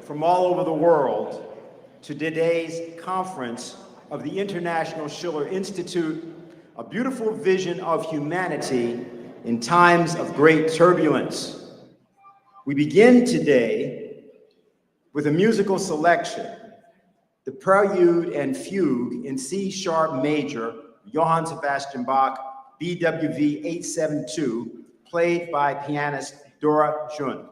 from all over the world to today's conference of the International Schiller Institute, a beautiful vision of humanity in times of great turbulence. We begin today with a musical selection, the Prelude and Fugue in C-sharp major, Johann Sebastian Bach, BWV 872, played by pianist Dora Jun.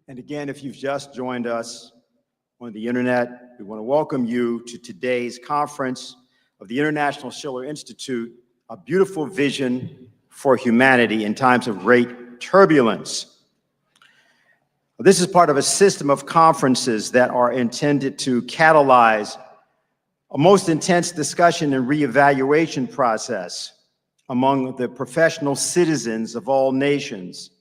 And again, if you've just joined us on the internet, we want to welcome you to today's conference of the International Schiller Institute, A Beautiful Vision for Humanity in Times of Great Turbulence. This is part of a system of conferences that are intended to catalyze a most intense discussion and reevaluation process among the professional citizens of all nations.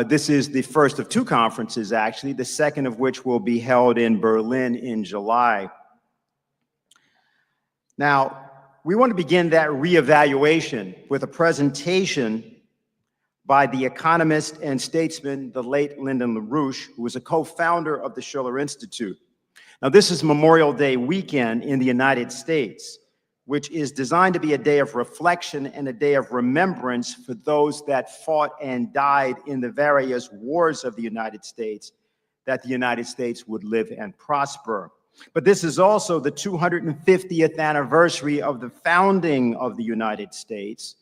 This is the first of two conferences, actually, the second of which will be held in Berlin in July. Now, we want to begin that reevaluation with a presentation by the economist and statesman, the late Lyndon LaRouche, who was a co-founder of the Schiller Institute. Now, this is Memorial Day weekend in the United States, which is designed to be a day of reflection and a day of remembrance for those that fought and died in the various wars of the United States, that the United States would live and prosper. But this is also the 250th anniversary of the founding of the United States,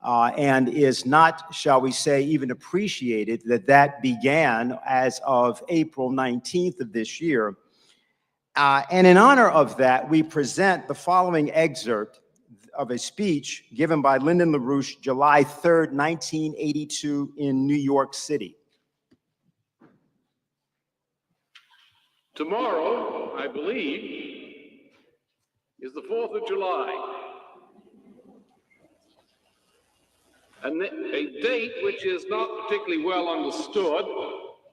and is not, shall we say, even appreciated that began as of April 19th of this year. And in honor of that, we present the following excerpt of a speech given by Lyndon LaRouche, July 3rd, 1982, in New York City. Tomorrow, I believe, is the 4th of July, a date which is not particularly well understood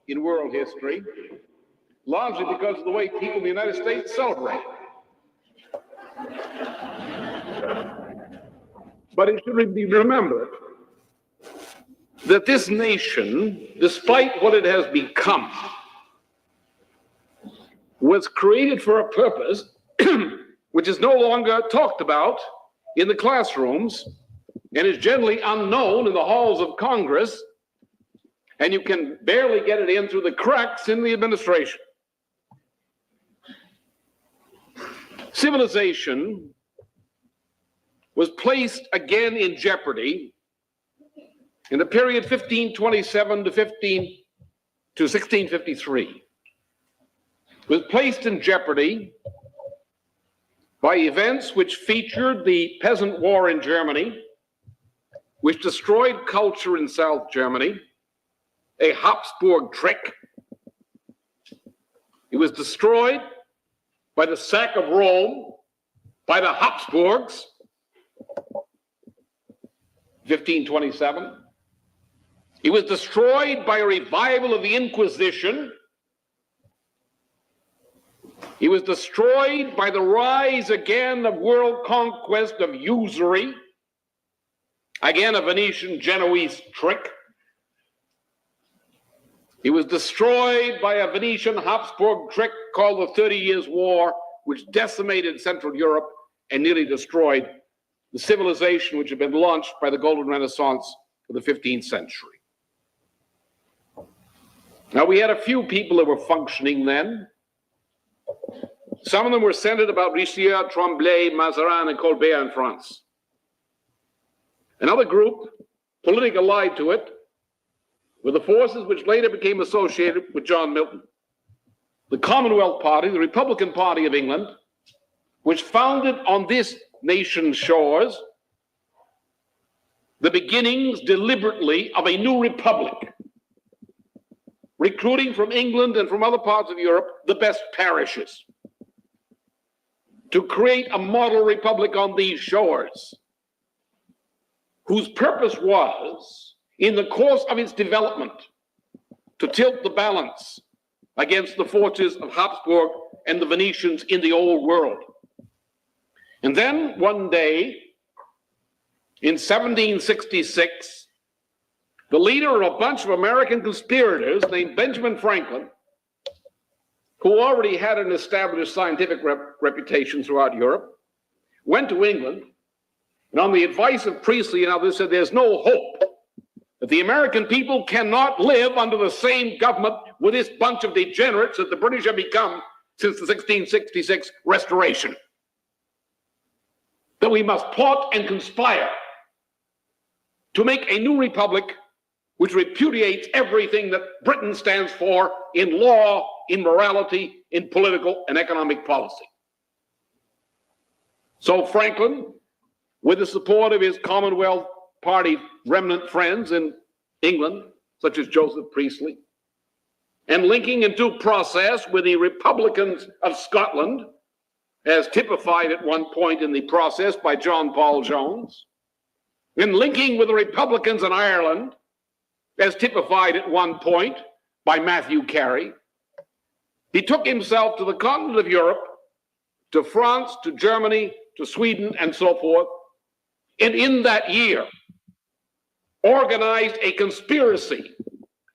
in world history, largely because of the way people in the United States celebrate. But it should be remembered that this nation, despite what it has become, was created for a purpose which is no longer talked about in the classrooms and is generally unknown in the halls of Congress, and you can barely get it in through the cracks in the administration. Civilization was placed again in jeopardy in the period 1527 to 1653. It was placed in jeopardy by events which featured the Peasant War in Germany, which destroyed culture in South Germany, a Habsburg trick. It was destroyed by the sack of Rome, by the Habsburgs, 1527. It was destroyed by a revival of the Inquisition. It was destroyed by the rise again of world conquest of usury, again a Venetian Genoese trick. It was destroyed by a Venetian Habsburg trick called the 30 Years' War, which decimated Central Europe and nearly destroyed the civilization which had been launched by the Golden Renaissance of the 15th century. Now, we had a few people that were functioning then. Some of them were centered about Richelieu, Tremblay, Mazarin, and Colbert in France. Another group, politically allied to it, were the forces which later became associated with John Milton. The Commonwealth Party, the Republican Party of England, which founded on this nation's shores the beginnings deliberately of a new republic, recruiting from England and from other parts of Europe the best parishes to create a model republic on these shores, whose purpose was, in the course of its development, to tilt the balance against the forces of Habsburg and the Venetians in the old world. And then one day, in 1766, the leader of a bunch of American conspirators named Benjamin Franklin, who already had an established scientific reputation throughout Europe, went to England, and on the advice of Priestley and others said there's no hope that the American people cannot live under the same government with this bunch of degenerates that the British have become since the 1666 Restoration. That we must plot and conspire to make a new republic which repudiates everything that Britain stands for in law, in morality, in political and economic policy. So Franklin, with the support of his Commonwealth Party remnant friends in England, such as Joseph Priestley, and linking in due process with the Republicans of Scotland, as typified at one point in the process by John Paul Jones, and linking with the Republicans in Ireland, as typified at one point by Matthew Carey, he took himself to the continent of Europe, to France, to Germany, to Sweden, and so forth, and in that year organized a conspiracy,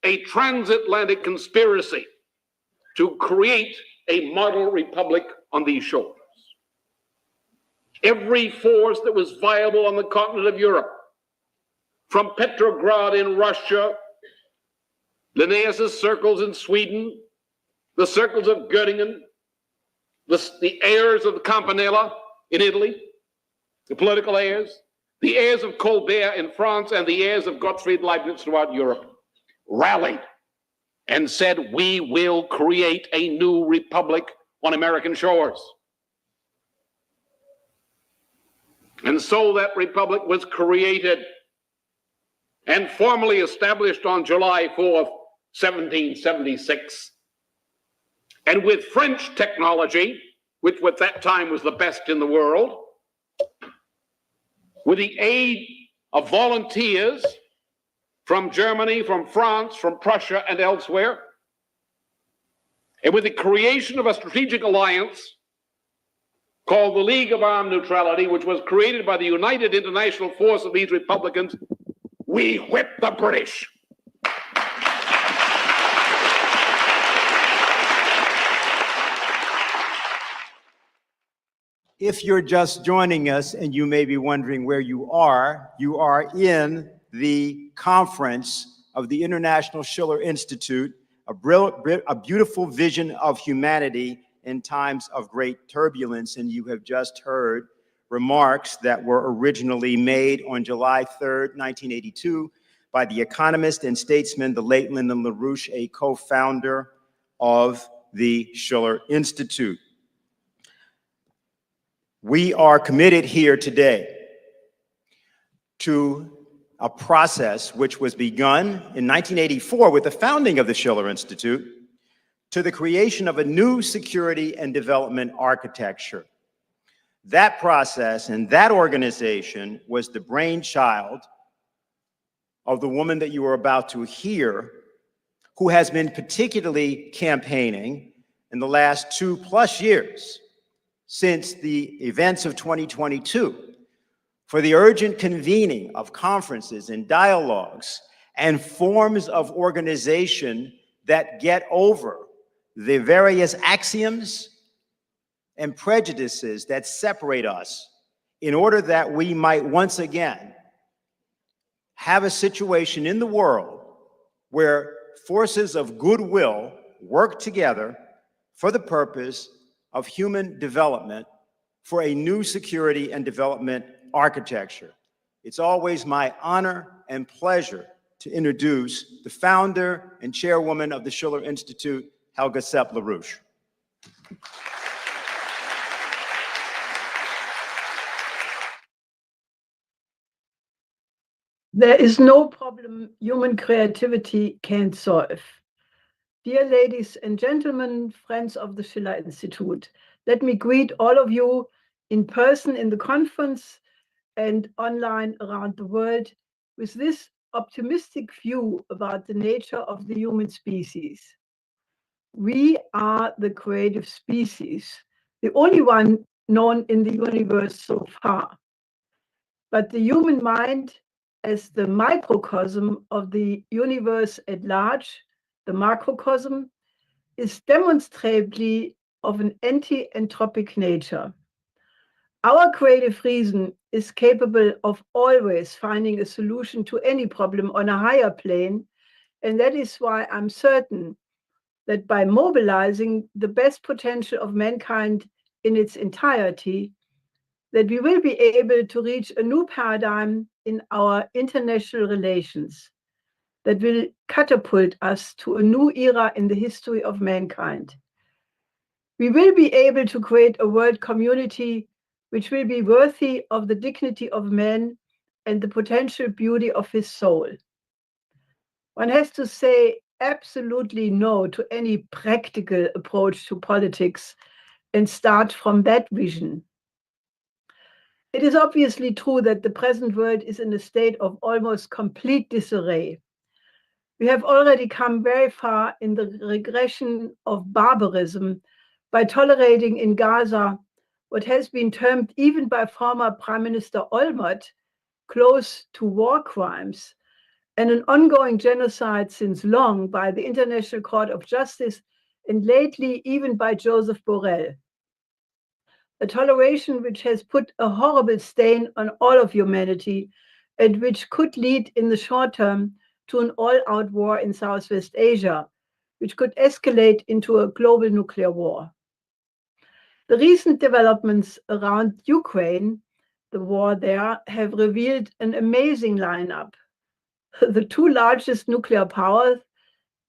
a transatlantic conspiracy to create a model republic on these shores. Every force that was viable on the continent of Europe, from Petrograd in Russia, Linnaeus's circles in Sweden, the circles of Göttingen, the heirs of the Campanella in Italy, the political heirs, the heirs of Colbert in France, and the heirs of Gottfried Leibniz throughout Europe, rallied and said, we will create a new republic on American shores. And so that republic was created and formally established on July 4th, 1776. And with French technology, which at that time was the best in the world, with the aid of volunteers from Germany, from France, from Prussia, and elsewhere, and with the creation of a strategic alliance called the League of Armed Neutrality, which was created by the united international force of these republicans, we whipped the British. If you're just joining us and you may be wondering where you are in the conference of the International Schiller Institute, a beautiful vision of humanity in times of great turbulence. And you have just heard remarks that were originally made on July 3rd, 1982, by the economist and statesman, the late Lyndon LaRouche, a co-founder of the Schiller Institute. We are committed here today to a process which was begun in 1984 with the founding of the Schiller Institute, to the creation of a new security and development architecture. That process and that organization was the brainchild of the woman that you are about to hear, who has been particularly campaigning in the last 2+ years since the events of 2022 for the urgent convening of conferences and dialogues and forms of organization that get over the various axioms and prejudices that separate us, in order that we might once again have a situation in the world where forces of goodwill work together for the purpose of human development, for a new security and development architecture. It's always my honor and pleasure to introduce the founder and chairwoman of the Schiller Institute, Helga Zepp-LaRouche. There is no problem human creativity can't solve. Dear ladies and gentlemen, friends of the Schiller Institute, let me greet all of you in person in the conference and online around the world with this optimistic view about the nature of the human species. We are the creative species, the only one known in the universe so far. But the human mind, as the microcosm of the universe at large, the macrocosm, is demonstrably of an anti-entropic nature. Our creative reason is capable of always finding a solution to any problem on a higher plane, and that is why I'm certain that by mobilizing the best potential of mankind in its entirety, that we will be able to reach a new paradigm in our international relations that will catapult us to a new era in the history of mankind. We will be able to create a world community which will be worthy of the dignity of man and the potential beauty of his soul. One has to say absolutely no to any practical approach to politics and start from that vision. It is obviously true that the present world is in a state of almost complete disarray. We have already come very far in the regression of barbarism by tolerating in Gaza what has been termed, even by former Prime Minister Olmert, close to war crimes, and an ongoing genocide since long by the International Court of Justice and lately even by Joseph Borrell. A toleration which has put a horrible stain on all of humanity and which could lead in the short term to an all-out war in Southwest Asia, which could escalate into a global nuclear war. The recent developments around Ukraine, the war there, have revealed an amazing lineup. The two largest nuclear powers,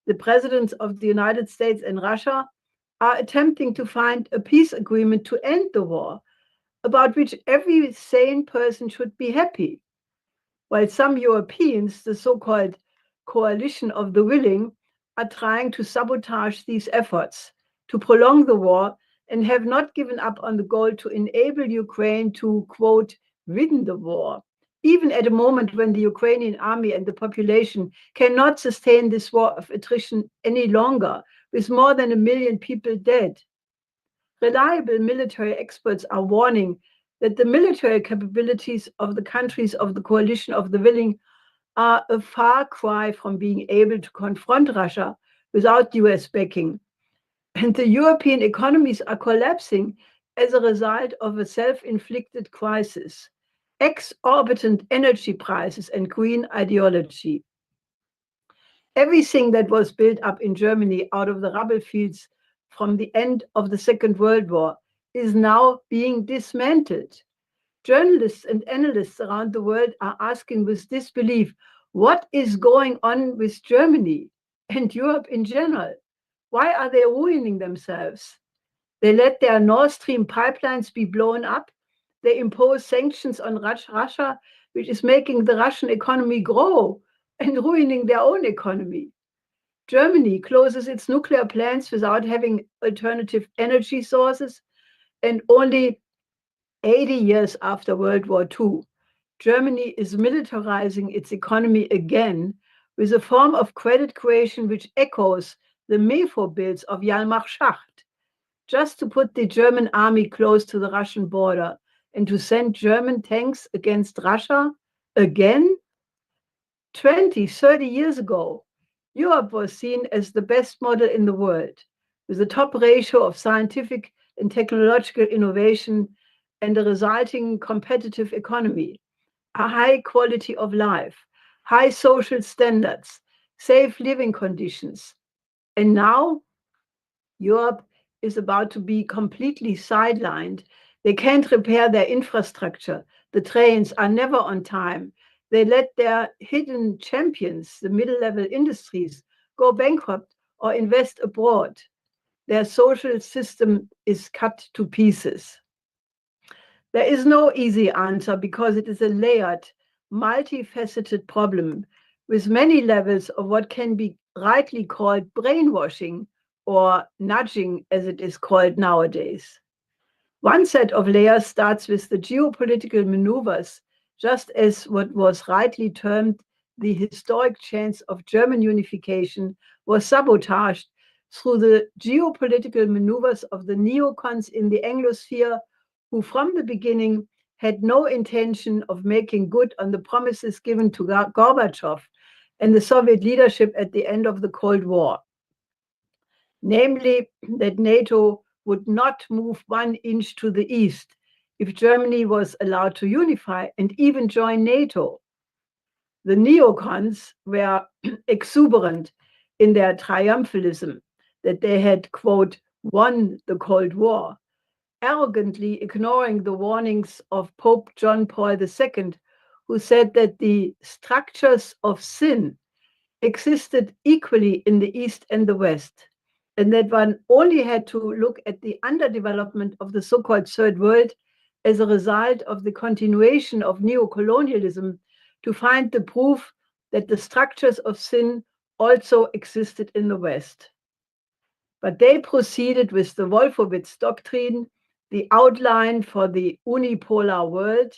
the presidents of the United States and Russia, are attempting to find a peace agreement to end the war, about which every sane person should be happy. While some Europeans, the so-called coalition of the willing, are trying to sabotage these efforts to prolong the war and have not given up on the goal to enable Ukraine to, quote, win the war, even at a moment when the Ukrainian army and the population cannot sustain this war of attrition any longer, with more than 1 million people dead. Reliable military experts are warning that the military capabilities of the countries of the coalition of the willing are a far cry from being able to confront Russia without US backing. And the European economies are collapsing as a result of a self-inflicted crisis, exorbitant energy prices and green ideology. Everything that was built up in Germany out of the rubble fields from the end of the Second World War is now being dismantled. Journalists and analysts around the world are asking with disbelief, what is going on with Germany and Europe in general? Why are they ruining themselves? They let their Nord Stream pipelines be blown up. They impose sanctions on Russia, which is making the Russian economy grow and ruining their own economy. Germany closes its nuclear plants without having alternative energy sources, and only 80 years after World War II, Germany is militarizing its economy again with a form of credit creation which echoes the MEFO bills of Hjalmar Schacht, just to put the German army close to the Russian border and to send German tanks against Russia again? 20, 30 years ago, Europe was seen as the best model in the world, with a top ratio of scientific and technological innovation and a resulting competitive economy, a high quality of life, high social standards, safe living conditions. And now, Europe is about to be completely sidelined. They can't repair their infrastructure. The trains are never on time. They let their hidden champions, the middle-level industries, go bankrupt or invest abroad. Their social system is cut to pieces. There is no easy answer because it is a layered, multifaceted problem with many levels of what can be rightly called brainwashing or nudging, as it is called nowadays. One set of layers starts with the geopolitical maneuvers, just as what was rightly termed the historic chance of German unification was sabotaged through the geopolitical maneuvers of the neocons in the Anglosphere, who from the beginning had no intention of making good on the promises given to Gorbachev and the Soviet leadership at the end of the Cold War. Namely, that NATO would not move 1 inch to the east if Germany was allowed to unify and even join NATO. The neocons were exuberant in their triumphalism that they had, quote, won the Cold War, arrogantly ignoring the warnings of Pope John Paul II, who said that the structures of sin existed equally in the East and the West, and that one only had to look at the underdevelopment of the so-called Third World as a result of the continuation of neocolonialism to find the proof that the structures of sin also existed in the West. But they proceeded with the Wolfowitz doctrine, the outline for the unipolar world,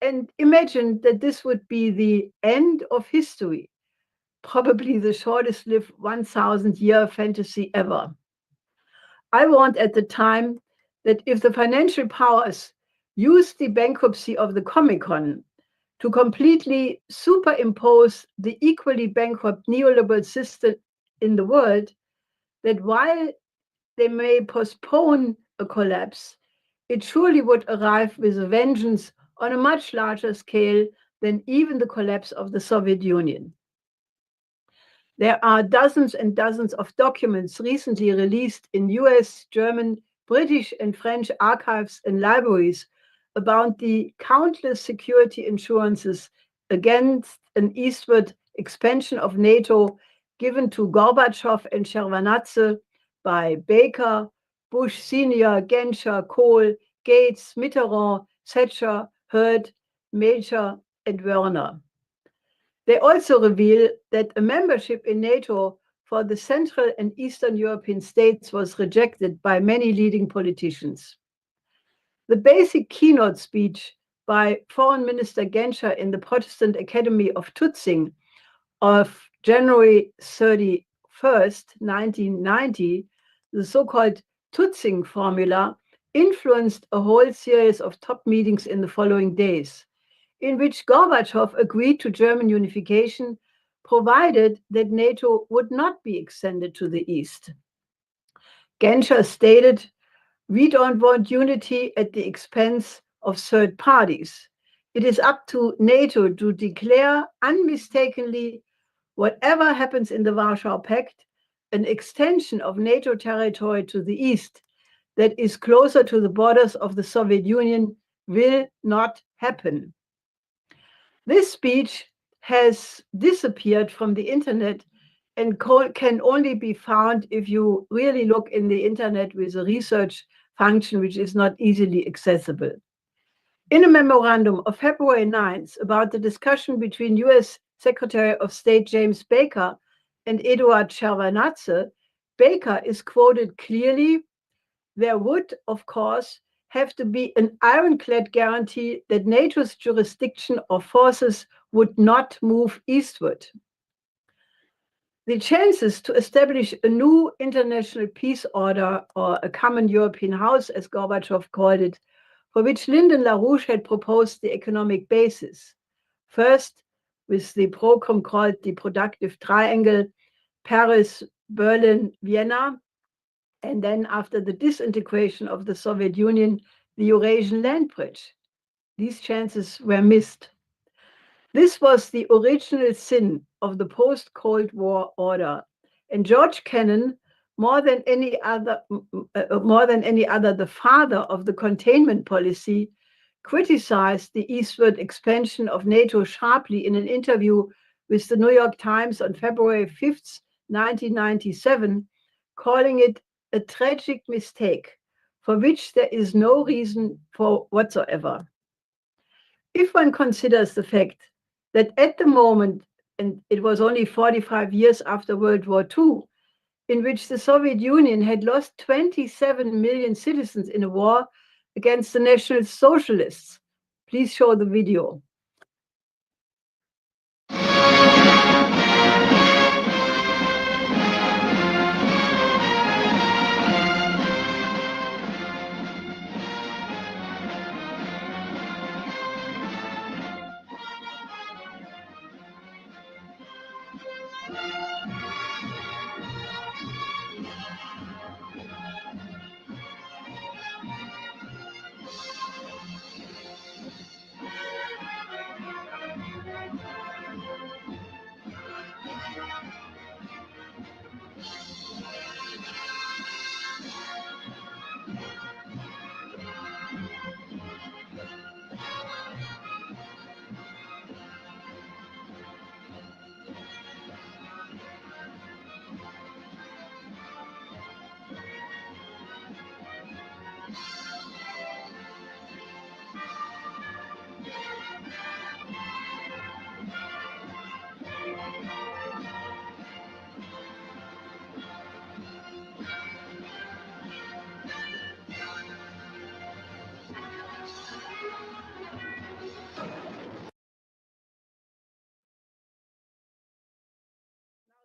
and imagined that this would be the end of history, probably the shortest lived 1,000-year fantasy ever. I warned at the time that if the financial powers used the bankruptcy of the Comic-Con to completely superimpose the equally bankrupt neoliberal system in the world, that while they may postpone a collapse, it surely would arrive with a vengeance on a much larger scale than even the collapse of the Soviet Union. There are dozens and dozens of documents recently released in US, German, British, and French archives and libraries about the countless security insurances against an eastward expansion of NATO given to Gorbachev and Shevardnadze by Baker, Bush Sr., Genscher, Kohl, Gates, Mitterrand, Thatcher, Hurd, Major, and Werner. They also reveal that a membership in NATO for the Central and Eastern European states was rejected by many leading politicians. The basic keynote speech by Foreign Minister Genscher in the Protestant Academy of Tutzing of January 31st, 1990, the so-called Tutzing formula, influenced a whole series of top meetings in the following days, in which Gorbachev agreed to German unification, provided that NATO would not be extended to the east. Genscher stated, "We don't want unity at the expense of third parties. It is up to NATO to declare unmistakably, whatever happens in the Warsaw Pact, an extension of NATO territory to the east that is closer to the borders of the Soviet Union will not happen." This speech has disappeared from the internet and can only be found if you really look in the internet with a research function which is not easily accessible. In a memorandum of February 9th about the discussion between US Secretary of State James Baker and Eduard Shevardnadze, Baker is quoted clearly, "There would, of course, have to be an ironclad guarantee that NATO's jurisdiction or forces would not move eastward." The chances to establish a new international peace order, or a common European house, as Gorbachev called it, for which LaRouche had proposed the economic basis, first with the program called the Productive Triangle, Paris, Berlin, Vienna, and then after the disintegration of the Soviet Union, the Eurasian land bridge. These chances were missed. This was the original sin of the post-Cold War order, and George Kennan, more than any other, the father of the containment policy, criticized the eastward expansion of NATO sharply in an interview with the New York Times on February 5th, 1997, calling it a tragic mistake for which there is no reason for whatsoever. If one considers the fact that at the moment, and it was only 45 years after World War II, in which the Soviet Union had lost 27 million citizens in a war against the National Socialists. Please show the video.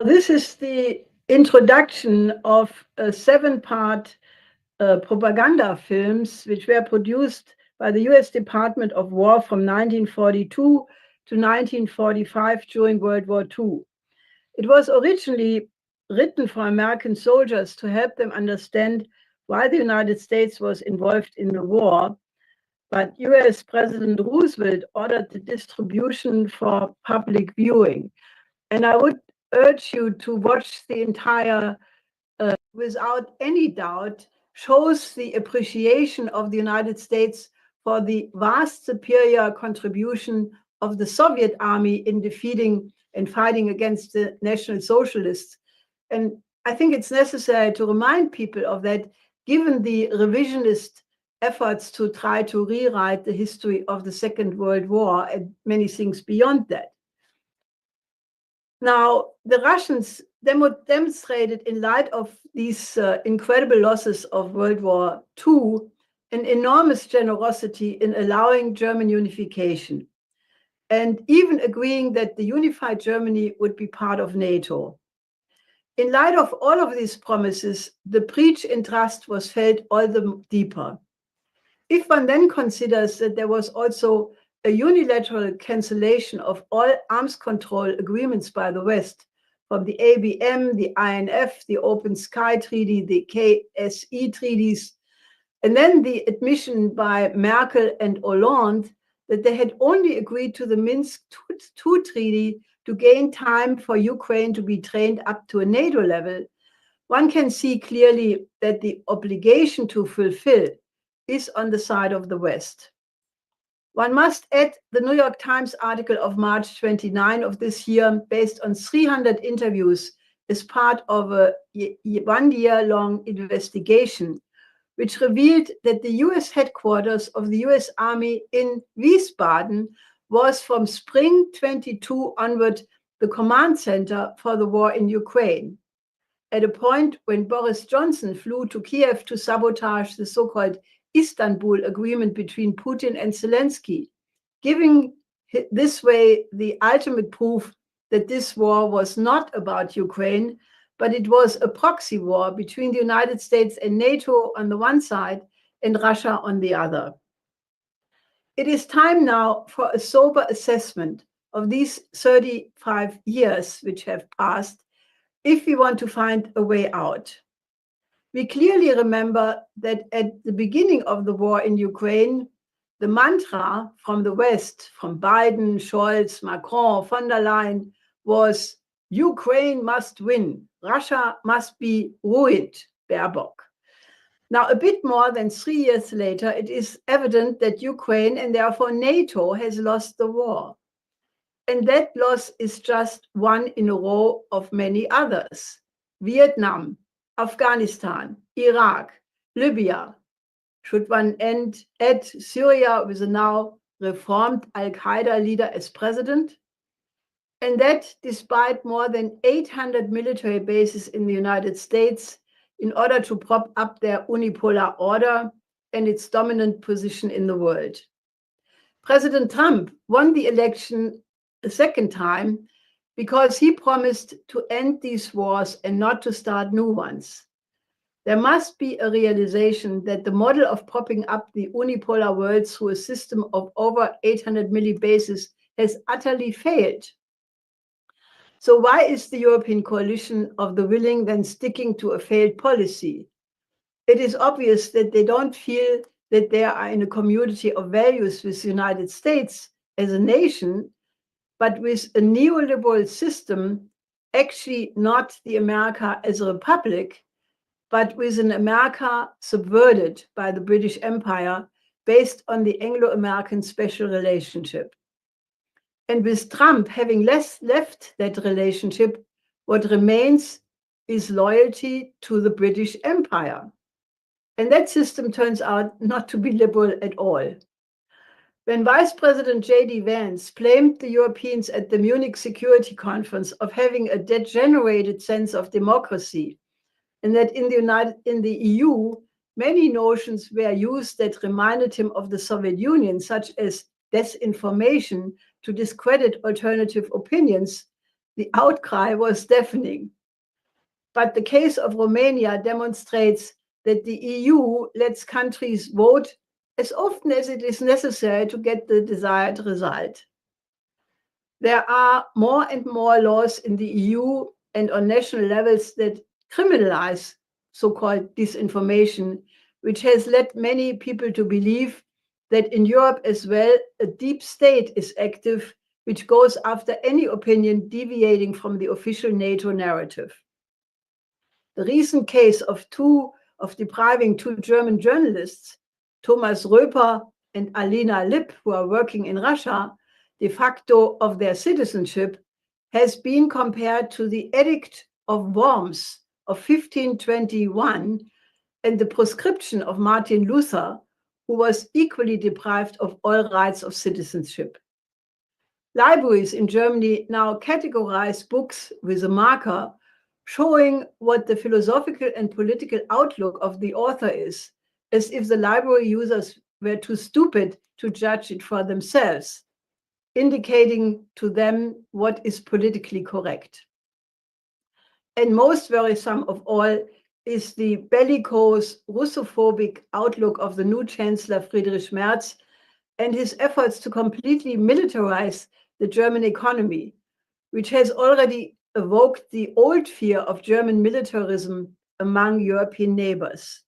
This is the introduction of 7-part propaganda films, which were produced by the US Department of War from 1942 to 1945 during World War II. It was originally written for American soldiers to help them understand why the United States was involved in the war, but US President Roosevelt ordered the distribution for public viewing. And I would urge you to watch the entire, without any doubt, shows the appreciation of the United States for the vast superior contribution of the Soviet army in defeating and fighting against the National Socialists. And I think it's necessary to remind people of that, given the revisionist efforts to try to rewrite the history of the Second World War and many things beyond that. Now, the Russians demonstrated, in light of these incredible losses of World War II, an enormous generosity in allowing German unification, and even agreeing that the unified Germany would be part of NATO. In light of all of these promises, the breach in trust was felt all the deeper. If one then considers that there was also a unilateral cancellation of all arms control agreements by the West, from the ABM, the INF, the Open Sky Treaty, the KSE treaties, and then the admission by Merkel and Hollande that they had only agreed to the Minsk II treaty to gain time for Ukraine to be trained up to a NATO level, one can see clearly that the obligation to fulfill is on the side of the West. One must add the New York Times article of March 29 of this year, based on 300 interviews as part of a 1-year-long investigation, which revealed that the US headquarters of the US Army in Wiesbaden was from spring 22 onward the command center for the war in Ukraine, at a point when Boris Johnson flew to Kiev to sabotage the so-called Istanbul agreement between Putin and Zelensky, giving this way the ultimate proof that this war was not about Ukraine, but it was a proxy war between the United States and NATO on the one side and Russia on the other. It is time now for a sober assessment of these 35 years which have passed, if we want to find a way out. We clearly remember that at the beginning of the war in Ukraine, the mantra from the West, from Biden, Scholz, Macron, von der Leyen, was Ukraine must win, Russia must be ruined, Baerbock. Now, a bit more than 3 years later, it is evident that Ukraine, and therefore NATO, has lost the war. And that loss is just one in a row of many others. Vietnam, Afghanistan, Iraq, Libya. Should one add Syria with a now reformed Al-Qaeda leader as president? And that despite more than 800 military bases in the United States in order to prop up their unipolar order and its dominant position in the world. President Trump won the election a second time because he promised to end these wars and not to start new ones. There must be a realization that the model of propping up the unipolar world through a system of over 800 military bases has utterly failed. So why is the European coalition of the willing then sticking to a failed policy? It is obvious that they don't feel that they are in a community of values with the United States as a nation, but with a neoliberal system, actually not the America as a republic, but with an America subverted by the British Empire based on the Anglo-American special relationship. And with Trump having left that relationship, what remains is loyalty to the British Empire. And that system turns out not to be liberal at all. When Vice President J.D. Vance blamed the Europeans at the Munich Security Conference of having a degenerated sense of democracy, and that in the EU, many notions were used that reminded him of the Soviet Union, such as disinformation to discredit alternative opinions, the outcry was deafening. But the case of Romania demonstrates that the EU lets countries vote as often as it is necessary to get the desired result. There are more and more laws in the EU and on national levels that criminalize so-called disinformation, which has led many people to believe that in Europe as well, a deep state is active, which goes after any opinion deviating from the official NATO narrative. The recent case of depriving two German journalists, Thomas Röper and Alina Lipp, who are working in Russia, de facto of their citizenship, has been compared to the Edict of Worms of 1521 and the proscription of Martin Luther, who was equally deprived of all rights of citizenship. Libraries in Germany now categorize books with a marker showing what the philosophical and political outlook of the author is, as if the library users were too stupid to judge it for themselves, indicating to them what is politically correct. And most worrisome of all is the bellicose, Russophobic outlook of the new Chancellor Friedrich Merz and his efforts to completely militarize the German economy, which has already evoked the old fear of German militarism among European neighbors.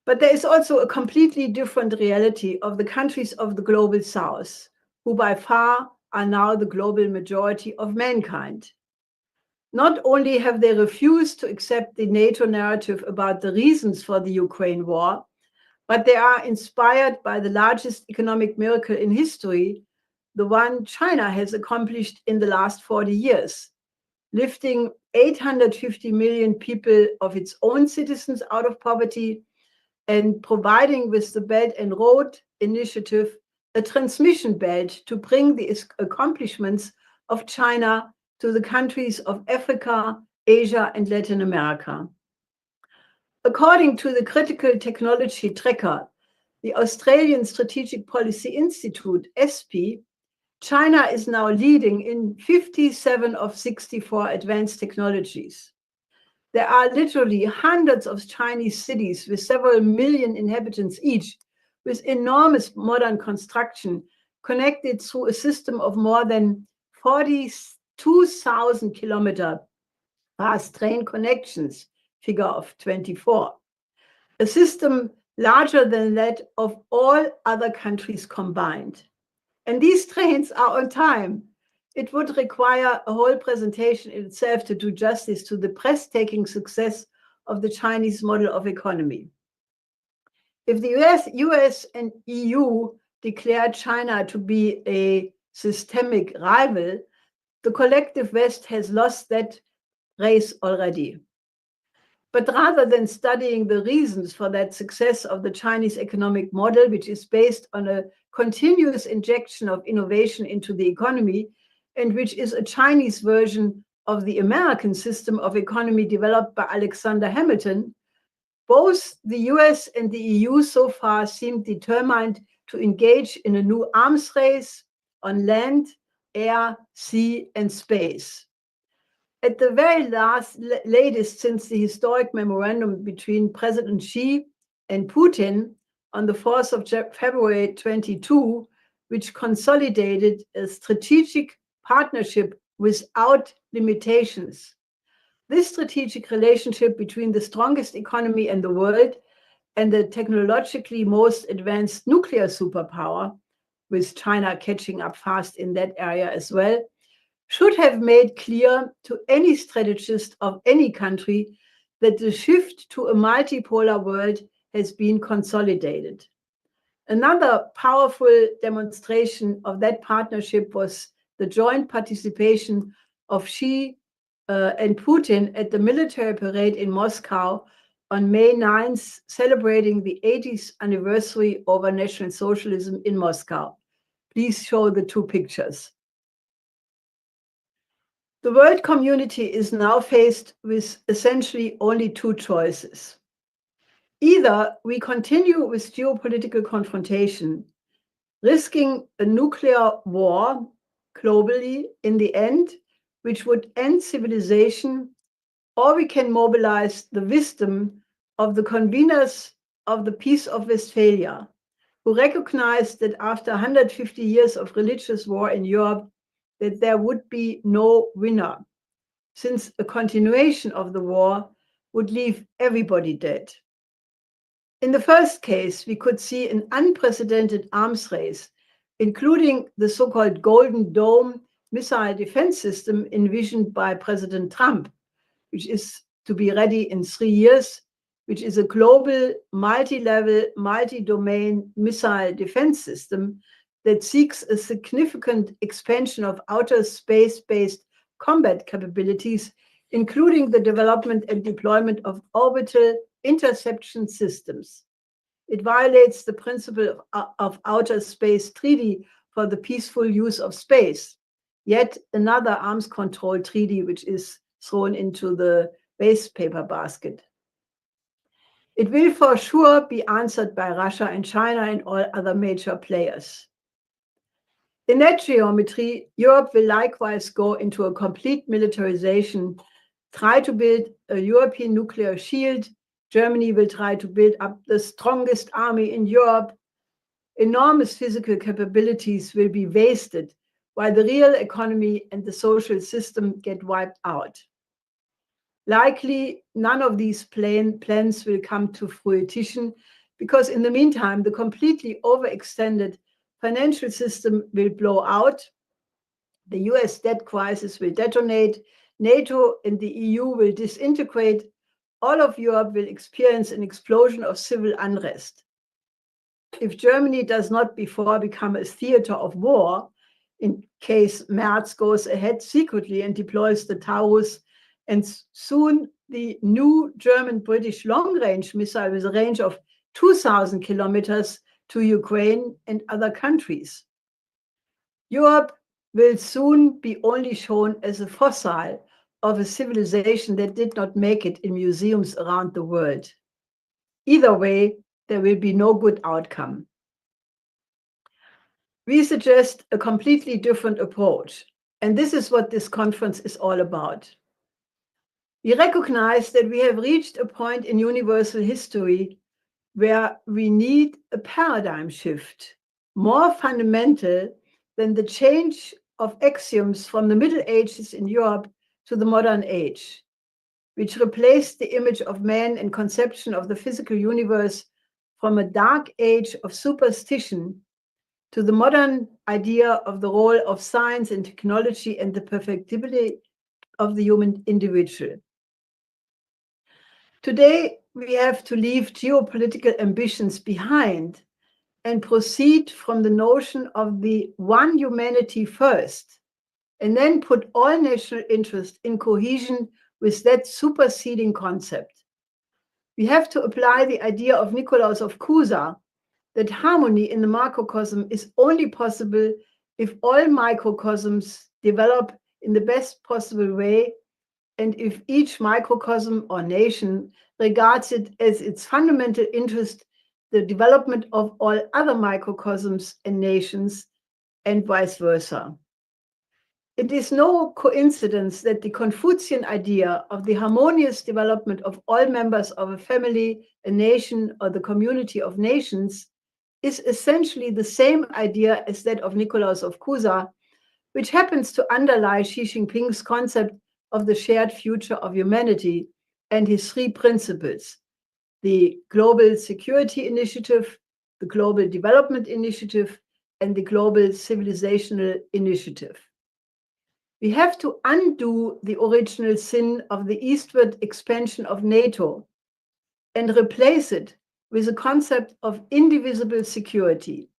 But there is also a completely different reality of the countries of the global south, who by far are now the global majority of mankind. Not only have they refused to accept the NATO narrative about the reasons for the Ukraine war, but they are inspired by the largest economic miracle in history, the one China has accomplished in the last 40 years, lifting 850 million people of its own citizens out of poverty and providing with the Belt and Road Initiative a transmission belt to bring the accomplishments of China to the countries of Africa, Asia, and Latin America. According to the Critical Technology Tracker, the Australian Strategic Policy Institute, SP, China is now leading in 57 of 64 advanced technologies. There are literally hundreds of Chinese cities with several million inhabitants each, with enormous modern construction connected through a system of more than 42,000 kilometer fast train connections, figure of 24. A system larger than that of all other countries combined. And these trains are on time. It would require a whole presentation in itself to do justice to the breathtaking success of the Chinese model of economy. If the US and EU declare China to be a systemic rival, the collective West has lost that race already. But rather than studying the reasons for that success of the Chinese economic model, which is based on a continuous injection of innovation into the economy, and which is a Chinese version of the American system of economy developed by Alexander Hamilton, both the US and the EU so far seem determined to engage in a new arms race on land, air, sea, and space. At the very latest, since the historic memorandum between President Xi and Putin on the 4th of February 22, which consolidated a strategic partnership without limitations. This strategic relationship between the strongest economy in the world and the technologically most advanced nuclear superpower, with China catching up fast in that area as well, should have made clear to any strategist of any country that the shift to a multipolar world has been consolidated. Another powerful demonstration of that partnership was the joint participation of Xi and Putin at the military parade in Moscow on May 9th, celebrating the 80th anniversary of National Socialism in Moscow. Please show the two pictures. The world community is now faced with essentially only two choices. Either we continue with geopolitical confrontation, risking a nuclear war, globally in the end, which would end civilization, or we can mobilize the wisdom of the conveners of the Peace of Westphalia, who recognized that after 150 years of religious war in Europe, that there would be no winner, since a continuation of the war would leave everybody dead. In the first case, we could see an unprecedented arms race, including the so-called Golden Dome missile defense system envisioned by President Trump, which is to be ready in 3 years, which is a global, multi-level, multi-domain missile defense system that seeks a significant expansion of outer space-based combat capabilities, including the development and deployment of orbital interception systems. It violates the principle of outer space treaty for the peaceful use of space, yet another arms control treaty which is thrown into the waste paper basket. It will for sure be answered by Russia and China and all other major players. In that geometry, Europe will likewise go into a complete militarization, try to build a European nuclear shield. Germany will try to build up the strongest army in Europe. Enormous physical capabilities will be wasted, while the real economy and the social system get wiped out. Likely, none of these plans will come to fruition, because in the meantime, the completely overextended financial system will blow out, the US debt crisis will detonate, NATO and the EU will disintegrate, all of Europe will experience an explosion of civil unrest. If Germany does not before become a theater of war, in case Merz goes ahead secretly and deploys the Taurus, and soon the new German-British long-range missile with a range of 2,000 kilometers to Ukraine and other countries. Europe will soon be only shown as a fossil of a civilization that did not make it in museums around the world. Either way, there will be no good outcome. We suggest a completely different approach, and this is what this conference is all about. We recognize that we have reached a point in universal history where we need a paradigm shift, more fundamental than the change of axioms from the Middle Ages in Europe to the modern age, which replaced the image of man and conception of the physical universe from a dark age of superstition to the modern idea of the role of science and technology and the perfectibility of the human individual. Today, we have to leave geopolitical ambitions behind and proceed from the notion of the one humanity first, and then put all national interest in cohesion with that superseding concept. We have to apply the idea of Nicolaus of Cusa that harmony in the macrocosm is only possible if all microcosms develop in the best possible way, and if each microcosm or nation regards it as its fundamental interest, the development of all other microcosms and nations, and vice versa. It is no coincidence that the Confucian idea of the harmonious development of all members of a family, a nation, or the community of nations is essentially the same idea as that of Nicolaus of Cusa, which happens to underlie Xi Jinping's concept of the shared future of humanity and his 3 principles: the Global Security Initiative, the Global Development Initiative, and the Global Civilizational Initiative. We have to undo the original sin of the eastward expansion of NATO and replace it with a concept of indivisible security,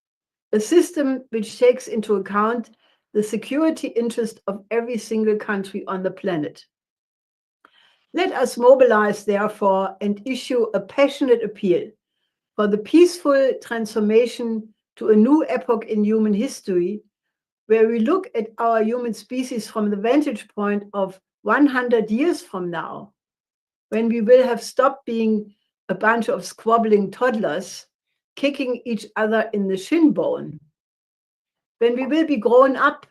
a system which takes into account the security interest of every single country on the planet. Let us mobilize, therefore, and issue a passionate appeal for the peaceful transformation to a new epoch in human history, where we look at our human species from the vantage point of 100 years from now, when we will have stopped being a bunch of squabbling toddlers kicking each other in the shin bone, when we will be grown up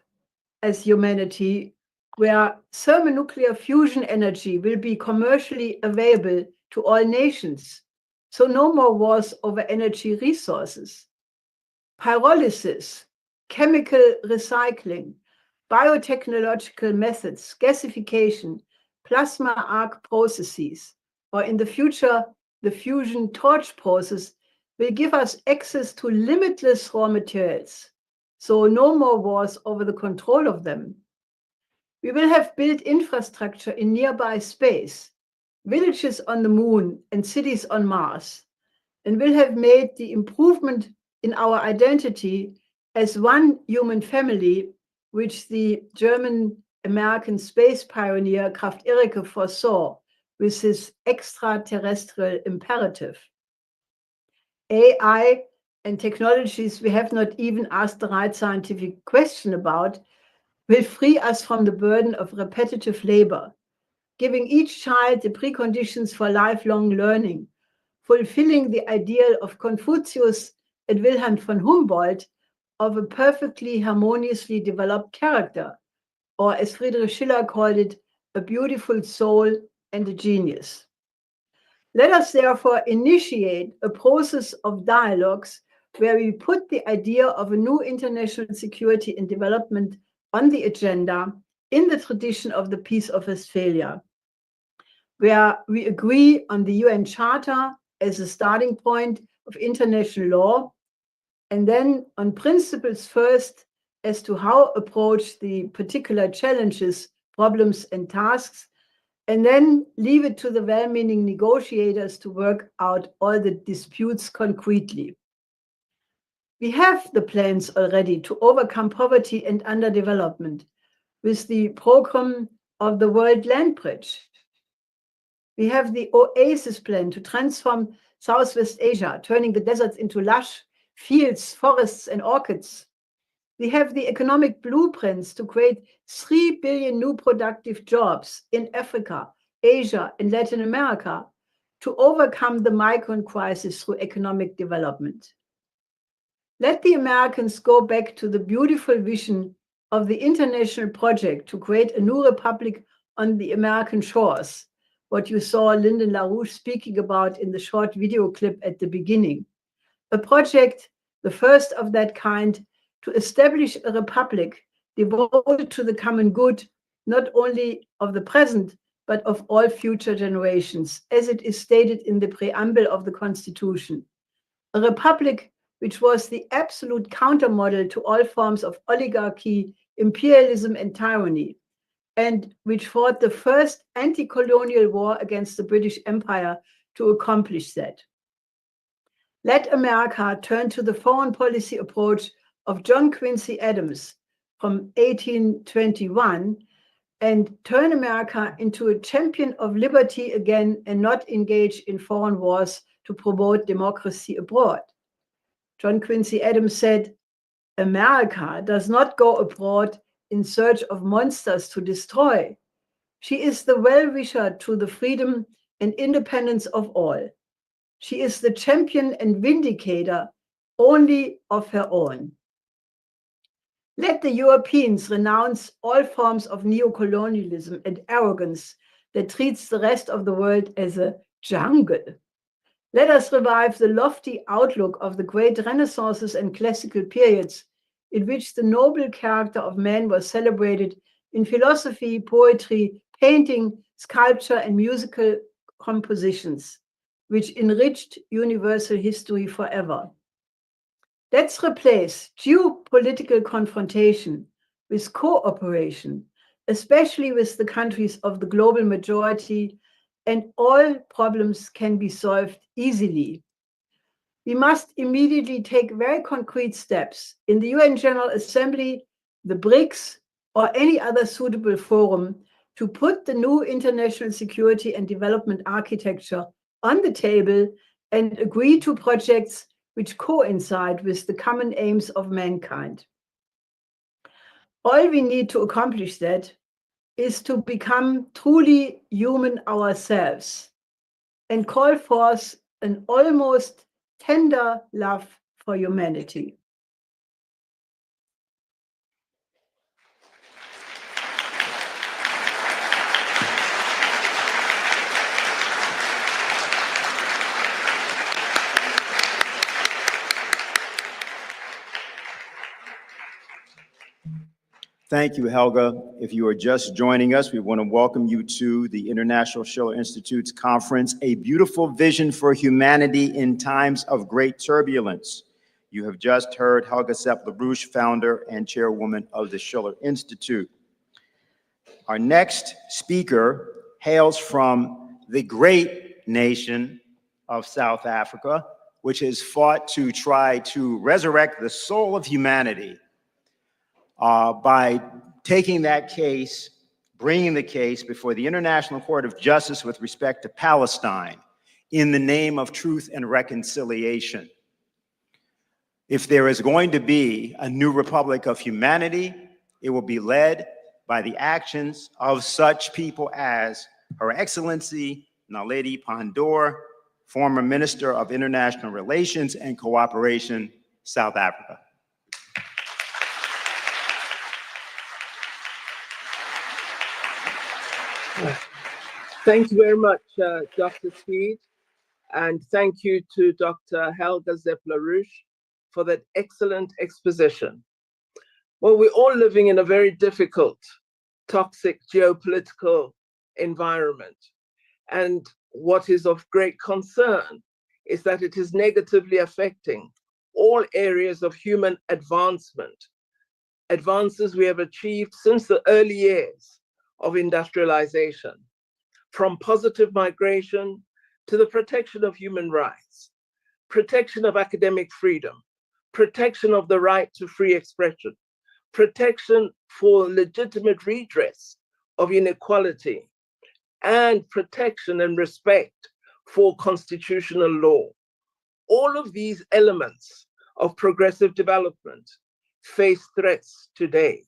as humanity where thermonuclear fusion energy will be commercially available to all nations. So no more wars over energy resources. Pyrolysis, chemical recycling, biotechnological methods, gasification, plasma arc processes, or in the future, the fusion torch process will give us access to limitless raw materials. So no more wars over the control of them. We will have built infrastructure in nearby space, villages on the moon and cities on Mars, and will have made the improvement in our identity as one human family, which the German-American space pioneer Kraft Ericke foresaw with his extraterrestrial imperative. AI and technologies we have not even asked the right scientific question about will free us from the burden of repetitive labor, giving each child the preconditions for lifelong learning, fulfilling the ideal of Confucius and Wilhelm von Humboldt of a perfectly harmoniously developed character, or as Friedrich Schiller called it, a beautiful soul and a genius. Let us therefore initiate a process of dialogues where we put the idea of a new international security and development on the agenda in the tradition of the Peace of Westphalia, where we agree on the UN Charter as a starting point of international law, and then on principles first as to how approach the particular challenges, problems, and tasks, and then leave it to the well-meaning negotiators to work out all the disputes concretely. We have the plans already to overcome poverty and underdevelopment with the program of the World Land Bridge. We have the OASIS plan to transform Southwest Asia, turning the deserts into lush fields, forests, and orchids. We have the economic blueprints to create 3 billion new productive jobs in Africa, Asia, and Latin America to overcome the migrant crisis through economic development. Let the Americans go back to the beautiful vision of the international project to create a new republic on the American shores, what you saw Lyndon LaRouche speaking about in the short video clip at the beginning. A project, the first of that kind, to establish a republic devoted to the common good, not only of the present, but of all future generations, as it is stated in the preamble of the Constitution. A republic which was the absolute countermodel to all forms of oligarchy, imperialism, and tyranny, and which fought the first anti-colonial war against the British Empire to accomplish that. Let America turn to the foreign policy approach of John Quincy Adams from 1821 and turn America into a champion of liberty again and not engage in foreign wars to promote democracy abroad. John Quincy Adams said, "America does not go abroad in search of monsters to destroy. She is the well-wisher to the freedom and independence of all. She is the champion and vindicator only of her own." Let the Europeans renounce all forms of neocolonialism and arrogance that treats the rest of the world as a jungle. Let us revive the lofty outlook of the great Renaissances and classical periods in which the noble character of man was celebrated in philosophy, poetry, painting, sculpture, and musical compositions, which enriched universal history forever. Let's replace geopolitical confrontation with cooperation, especially with the countries of the global majority, and all problems can be solved easily. We must immediately take very concrete steps in the UN General Assembly, the BRICS, or any other suitable forum to put the new international security and development architecture on the table and agree to projects which coincide with the common aims of mankind. All we need to accomplish that is to become truly human ourselves and call forth an almost tender love for humanity. Thank you, Helga. If you are just joining us, we want to welcome you to the International Schiller Institute's conference, A Beautiful Vision for Humanity in Times of Great Turbulence. You have just heard Helga Zepp-LaRouche, founder and chairwoman of the Schiller Institute. Our next speaker hails from the great nation of South Africa, which has fought to try to resurrect the soul of humanity by taking that case, bringing the case before the International Court of Justice with respect to Palestine in the name of truth and reconciliation. If there is going to be a new republic of humanity, it will be led by the actions of such people as Her Excellency Naledi Pandor, former Minister of International Relations and Cooperation, South Africa. Thank you very much, Dr. Speed, and thank you to Dr. Helga Zepp-LaRouche for that excellent exposition. Well, we're all living in a very difficult, toxic geopolitical environment. And what is of great concern is that it is negatively affecting all areas of human advancement, advances we have achieved since the early years of industrialization, from positive migration to the protection of human rights, protection of academic freedom, protection of the right to free expression, protection for legitimate redress of inequality, and protection and respect for constitutional law. All of these elements of progressive development face threats today.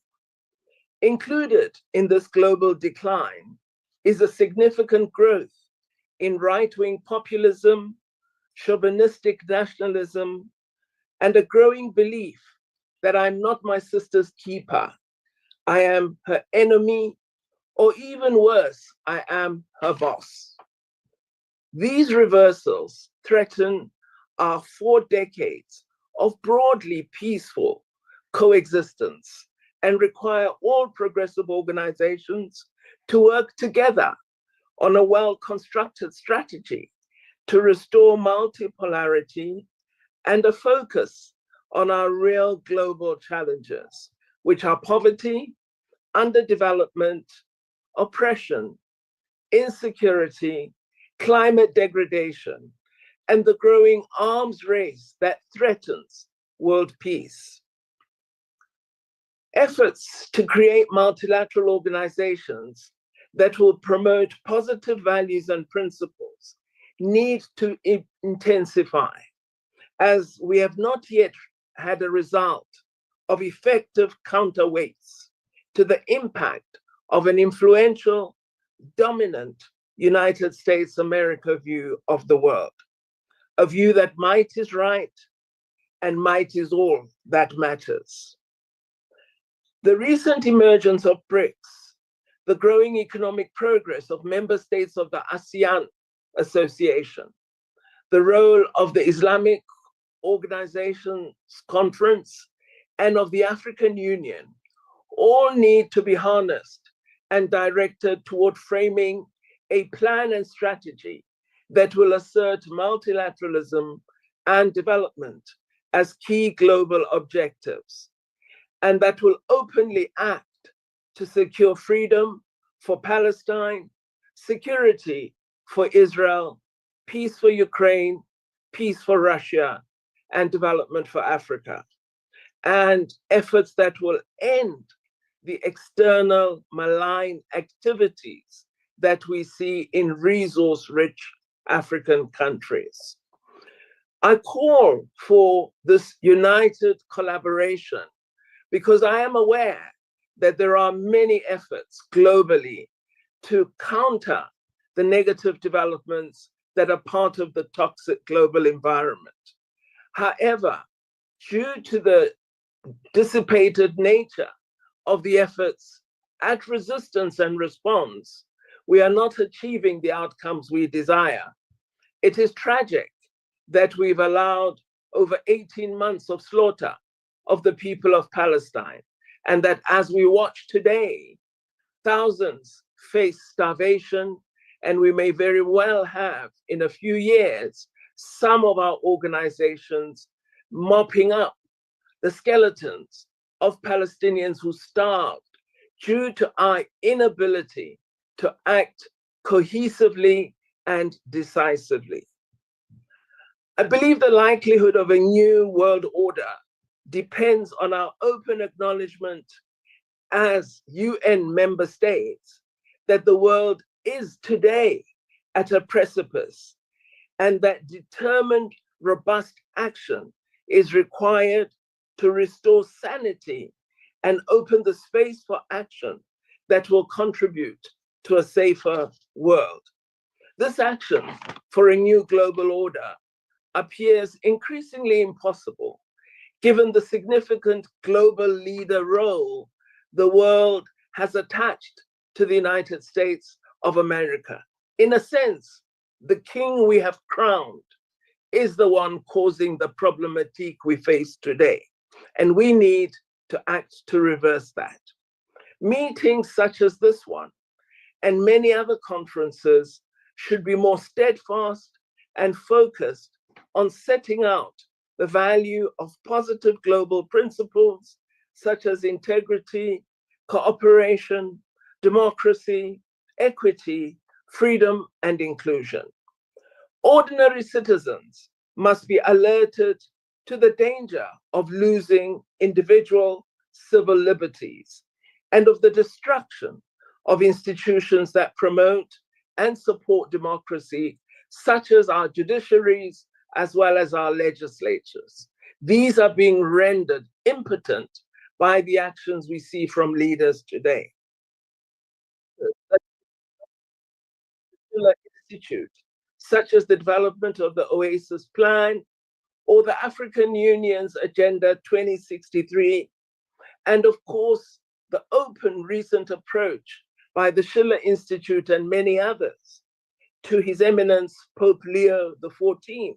Included in this global decline is a significant growth in right-wing populism, chauvinistic nationalism, and a growing belief that I'm not my sister's keeper, I am her enemy, or even worse, I am her boss. These reversals threaten our 4 decades of broadly peaceful coexistence and require all progressive organizations to work together on a well-constructed strategy to restore multipolarity and a focus on our real global challenges, which are poverty, underdevelopment, oppression, insecurity, climate degradation, and the growing arms race that threatens world peace. Efforts to create multilateral organizations that will promote positive values and principles need to intensify, as we have not yet had a result of effective counterweights to the impact of an influential, dominant United States America view of the world, a view that might is right and might is all that matters. The recent emergence of BRICS, the growing economic progress of member states of the ASEAN Association, the role of the Islamic Organizations Conference and of the African Union all need to be harnessed and directed toward framing a plan and strategy that will assert multilateralism and development as key global objectives, and that will openly act to secure freedom for Palestine, security for Israel, peace for Ukraine, peace for Russia, and development for Africa, and efforts that will end the external malign activities that we see in resource-rich African countries. I call for this united collaboration because I am aware that there are many efforts globally to counter the negative developments that are part of the toxic global environment. However, due to the dissipated nature of the efforts at resistance and response, we are not achieving the outcomes we desire. It is tragic that we've allowed over 18 months of slaughter of the people of Palestine, and that as we watch today, thousands face starvation, and we may very well have, in a few years, some of our organizations mopping up the skeletons of Palestinians who starved due to our inability to act cohesively and decisively. I believe the likelihood of a new world order depends on our open acknowledgement as UN member states that the world is today at a precipice, and that determined, robust action is required to restore sanity and open the space for action that will contribute to a safer world. This action for a new global order appears increasingly impossible, given the significant global leader role the world has attached to the United States of America. In a sense, the king we have crowned is the one causing the problematique we face today, and we need to act to reverse that. Meetings such as this one and many other conferences should be more steadfast and focused on setting out the value of positive global principles such as integrity, cooperation, democracy, equity, freedom, and inclusion. Ordinary citizens must be alerted to the danger of losing individual civil liberties and of the destruction of institutions that promote and support democracy, such as our judiciaries as well as our legislatures. These are being rendered impotent by the actions we see from leaders today. The Schiller Institute, such as the development of the Oasis Plan or the African Union's Agenda 2063, and of course, the open recent approach by the Schiller Institute and many others to His Eminence Pope Leo XIV,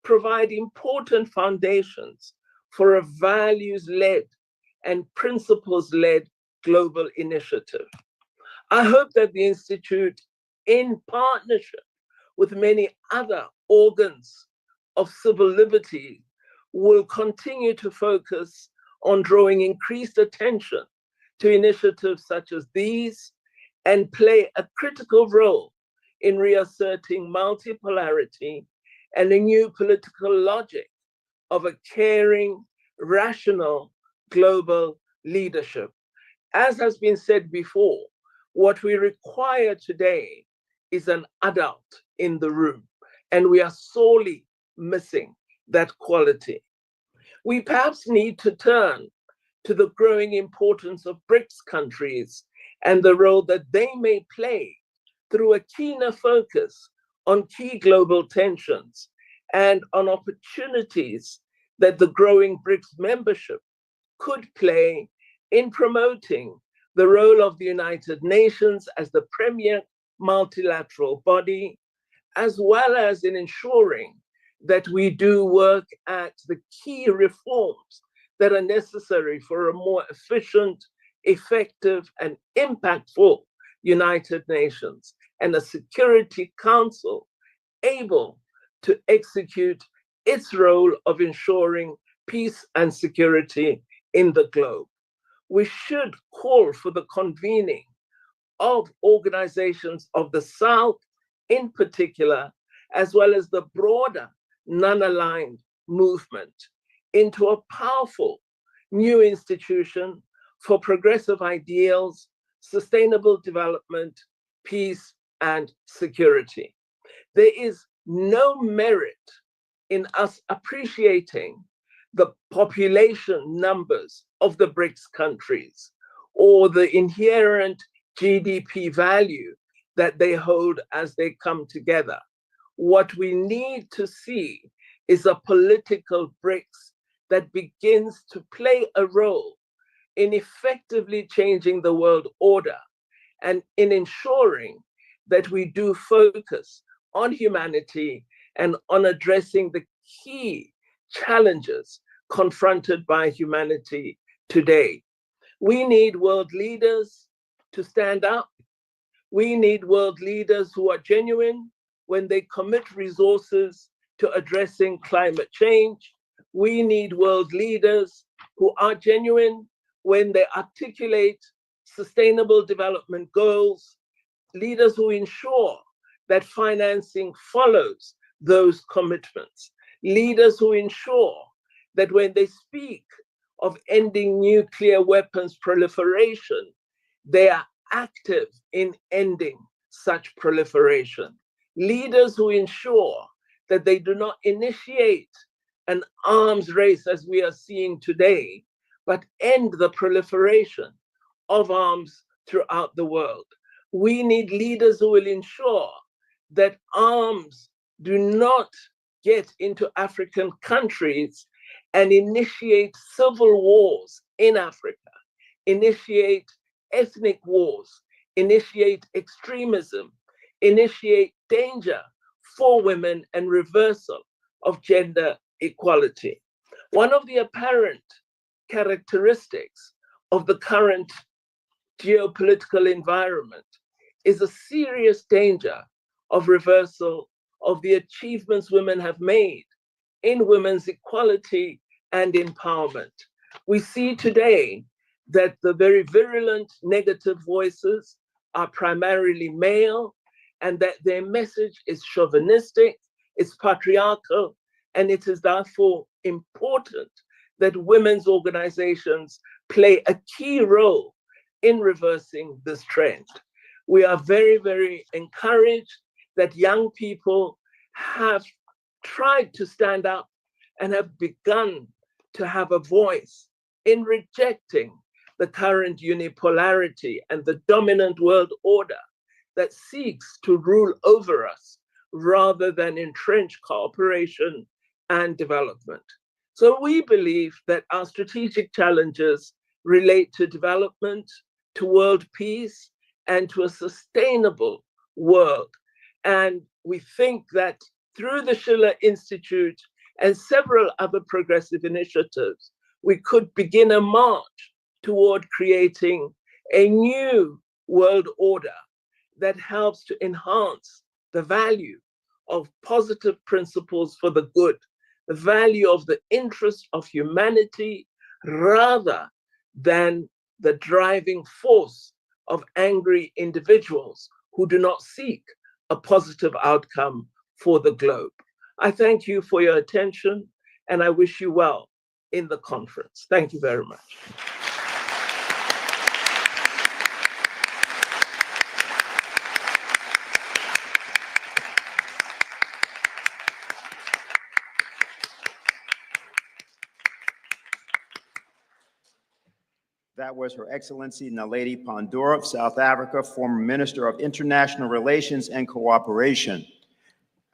provide important foundations for a values-led and principles-led global initiative. I hope that the Institute, in partnership with many other organs of civil liberty, will continue to focus on drawing increased attention to initiatives such as these and play a critical role in reasserting multipolarity and a new political logic of a caring, rational, global leadership. As has been said before, what we require today is an adult in the room, and we are sorely missing that quality. We perhaps need to turn to the growing importance of BRICS countries and the role that they may play through a keener focus on key global tensions and on opportunities that the growing BRICS membership could play in promoting the role of the United Nations as the premier multilateral body, as well as in ensuring that we do work at the key reforms that are necessary for a more efficient, effective, and impactful United Nations and a Security Council able to execute its role of ensuring peace and security in the globe. We should call for the convening of organizations of the South in particular, as well as the broader non-aligned movement, into a powerful new institution for progressive ideals, sustainable development, peace, and security. There is no merit in us appreciating the population numbers of the BRICS countries or the inherent GDP value that they hold as they come together. What we need to see is a political BRICS that begins to play a role in effectively changing the world order and in ensuring that we do focus on humanity and on addressing the key challenges confronted by humanity today. We need world leaders to stand up. We need world leaders who are genuine when they commit resources to addressing climate change. We need world leaders who are genuine when they articulate sustainable development goals, leaders who ensure that financing follows those commitments, leaders who ensure that when they speak of ending nuclear weapons proliferation, they are active in ending such proliferation, leaders who ensure that they do not initiate an arms race as we are seeing today, but end the proliferation of arms throughout the world. We need leaders who will ensure that arms do not get into African countries and initiate civil wars in Africa, initiate ethnic wars, initiate extremism, initiate danger for women and reversal of gender equality. One of the apparent characteristics of the current geopolitical environment is a serious danger of reversal of the achievements women have made in women's equality and empowerment. We see today that the very virulent negative voices are primarily male, and that their message is chauvinistic, it's patriarchal, and it is therefore important that women's organizations play a key role in reversing this trend. We are very, very encouraged that young people have tried to stand up and have begun to have a voice in rejecting the current unipolarity and the dominant world order that seeks to rule over us rather than entrench cooperation and development. So we believe that our strategic challenges relate to development, to world peace, and to a sustainable world. And we think that through the Schiller Institute and several other progressive initiatives, we could begin a march toward creating a new world order that helps to enhance the value of positive principles for the good, the value of the interest of humanity, rather than the driving force of angry individuals who do not seek a positive outcome for the globe. I thank you for your attention, and I wish you well in the conference. Thank you very much. That was Her Excellency Naledi Pandor of South Africa, former Minister of International Relations and Cooperation.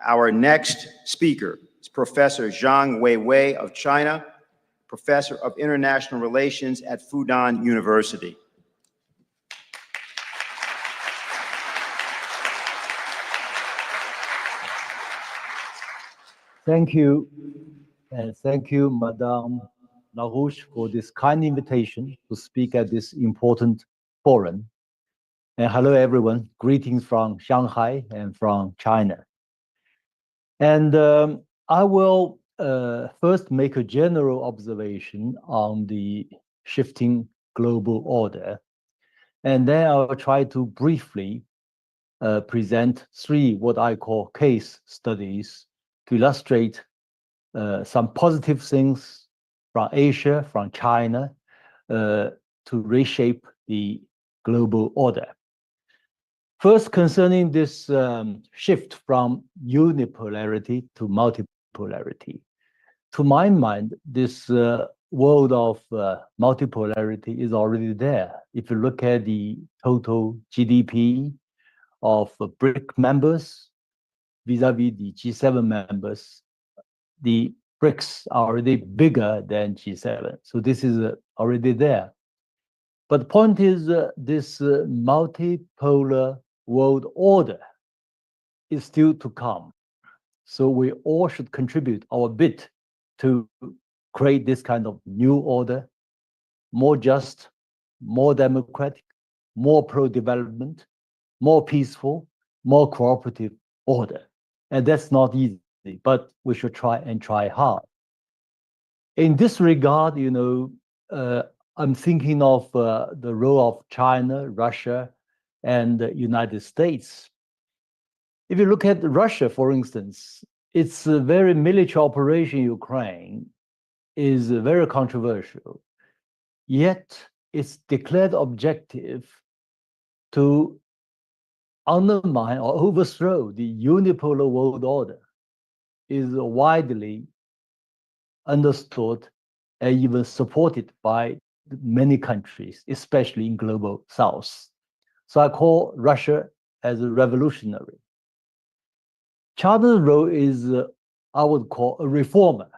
Our next speaker is Professor Zhang Weiwei of China, Professor of International Relations at Fudan University. Thank you, and thank you, Madame LaRouche, for this kind invitation to speak at this important forum. And hello, everyone. Greetings from Shanghai and from China. And I will first make a general observation on the shifting global order. And then I will try to briefly present three what I call case studies to illustrate some positive things from Asia, from China, to reshape the global order. First, concerning this shift from unipolarity to multipolarity. To my mind, this world of multipolarity is already there. If you look at the total GDP of BRIC members vis-a-vis the G7 members, the BRICS are already bigger than G7. So this is already there. But the point is this multipolar world order is still to come. So we all should contribute our bit to create this kind of new order, more just, more democratic, more pro-development, more peaceful, more cooperative order. And that's not easy, but we should try hard. In this regard, I'm thinking of the role of China, Russia, and the United States. If you look at Russia, for instance, its very military operation in Ukraine is very controversial. Yet its declared objective to undermine or overthrow the unipolar world order is widely understood and even supported by many countries, especially in global south. So I call Russia as a revolutionary. China's role is, I would call, a reformer,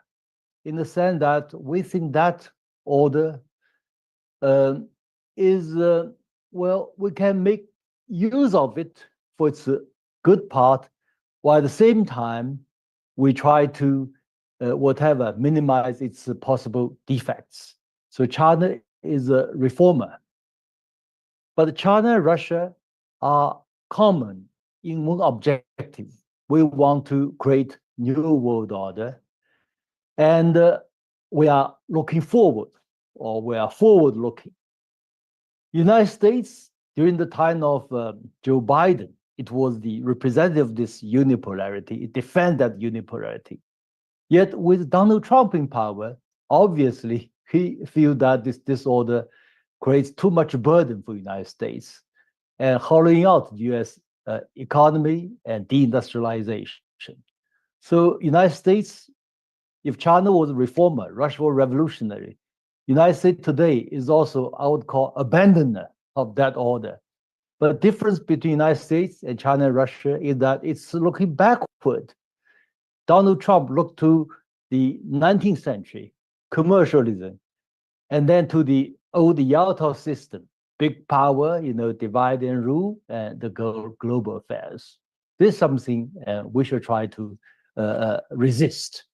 in the sense that we think that order is, well, we can make use of it for its good part, while at the same time, we try to, minimize its possible defects. So China is a reformer. But China and Russia are common in one objective. We want to create new world order. And we are looking forward, or we are forward looking. United States, during the time of Joe Biden, it was the representative of this unipolarity. It defended that unipolarity. Yet with Donald Trump in power, obviously he feels that this disorder creates too much burden for the United States and hollowing out the US economy and deindustrialization. So United States, if China was a reformer, Russia was revolutionary, United States today is also, I would call, abandoner of that order. But the difference between United States and China and Russia is that it's looking backward. Donald Trump looked to the 19th century, commercialism, and then to the old Yalta system, big power, divide and rule, and the global affairs. This is something we should try to resist.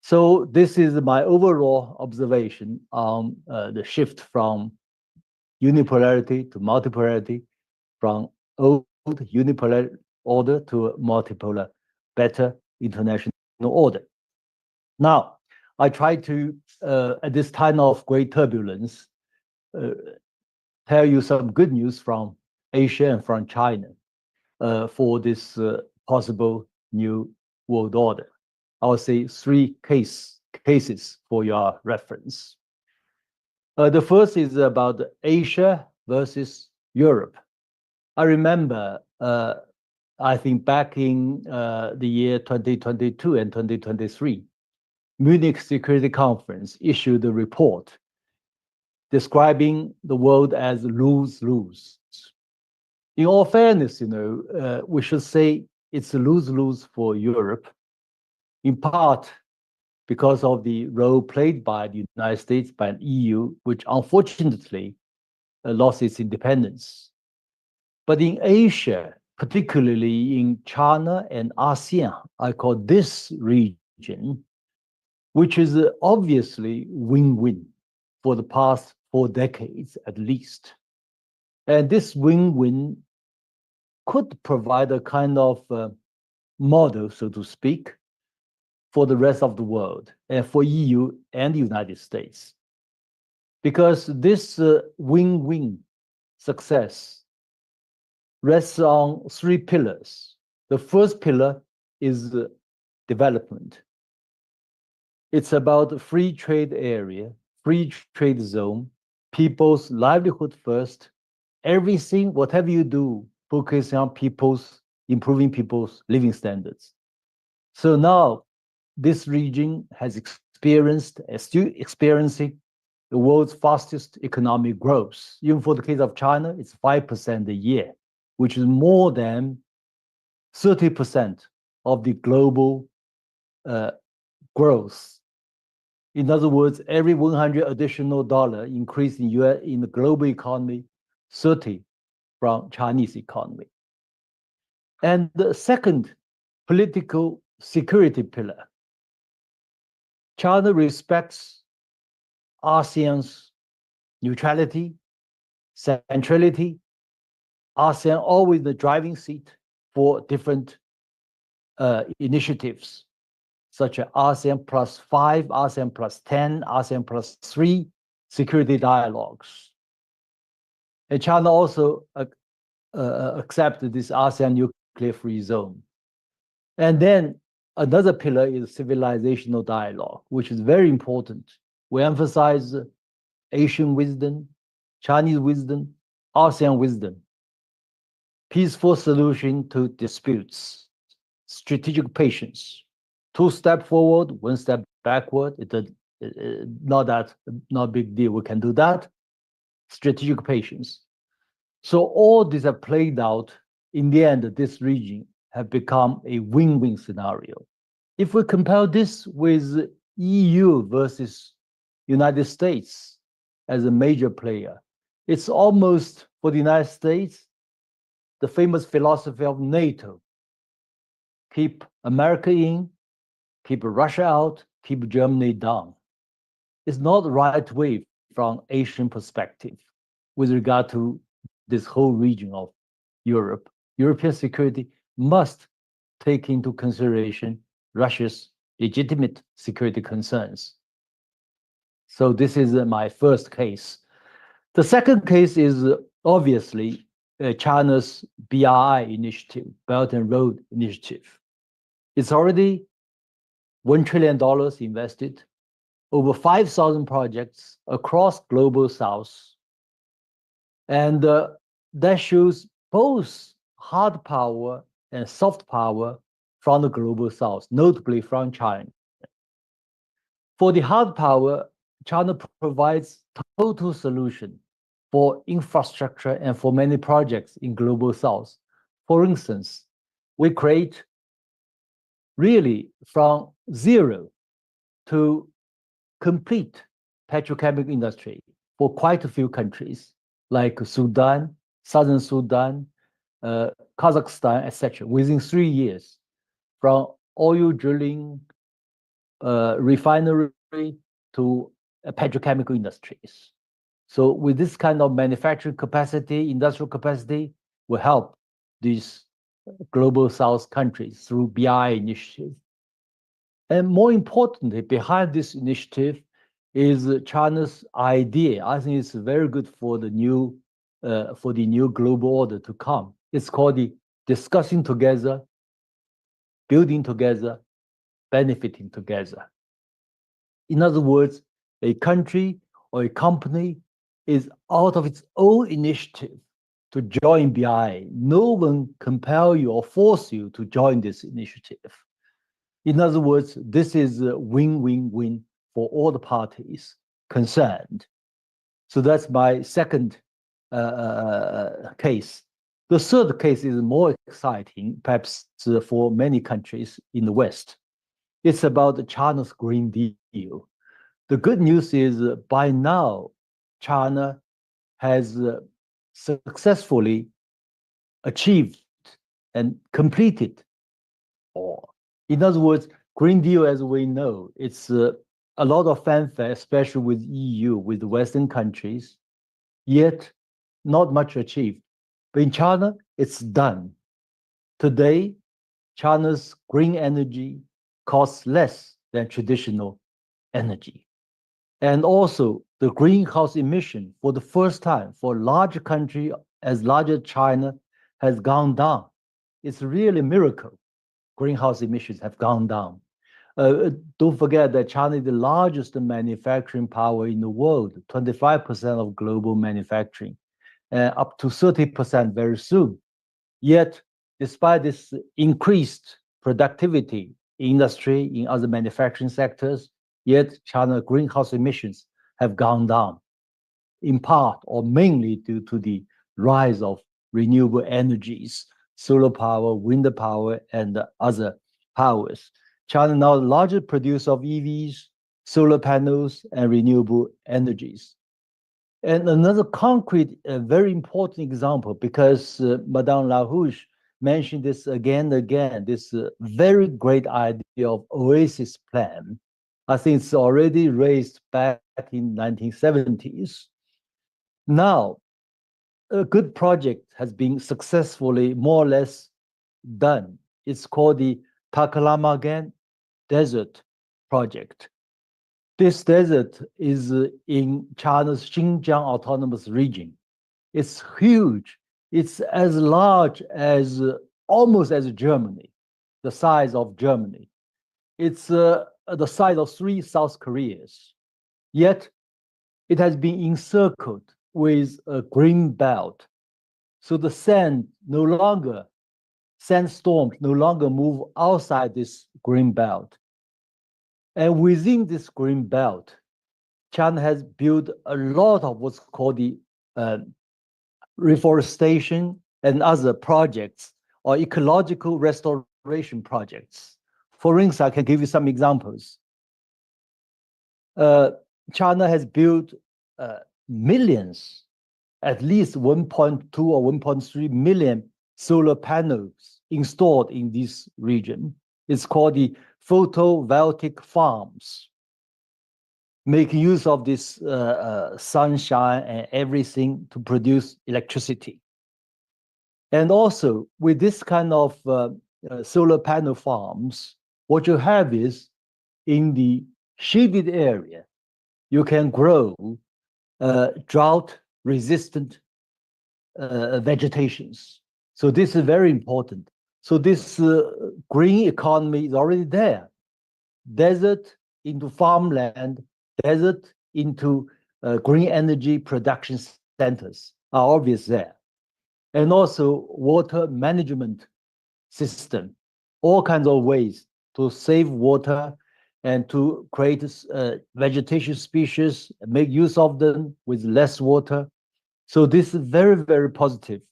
So this is my overall observation on the shift from unipolarity to multipolarity, from old unipolar order to a multipolar, better international order. Now, I try to, at this time of great turbulence, tell you some good news from Asia and from China for this possible new world order. I'll say three cases for your reference. The first is about Asia versus Europe. I remember, I think back in the year 2022 and 2023, Munich Security Conference issued a report describing the world as lose-lose. In all fairness, we should say it's a lose-lose for Europe, in part because of the role played by the United States, by the EU, which unfortunately lost its independence. But in Asia, particularly in China and ASEAN, I call this region, which is obviously win-win for the past 4 decades at least. And this win-win could provide a kind of model, so to speak, for the rest of the world and for EU and the United States. Because this win-win success rests on 3 pillars. The first pillar is development. It's about free trade area, free trade zone, people's livelihood first. Everything, whatever you do, focus on improving people's living standards. So now, this region has experienced, is still experiencing, the world's fastest economic growth. Even for the case of China, it's 5% a year, which is more than 30% of the global growth. In other words, every $100 additional increase in the global economy, 30 from Chinese economy. And the second, political security pillar. China respects ASEAN's neutrality, centrality, ASEAN always the driving seat for different initiatives, such as ASEAN +5, ASEAN +10, ASEAN +3 security dialogues. And China also accepted this ASEAN nuclear-free zone. And then another pillar is civilizational dialogue, which is very important. We emphasize Asian wisdom, Chinese wisdom, ASEAN wisdom, peaceful solution to disputes, strategic patience, 2 steps forward, 1 step backward. Not big deal. We can do that. Strategic patience. So all these have played out. In the end, this region have become a win-win scenario. If we compare this with EU versus United States as a major player, it's almost, for the United States, the famous philosophy of NATO. Keep America in, keep Russia out, keep Germany down. It's not the right way from Asian perspective with regard to this whole region of Europe. European security must take into consideration Russia's legitimate security concerns. So this is my first case. The second case is obviously China's BRI initiative, Belt and Road Initiative. It's already $1 trillion invested, over 5,000 projects across Global South. And that shows both hard power and soft power from the Global South, notably from China. For the hard power, China provides total solution for infrastructure and for many projects in Global South. For instance, we create really from zero to complete petrochemical industry for quite a few countries like Sudan, Southern Sudan, Kazakhstan, etc. within 3 years, from oil drilling, refinery to petrochemical industries. So with this kind of manufacturing capacity, industrial capacity, will help these Global South countries through BRI initiative. And more importantly, behind this initiative is China's idea. I think it's very good for the new global order to come. It's called the discussing together, building together, benefiting together. In other words, a country or a company is out of its own initiative to join BRI. No one compel you or force you to join this initiative. In other words, this is a win-win-win for all the parties concerned. So that's my second case. The third case is more exciting, perhaps for many countries in the West. It's about China's Green Deal. The good news is by now, China has successfully achieved and completed, or in other words, Green Deal, as we know, it's a lot of fanfare, especially with EU, with the Western countries, yet not much achieved. But in China, it's done. Today, China's green energy costs less than traditional energy. And also, the greenhouse emission, for the first time, for a large country as large as China, has gone down. It's really a miracle. Greenhouse emissions have gone down. Don't forget that China is the largest manufacturing power in the world, 25% of global manufacturing, up to 30% very soon. Yet, despite this increased productivity in industry, in other manufacturing sectors, yet China's greenhouse emissions have gone down, in part or mainly due to the rise of renewable energies, solar power, wind power, and other powers. China now the largest producer of EVs, solar panels, and renewable energies. And another concrete, very important example, because Madame LaRouche mentioned this again and again, this very great idea of Oasis Plan. I think it's already raised back in 1970s. Now, a good project has been successfully more or less done. It's called the Taklamakan Desert Project. This desert is in China's Xinjiang Autonomous Region. It's huge. It's as large as almost as Germany, the size of Germany. It's the size of 3 South Koreas. Yet it has been encircled with a green belt. So the sandstorms no longer move outside this green belt. And within this green belt, China has built a lot of what's called the reforestation and other projects or ecological restoration projects. For instance, I can give you some examples. China has built millions, at least 1.2 or 1.3 million solar panels installed in this region. It's called the photovoltaic farms, making use of this sunshine and everything to produce electricity. And also, with this kind of solar panel farms, what you have is in the shaded area, you can grow drought-resistant vegetations. So this is very important. So this green economy is already there. Desert into farmland, desert into green energy production centers are obvious there. And also water management system, all kinds of ways to save water and to create vegetation species, make use of them with less water. So this is very, very positive.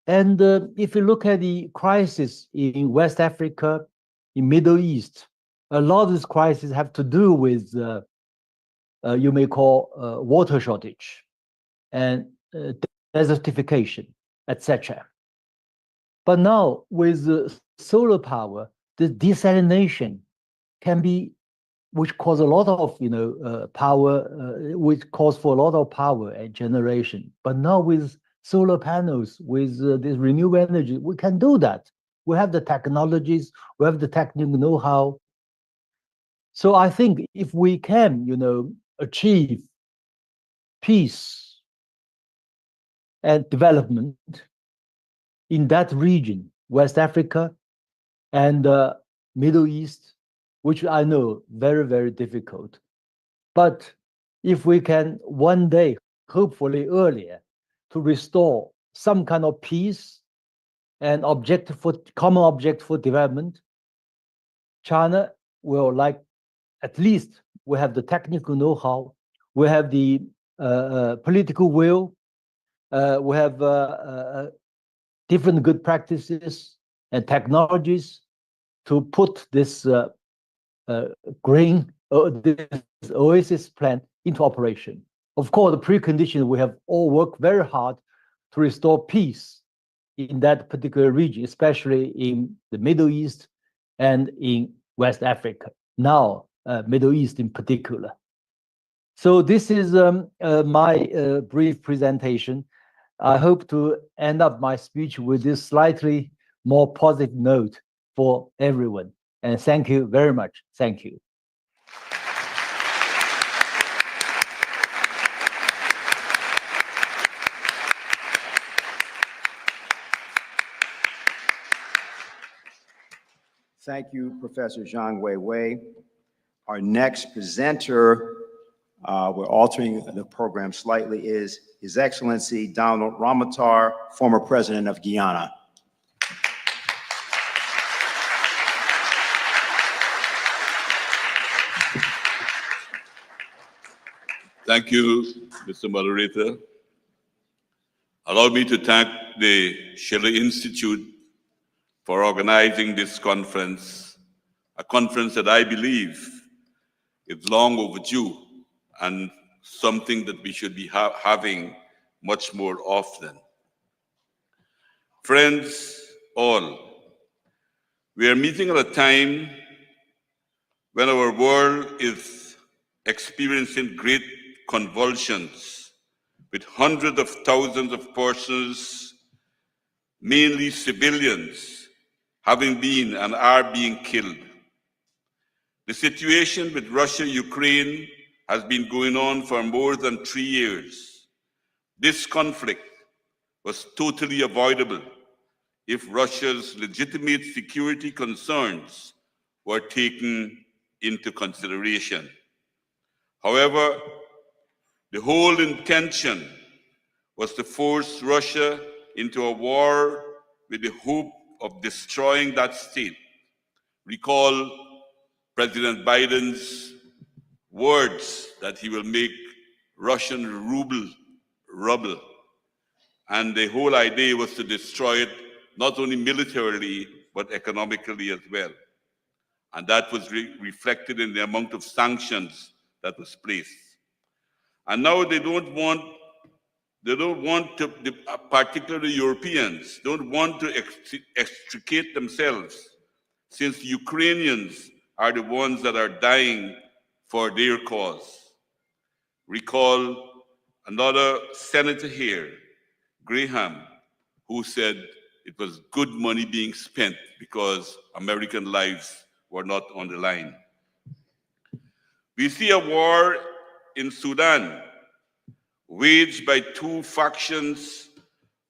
And if you look at the crisis in West Africa, in Middle East, a lot of these crises have to do with, you may call water shortage and desertification, etc. But now with solar power, the desalination can be, which cause a lot of power, which calls for a lot of power and generation. But now with solar panels, with this renewable energy, we can do that. We have the technologies, we have the technical know-how. So I think if we can, achieve peace and development in that region, West Africa and Middle East, which I know very, very difficult. But if we can one day, hopefully earlier, to restore some kind of peace and common object for development, China will at least we have the technical know-how, we have the political will, we have different good practices and technologies to put this this Oasis plan into operation. Of course, the precondition, we have all worked very hard to restore peace in that particular region, especially in the Middle East and in West Africa. Now, Middle East in particular. So this is my brief presentation. I hope to end up my speech with this slightly more positive note for everyone. And thank you very much. Thank you. Thank you, Professor Zhang Weiwei. Our next presenter, we're altering the program slightly, is His Excellency Donald Ramotar, former president of Guyana. Thank you, Mr. Moderator. Allow me to thank the Schiller Institute for organizing this conference, a conference that I believe is long overdue and something that we should be having much more often. Friends, all, we are meeting at a time when our world is experiencing great convulsions with hundreds of thousands of persons, mainly civilians, having been and are being killed. The situation with Russia-Ukraine has been going on for more than 3 years. This conflict was totally avoidable if Russia's legitimate security concerns were taken into consideration. However, the whole intention was to force Russia into a war with the hope of destroying that state. Recall President Biden's words that he will make Russian ruble rubble. And the whole idea was to destroy it not only militarily, but economically as well. And that was reflected in the amount of sanctions that was placed. And now they don't want to, particularly Europeans, don't want to extricate themselves, since Ukrainians are the ones that are dying for their cause. Recall another senator here, Graham, who said it was good money being spent because American lives were not on the line. We see a war in Sudan waged by two factions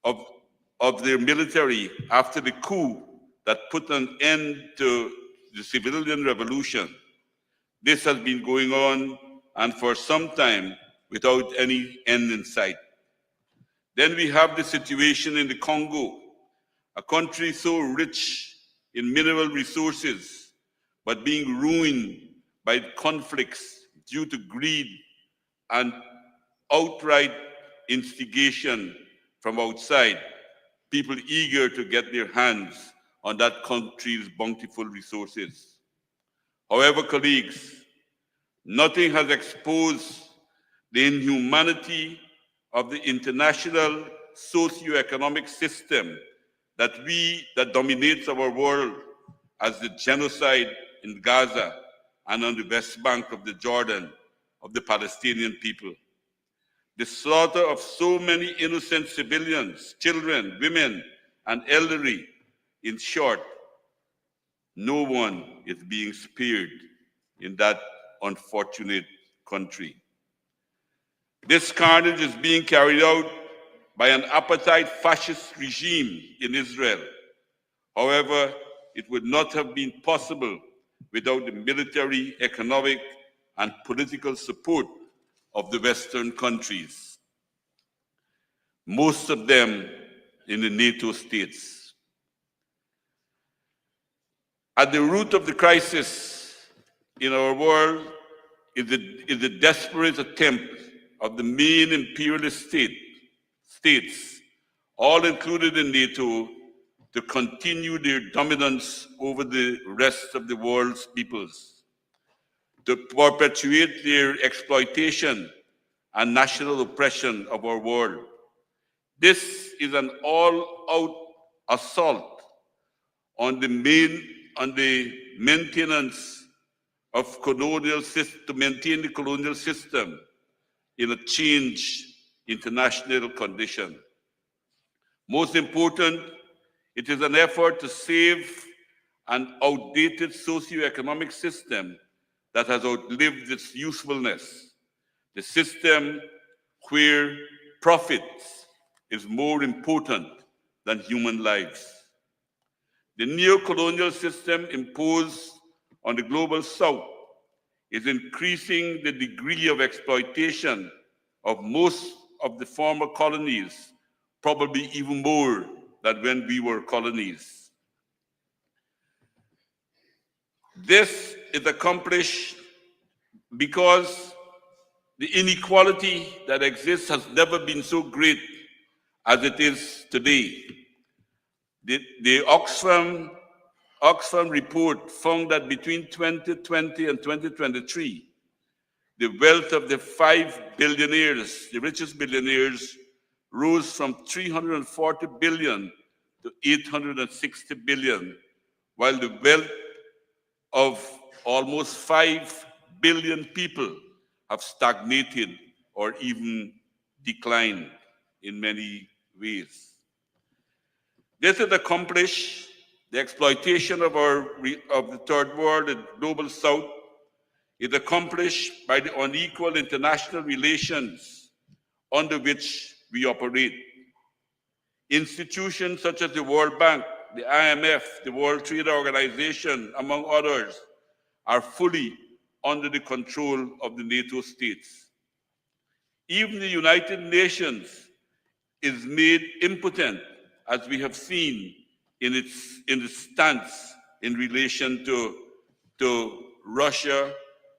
of their military after the coup that put an end to the civilian revolution. This has been going on and for some time without any end in sight. Then we have the situation in the Congo, a country so rich in mineral resources, but being ruined by conflicts due to greed and outright instigation from outside, people eager to get their hands on that country's bountiful resources. However, colleagues, nothing has exposed the inhumanity of the international socio-economic system that dominates our world as the genocide in Gaza and on the West Bank of the Jordan of the Palestinian people. The slaughter of so many innocent civilians, children, women, and elderly. In short, no one is being spared in that unfortunate country. This carnage is being carried out by an apartheid fascist regime in Israel. However, it would not have been possible without the military, economic, and political support of the Western countries, most of them in the NATO states. At the root of the crisis in our world is the desperate attempt of the main imperialist states, all included in NATO, to continue their dominance over the rest of the world's peoples, to perpetuate their exploitation and national oppression of our world. This is an all-out assault on the maintenance of to maintain the colonial system in a changed international condition. Most important, it is an effort to save an outdated socio-economic system that has outlived its usefulness. The system where profit is more important than human lives. The neo-colonial system imposed on the global South is increasing the degree of exploitation of most of the former colonies, probably even more than when we were colonies. This is accomplished because the inequality that exists has never been so great as it is today. The Oxfam report found that between 2020 and 2023, the wealth of the 5 billionaires, the richest billionaires, rose from 340 billion to 860 billion, while the wealth of almost 5 billion people have stagnated or even declined in many ways. This is accomplished, the exploitation of the third world and global south is accomplished by the unequal international relations under which we operate. Institutions such as the World Bank, the IMF, the World Trade Organization, among others, are fully under the control of the NATO states. Even the United Nations is made impotent, as we have seen in its stance in relation to Russia,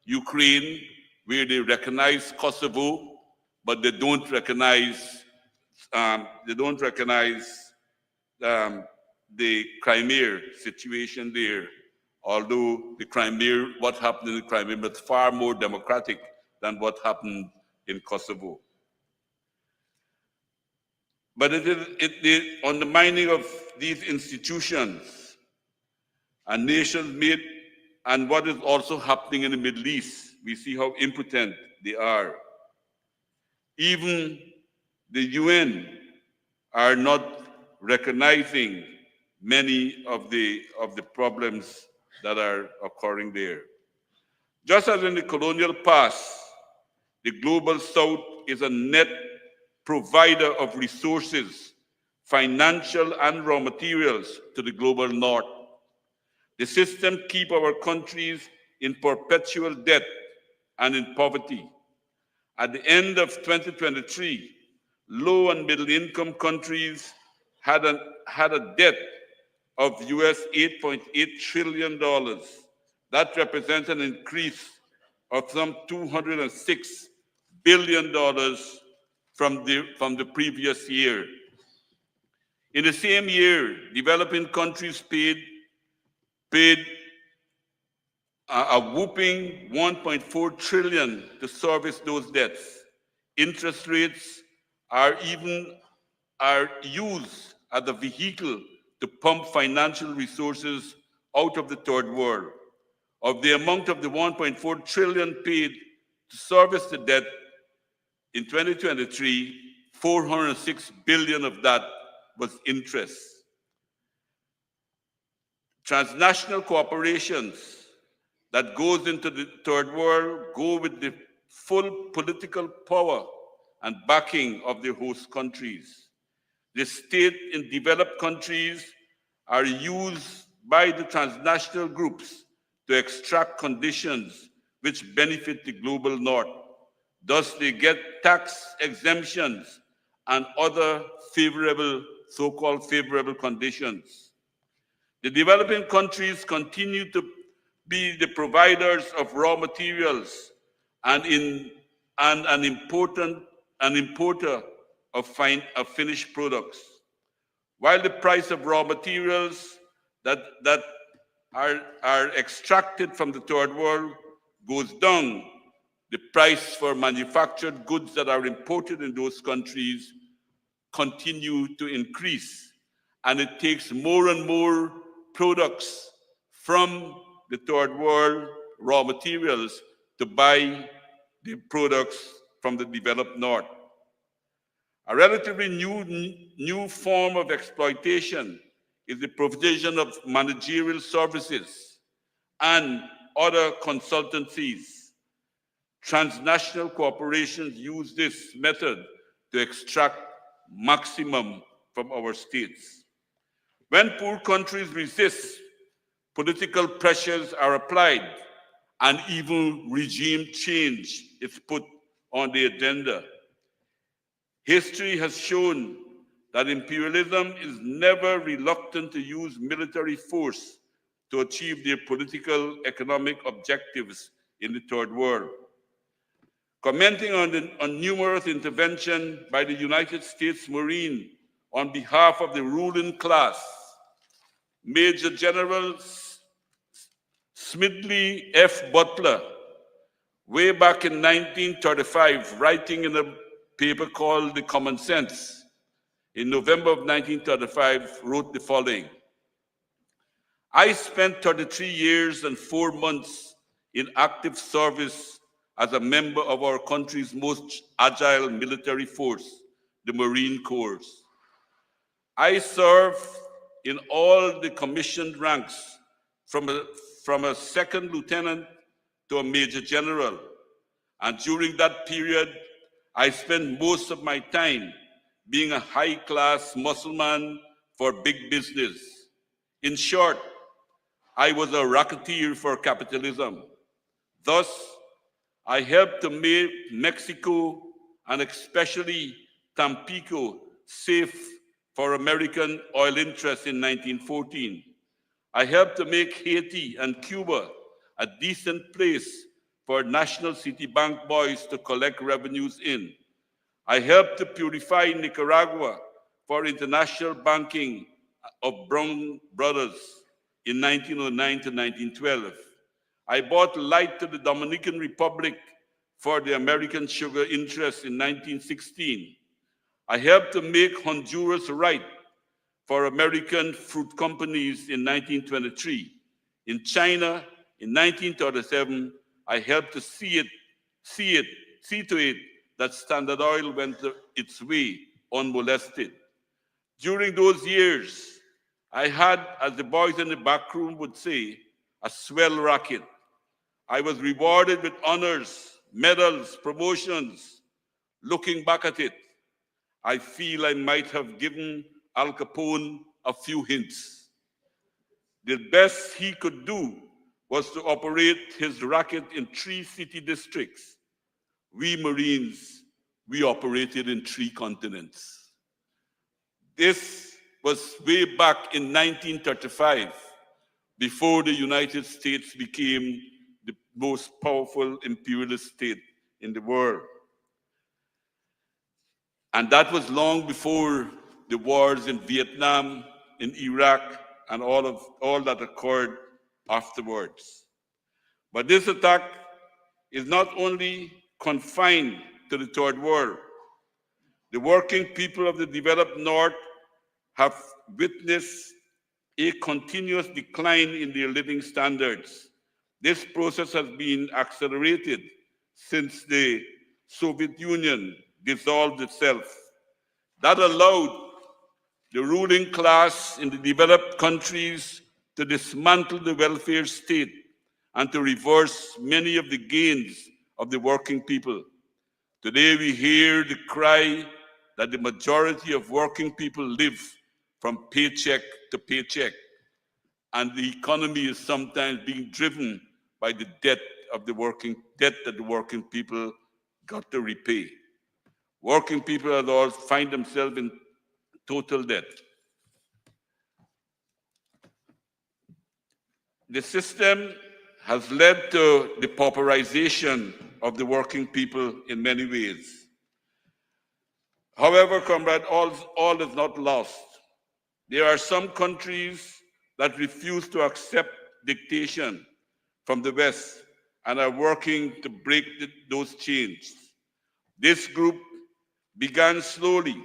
Ukraine, where they recognize Kosovo, but they don't recognize the Crimea situation there. Although the Crimea, what happened in the Crimea was far more democratic than what happened in Kosovo. But it is the undermining of these institutions and nations made, and what is also happening in the Middle East. We see how impotent they are. Even the UN are not recognizing many of the problems that are occurring there. Just as in the colonial past, the global south is a net provider of resources, financial and raw materials to the global north. The system keeps our countries in perpetual debt and in poverty. At the end of 2023, low and middle income countries had a debt of US $8.8 trillion. That represents an increase of some $206 billion from the previous year. In the same year, developing countries paid a whooping $1.4 trillion to service those debts. Interest rates are used as a vehicle to pump financial resources out of the third world. Of the amount of the $1.4 trillion paid to service the debt in 2023, $406 billion of that was interest. Transnational corporations that goes into the third world go with the full political power and backing of the host countries. The state in developed countries are used by the transnational groups to extract conditions which benefit the global north. Thus, they get tax exemptions and other favorable, so-called favorable conditions. The developing countries continue to be the providers of raw materials and an importer of finished products. While the price of raw materials that are extracted from the third world goes down, the price for manufactured goods that are imported in those countries continue to increase. And it takes more and more products from the third world, raw materials, to buy the products from the developed north. A relatively new form of exploitation is the provision of managerial services and other consultancies. Transnational corporations use this method to extract maximum from our states. When poor countries resist, political pressures are applied and even regime change is put on the agenda. History has shown that imperialism is never reluctant to use military force to achieve their political, economic objectives in the third world. Commenting on numerous interventions by the United States Marine on behalf of the ruling class, Major General Smedley F. Butler, way back in 1935, writing in a paper called The Common Sense, in November of 1935, wrote the following: I spent 33 years and 4 months in active service as a member of our country's most agile military force, the Marine Corps. I served in all the commissioned ranks from a second lieutenant to a major general. And during that period, I spent most of my time being a high-class muscleman for big business. In short, I was a racketeer for capitalism. Thus, I helped to make Mexico and especially Tampico safe for American oil interests in 1914. I helped to make Haiti and Cuba a decent place for national city bank boys to collect revenues in. I helped to purify Nicaragua for international banking of Brown Brothers in 1909 to 1912. I brought light to the Dominican Republic for the American sugar interests in 1916. I helped to make Honduras right for American fruit companies in 1923. In China, in 1937, I helped to see to it that Standard Oil went its way unmolested. During those years, I had, as the boys in the back room would say, a swell racket. I was rewarded with honors, medals, promotions. Looking back at it, I feel I might have given Al Capone a few hints. The best he could do was to operate his racket in 3 city districts. We Marines, we operated in 3 continents. This was way back in 1935, before the United States became the most powerful imperialist state in the world. And that was long before the wars in Vietnam, in Iraq, and all that occurred afterwards. But this attack is not only confined to the Third World. The working people of the developed North have witnessed a continuous decline in their living standards. This process has been accelerated since the Soviet Union dissolved itself. That allowed the ruling class in the developed countries to dismantle the welfare state and to reverse many of the gains of the working people. Today we hear the cry that the majority of working people live from paycheck to paycheck, and the economy is sometimes being driven by the debt that the working people got to repay. Working people at all find themselves in total debt. The system has led to the pauperization of the working people in many ways. However, comrade, all is not lost. There are some countries that refuse to accept dictation from the West and are working to break those chains. This group began slowly,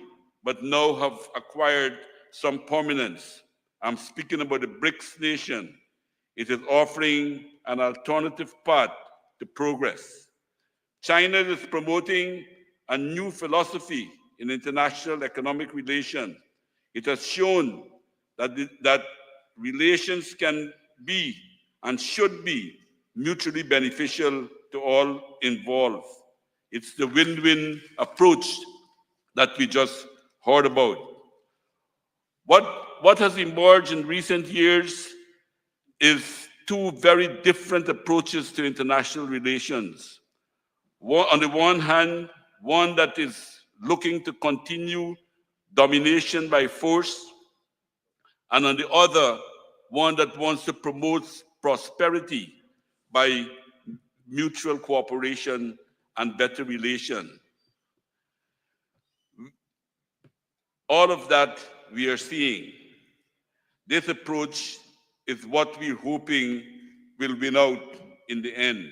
but now have acquired some prominence. I'm speaking about the BRICS nation. It is offering an alternative path to progress. China is promoting a new philosophy in international economic relations. It has shown that relations can be and should be mutually beneficial to all involved. It's the win-win approach that we just heard about. What has emerged in recent years is 2 very different approaches to international relations. On the one hand, one that is looking to continue domination by force, and on the other, one that wants to promote prosperity by mutual cooperation and better relation. All of that we are seeing. This approach is what we're hoping will win out in the end.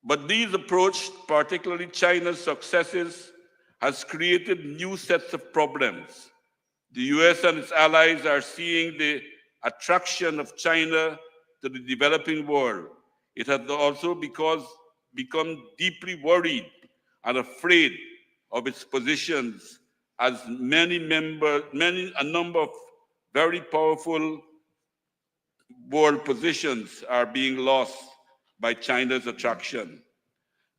But these approaches, particularly China's successes, has created new sets of problems. The US and its allies are seeing the attraction of China to the developing world, it has also become deeply worried and afraid of its positions, as a number of very powerful world positions are being lost by China's attraction.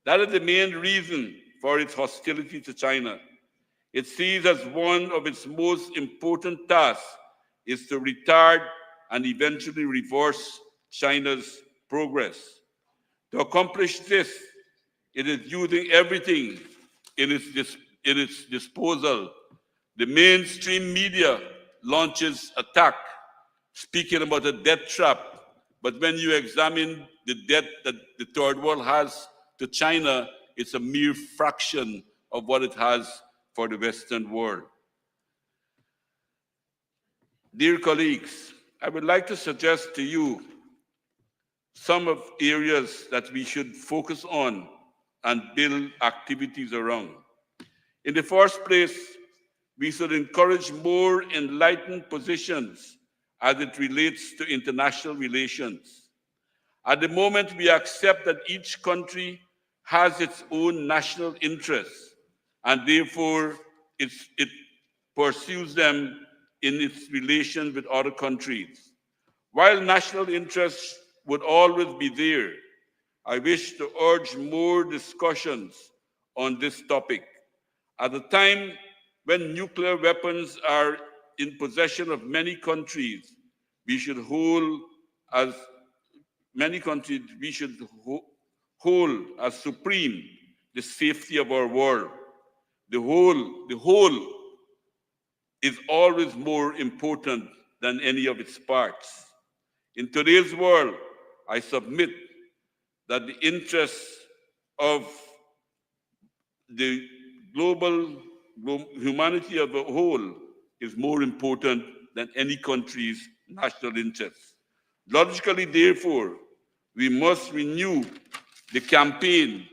That is the main reason for its hostility to China. It sees as one of its most important tasks is to retard and eventually reverse China's progress. To accomplish this, it is using everything in its disposal. The mainstream media launches attack, speaking about a debt trap. But when you examine the debt that the third world has to China, it's a mere fraction of what it has for the Western world. Dear colleagues, I would like to suggest to you some of areas that we should focus on and build activities around. In the first place, we should encourage more enlightened positions as it relates to international relations. At the moment, we accept that each country has its own national interests, and therefore it pursues them in its relations with other countries. While national interests would always be there, I wish to urge more discussions on this topic. At a time when nuclear weapons are in possession of many countries, we should hold as supreme the safety of our world. The whole is always more important than any of its parts. In today's world, I submit that the interests of the global humanity as a whole is more important than any country's national interests. Logically, therefore, we must renew the campaign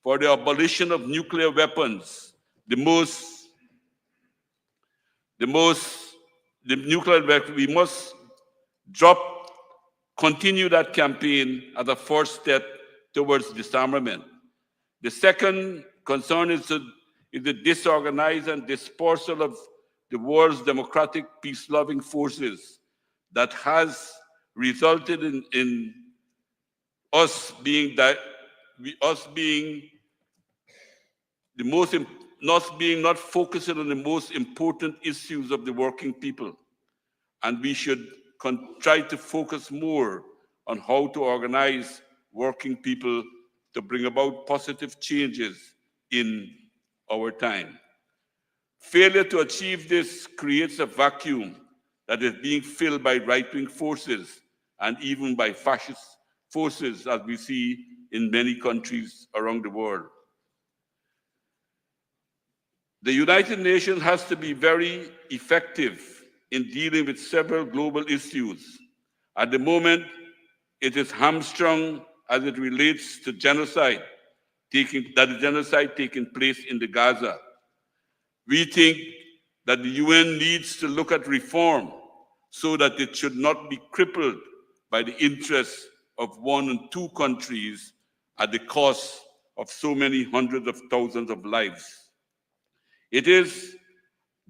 for the abolition of nuclear weapons. We must continue that campaign as a first step towards disarmament. The second concern is the disorganized and dispersal of the world's democratic peace-loving forces that has resulted in us being not focusing on the most important issues of the working people. And we should try to focus more on how to organize working people to bring about positive changes in our time. Failure to achieve this creates a vacuum that is being filled by right-wing forces and even by fascist forces, as we see in many countries around the world. The United Nations has to be very effective in dealing with several global issues. At the moment, it is hamstrung as it relates to genocide taking place in the Gaza. We think that the UN needs to look at reform so that it should not be crippled by the interests of one and two countries at the cost of so many hundreds of thousands of lives. It is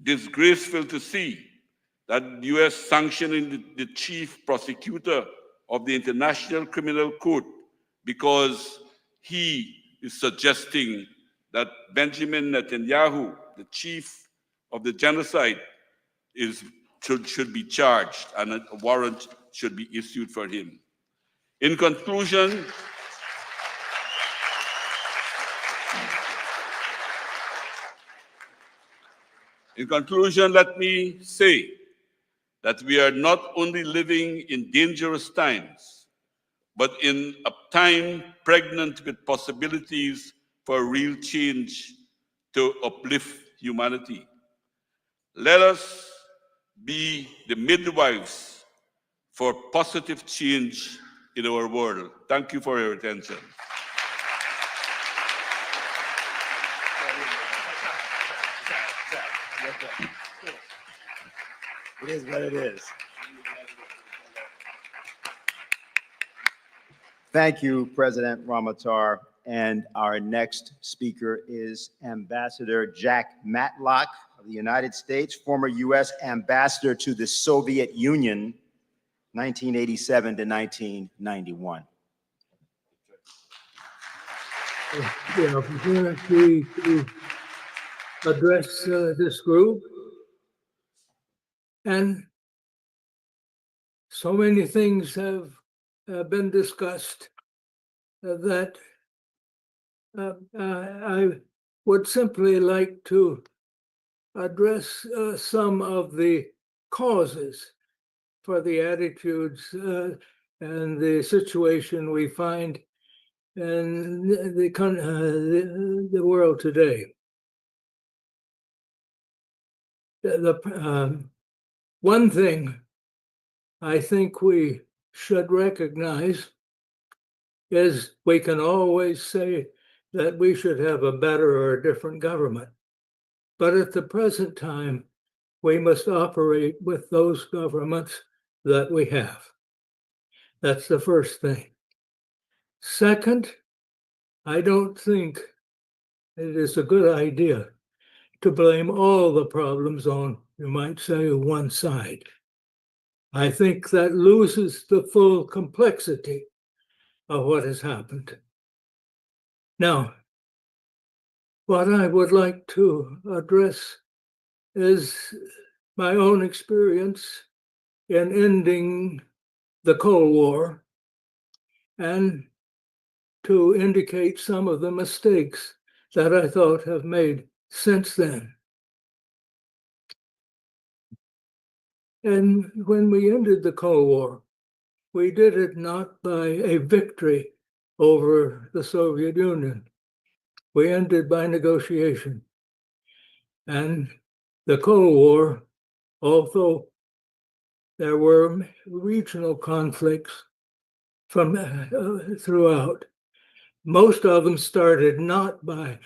disgraceful to see that the US sanctioning the chief prosecutor of the International Criminal Court because he is suggesting that Benjamin Netanyahu, the chief of the genocide, should be charged and a warrant should be issued for him. In conclusion, let me say that we are not only living in dangerous times, but in a time pregnant with possibilities for real change to uplift humanity. Let us be the midwives for positive change in our world. Thank you for your attention. It is what it is. Thank you, President Ramotar. And our next speaker is Ambassador Jack Matlock of the United States, former U.S. Ambassador to the Soviet Union, 1987 to 1991. The opportunity to address this group. And so many things have been discussed that I would simply like to address some of the causes for the attitudes and the situation we find in the world today. One thing I think we should recognize is we can always say that we should have a better or a different government. But at the present time, we must operate with those governments that we have. That's the first thing. Second, I don't think it is a good idea to blame all the problems on, you might say, one side. I think that loses the full complexity of what has happened. Now, what I would like to address is my own experience in ending the Cold War and to indicate some of the mistakes that I thought have made since then. And when we ended the Cold War, we did it not by a victory over the Soviet Union. We ended by negotiation. And the Cold War, although there were regional conflicts from throughout, most of them started not by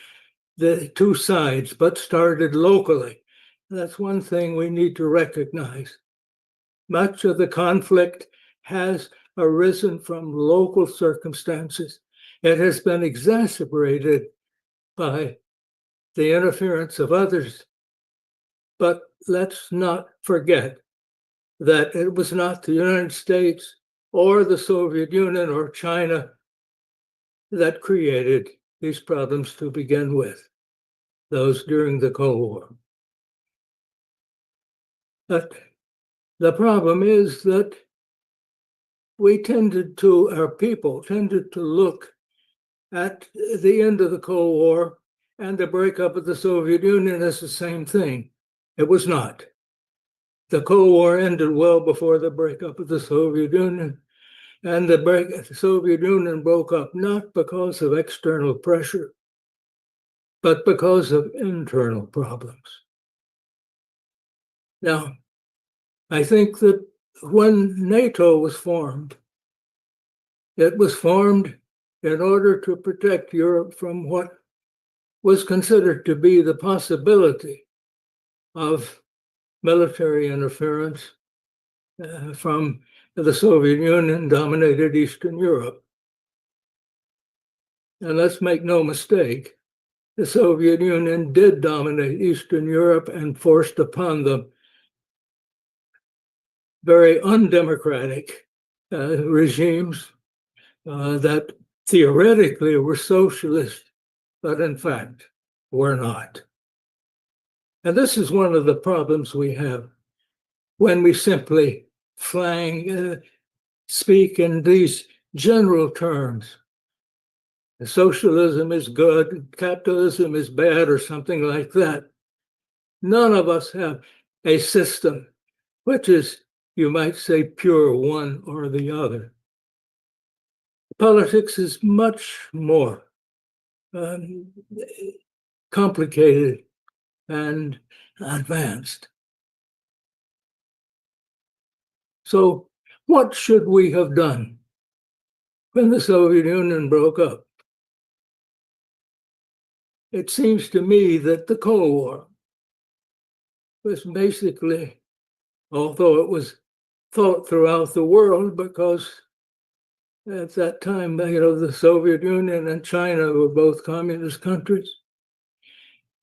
the two sides, but started locally. That's one thing we need to recognize. Much of the conflict has arisen from local circumstances. It has been exacerbated by the interference of others. But let's not forget that it was not the United States or the Soviet Union or China that created these problems to begin with, those during the Cold War. But the problem is that our people tended to look at the end of the Cold War and the breakup of the Soviet Union as the same thing. It was not. The Cold War ended well before the breakup of the Soviet Union, and the Soviet Union broke up not because of external pressure, but because of internal problems. Now, I think that when NATO was formed, it was formed in order to protect Europe from what was considered to be the possibility of military interference from the Soviet Union dominated Eastern Europe. And let's make no mistake, the Soviet Union did dominate Eastern Europe and forced upon them very undemocratic regimes that theoretically were socialist, but in fact were not. And this is one of the problems we have when we simply speak in these general terms. Socialism is good, capitalism is bad, or something like that. None of us have a system which is, you might say, pure one or the other. Politics is much more complicated and advanced. So what should we have done when the Soviet Union broke up? It seems to me that the Cold War was basically, although it was thought throughout the world because at that time, the Soviet Union and China were both communist countries,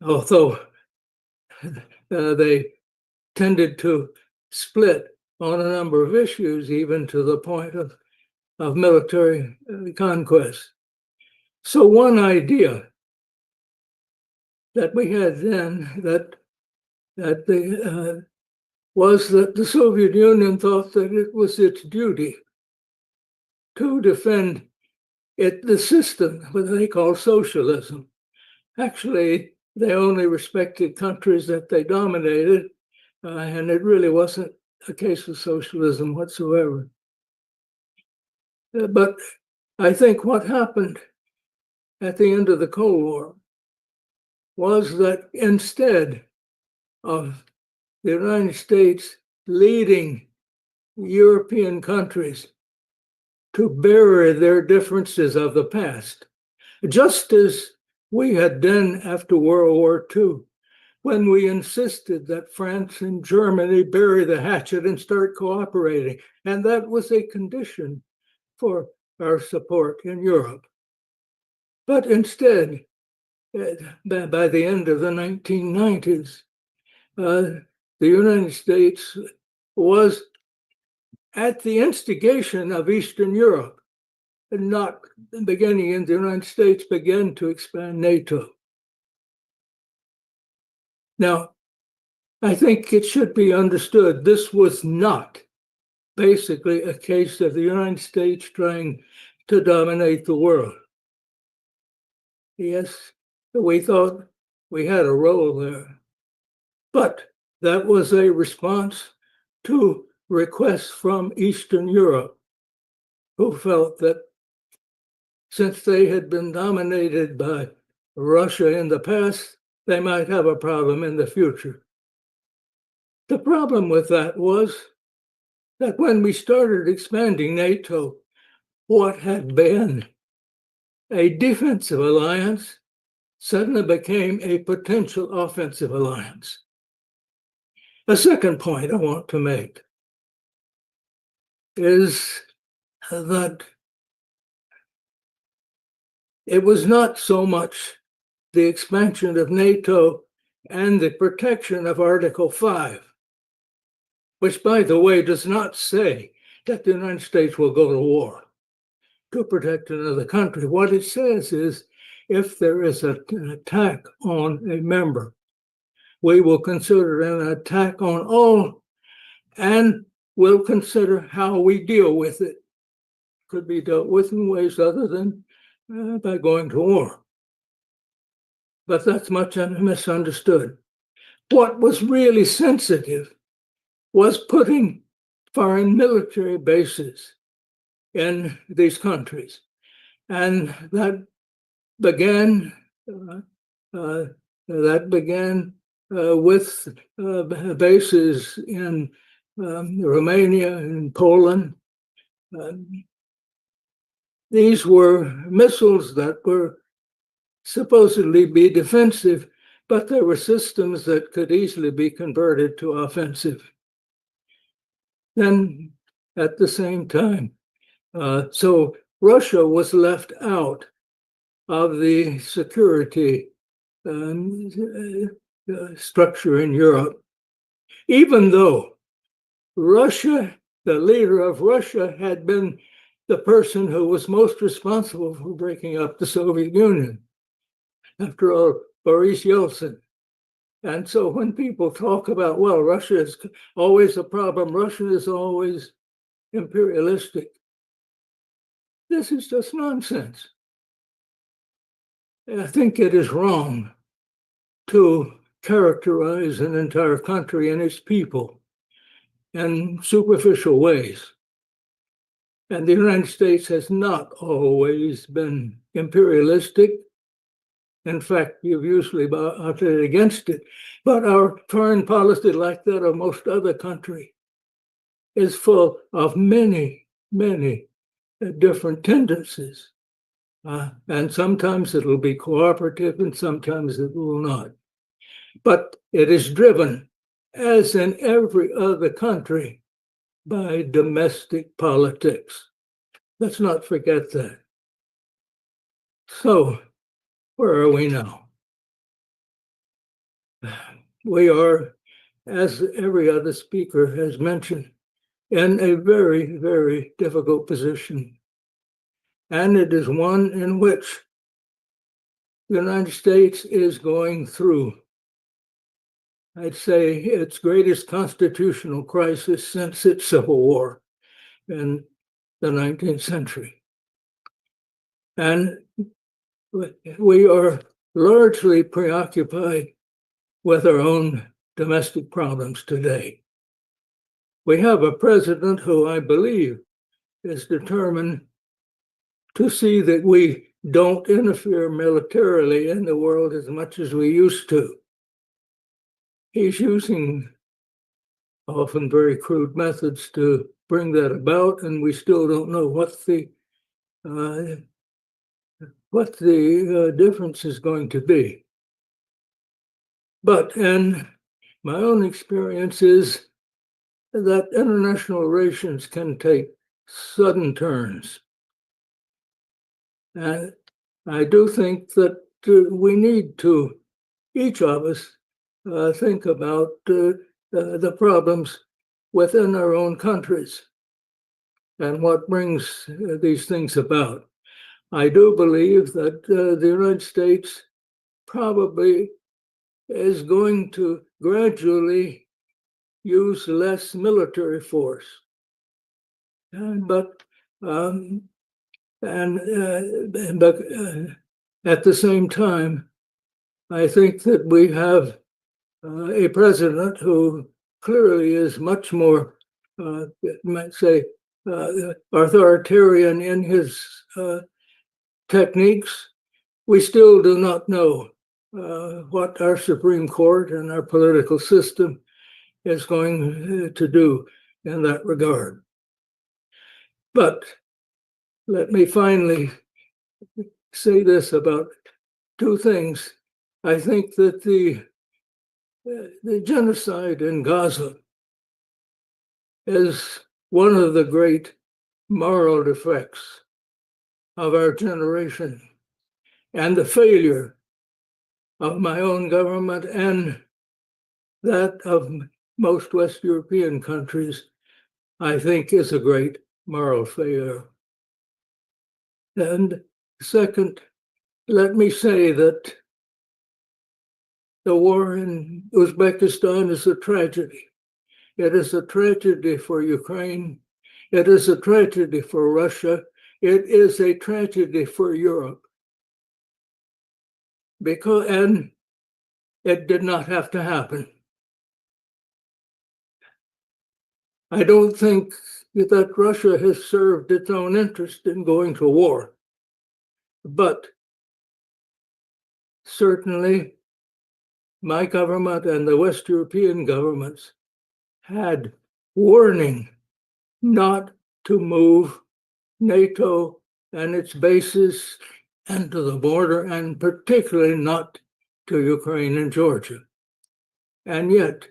although they tended to split on a number of issues, even to the point of military conquest. So one idea that we had then was that the Soviet Union thought that it was its duty to defend the system, what they call socialism. Actually, they only respected countries that they dominated, and it really wasn't a case of socialism whatsoever. But I think what happened at the end of the Cold War was that instead of the United States leading European countries to bury their differences of the past, just as we had done after World War II, when we insisted that France and Germany bury the hatchet and start cooperating. And that was a condition for our support in Europe. But instead, by the end of the 1990s, the United States was at the instigation of Eastern Europe, and not beginning in the United States, began to expand NATO. Now, I think it should be understood this was not basically a case of the United States trying to dominate the world. Yes, we thought we had a role there, but that was a response to requests from Eastern Europe, who felt that since they had been dominated by Russia in the past, they might have a problem in the future. The problem with that was that when we started expanding NATO, what had been a defensive alliance suddenly became a potential offensive alliance. A second point I want to make is that it was not so much the expansion of NATO and the protection of Article 5, which, by the way, does not say that the United States will go to war to protect another country. What it says is if there is an attack on a member, we will consider an attack on all and we'll consider how we deal with it. Could be dealt with in ways other than by going to war. But that's much misunderstood. What was really sensitive was putting foreign military bases in these countries. And that began with bases in Romania and Poland. These were missiles that were supposedly be defensive, but there were systems that could easily be converted to offensive. Then at the same time, so Russia was left out of the security structure in Europe, even though Russia, the leader of Russia, had been the person who was most responsible for breaking up the Soviet Union. After all, Boris Yeltsin. And so when people talk about, well, Russia is always a problem, Russia is always imperialistic, this is just nonsense. I think it is wrong to characterize an entire country and its people in superficial ways. And the United States has not always been imperialistic. In fact, you've usually opted against it. But our foreign policy, like that of most other countries, is full of many, many different tendencies. And sometimes it'll be cooperative and sometimes it will not. But it is driven, as in every other country, by domestic politics. Let's not forget that. So, where are we now? We are, as every other speaker has mentioned, in a very, very difficult position. And it is one in which the United States is going through, I'd say, its greatest constitutional crisis since its Civil War in the 19th century. And we are largely preoccupied with our own domestic problems today. We have a president who I believe is determined to see that we don't interfere militarily in the world as much as we used to. He's using often very crude methods to bring that about, and we still don't know what the difference is going to be. But in my own experience is that international relations can take sudden turns. And I do think that we need to, each of us, think about the problems within our own countries and what brings these things about. I do believe that the United States probably is going to gradually use less military force. But at the same time, I think that we have a president who clearly is much more, might say, authoritarian in his techniques. We still do not know what our Supreme Court and our political system is going to do in that regard. But let me finally say this about two things. I think that the genocide in Gaza is one of the great moral defects of our generation, and the failure of my own government and that of most West European countries, I think, is a great moral failure. And second, let me say that the war in Uzbekistan is a tragedy. It is a tragedy for Ukraine. It is a tragedy for Russia. It is a tragedy for Europe. And it did not have to happen. I don't think that Russia has served its own interest in going to war. But certainly, my government and the West European governments had warning not to move NATO and its bases and to the border, and particularly not to Ukraine and Georgia. And yet,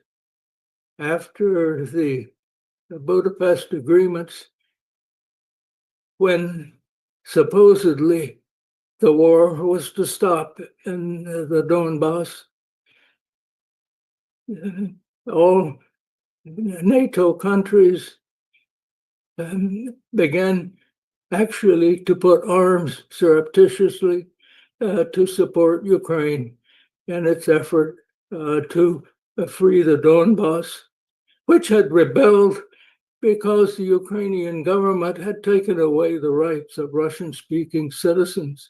after the Budapest agreements, when supposedly the war was to stop in the Donbass, all NATO countries began actually to put arms surreptitiously to support Ukraine in its effort to free the Donbass, which had rebelled because the Ukrainian government had taken away the rights of Russian-speaking citizens.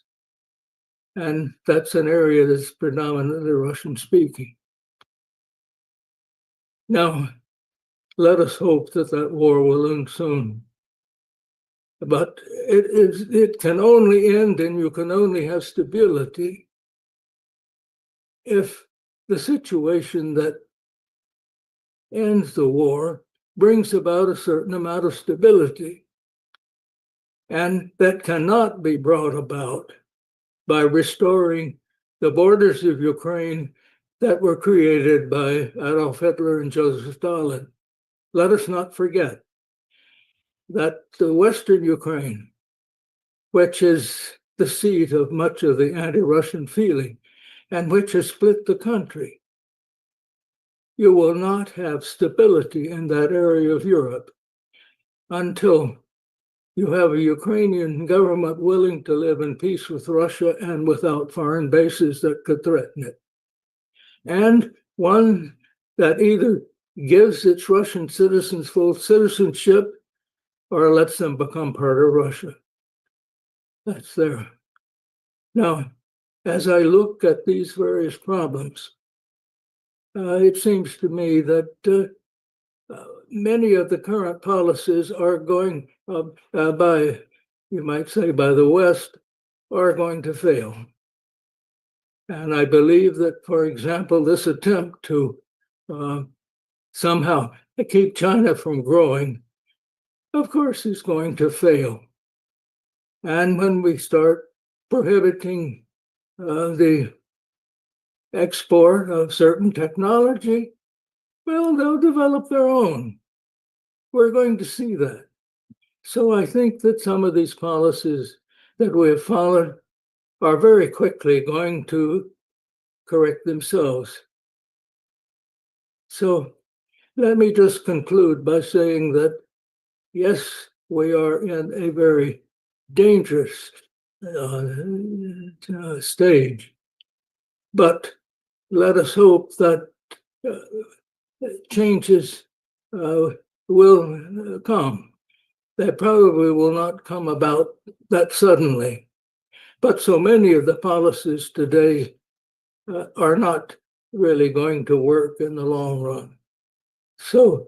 And that's an area that's predominantly Russian-speaking. Now, let us hope that that war will end soon. But it can only end, and you can only have stability if the situation that ends the war brings about a certain amount of stability. And that cannot be brought about by restoring the borders of Ukraine that were created by Adolf Hitler and Joseph Stalin. Let us not forget that the Western Ukraine which is the seat of much of the anti-Russian feeling, and which has split the country. You will not have stability in that area of Europe until you have a Ukrainian government willing to live in peace with Russia and without foreign bases that could threaten it. And one that either gives its Russian citizens full citizenship or lets them become part of Russia. That's there. Now, as I look at these various problems, it seems to me that many of the current policies are going by, you might say, by the West, are going to fail. And I believe that, for example, this attempt to somehow keep China from growing, of course, is going to fail. And when we start prohibiting the export of certain technology, well, they'll develop their own. We're going to see that. So I think that some of these policies that we have followed are very quickly going to correct themselves. So let me just conclude by saying that, yes, we are in a very dangerous stage, but let us hope that changes will come. They probably will not come about that suddenly, but so many of the policies today are not really going to work in the long run. So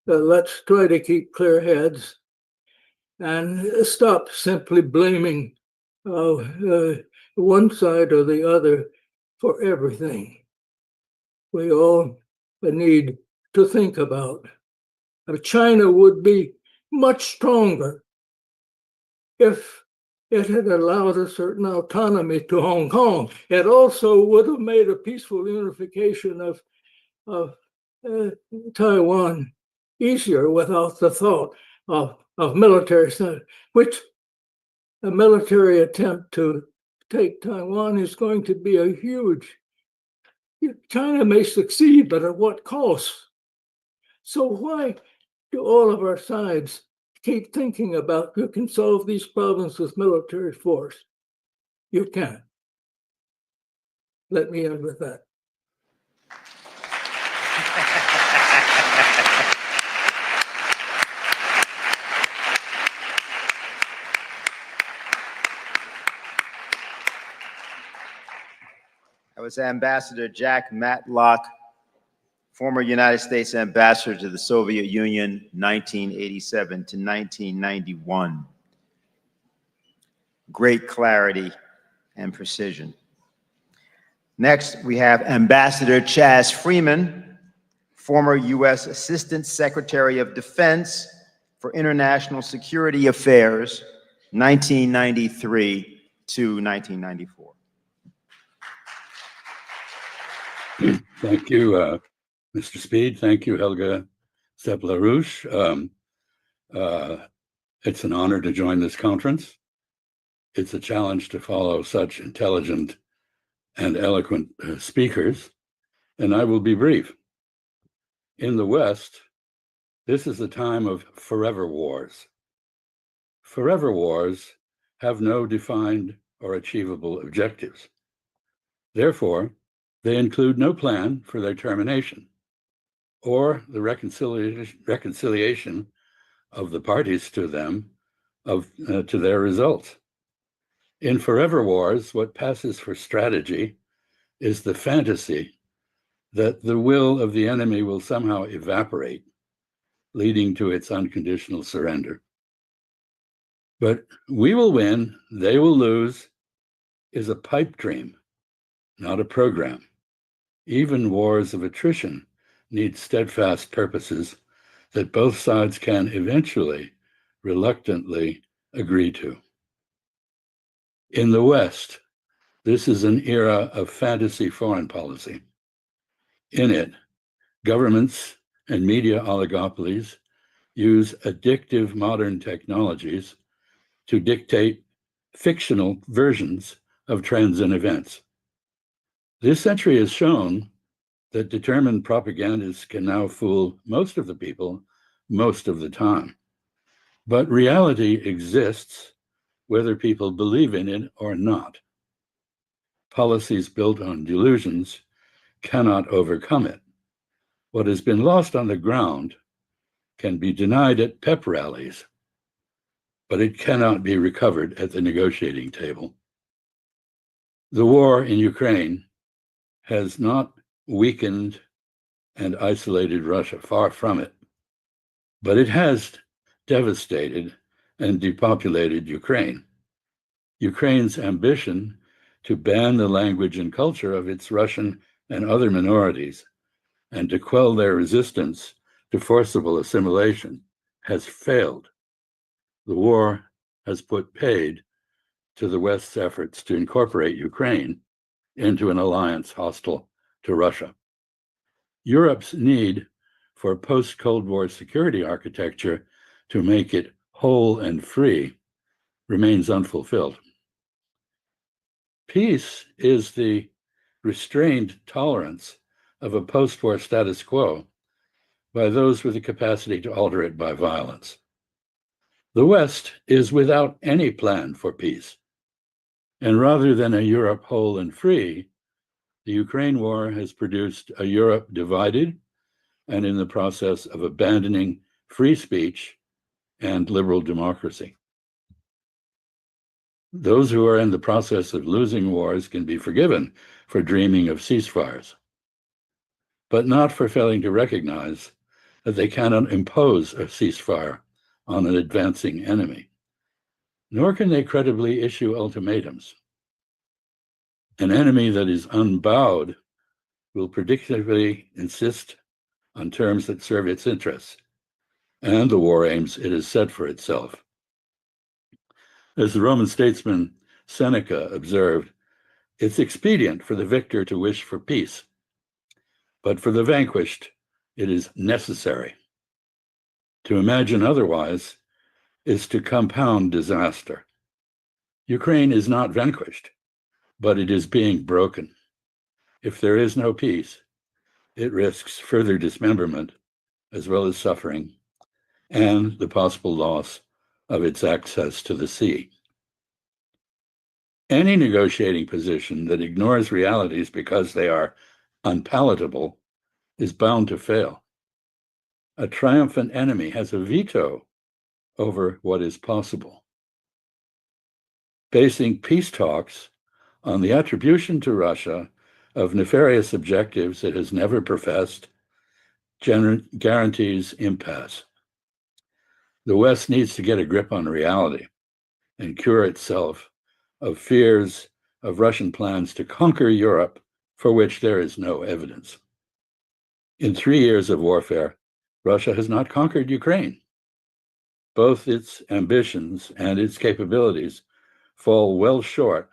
let's try to keep clear heads and stop simply blaming one side or the other for everything. We all need to think about. China would be much stronger if it had allowed a certain autonomy to Hong Kong. It also would have made a peaceful unification of Taiwan easier without the thought of military, which a military attempt to take Taiwan is going to be a huge. China may succeed, but at what cost? So why do all of our sides keep thinking about you can solve these problems with military force? You can't. Let me end with that. That was Ambassador Jack Matlock, former United States ambassador to the Soviet Union, 1987 to 1991. Great clarity and precision. Next, we have Ambassador Chaz Freeman, former U.S. Assistant Secretary of Defense for International Security Affairs, 1993 to 1994. Thank you, Mr. Speed. Thank you, Helga Zepp-LaRouche. It's an honor to join this conference. It's a challenge to follow such intelligent and eloquent speakers, and I will be brief. In the West, this is a time of forever wars. Forever wars have no defined or achievable objectives. Therefore, they include no plan for their termination or the reconciliation of the parties to them to their results. In forever wars, what passes for strategy is the fantasy that the will of the enemy will somehow evaporate, leading to its unconditional surrender. But we will win, they will lose, is a pipe dream, not a program. Even wars of attrition need steadfast purposes that both sides can eventually, reluctantly agree to. In the West, this is an era of fantasy foreign policy. In it, governments and media oligopolies use addictive modern technologies to dictate fictional versions of trends and events. This century has shown that determined propagandists can now fool most of the people most of the time. But reality exists whether people believe in it or not. Policies built on delusions cannot overcome it. What has been lost on the ground can be denied at pep rallies, but it cannot be recovered at the negotiating table. The war in Ukraine has not weakened and isolated Russia, far from it, but it has devastated and depopulated Ukraine. Ukraine's ambition to ban the language and culture of its Russian and other minorities and to quell their resistance to forcible assimilation has failed. The war has put paid to the West's efforts to incorporate Ukraine into an alliance hostile to Russia. Europe's need for post-Cold War security architecture to make it whole and free remains unfulfilled. Peace is the restrained tolerance of a post-war status quo by those with the capacity to alter it by violence. The West is without any plan for peace. And rather than a Europe whole and free, the Ukraine war has produced a Europe divided and in the process of abandoning free speech and liberal democracy. Those who are in the process of losing wars can be forgiven for dreaming of ceasefires, but not for failing to recognize that they cannot impose a ceasefire on an advancing enemy, nor can they credibly issue ultimatums. An enemy that is unbowed will predictably insist on terms that serve its interests and the war aims it has set for itself. As the Roman statesman Seneca observed, it's expedient for the victor to wish for peace, but for the vanquished, it is necessary. To imagine otherwise is to compound disaster. Ukraine is not vanquished, but it is being broken. If there is no peace, it risks further dismemberment as well as suffering and the possible loss of its access to the sea. Any negotiating position that ignores realities because they are unpalatable is bound to fail. A triumphant enemy has a veto over what is possible. Basing peace talks on the attribution to Russia of nefarious objectives it has never professed guarantees impasse. The West needs to get a grip on reality and cure itself of fears of Russian plans to conquer Europe, for which there is no evidence. In 3 years of warfare, Russia has not conquered Ukraine. Both its ambitions and its capabilities fall well short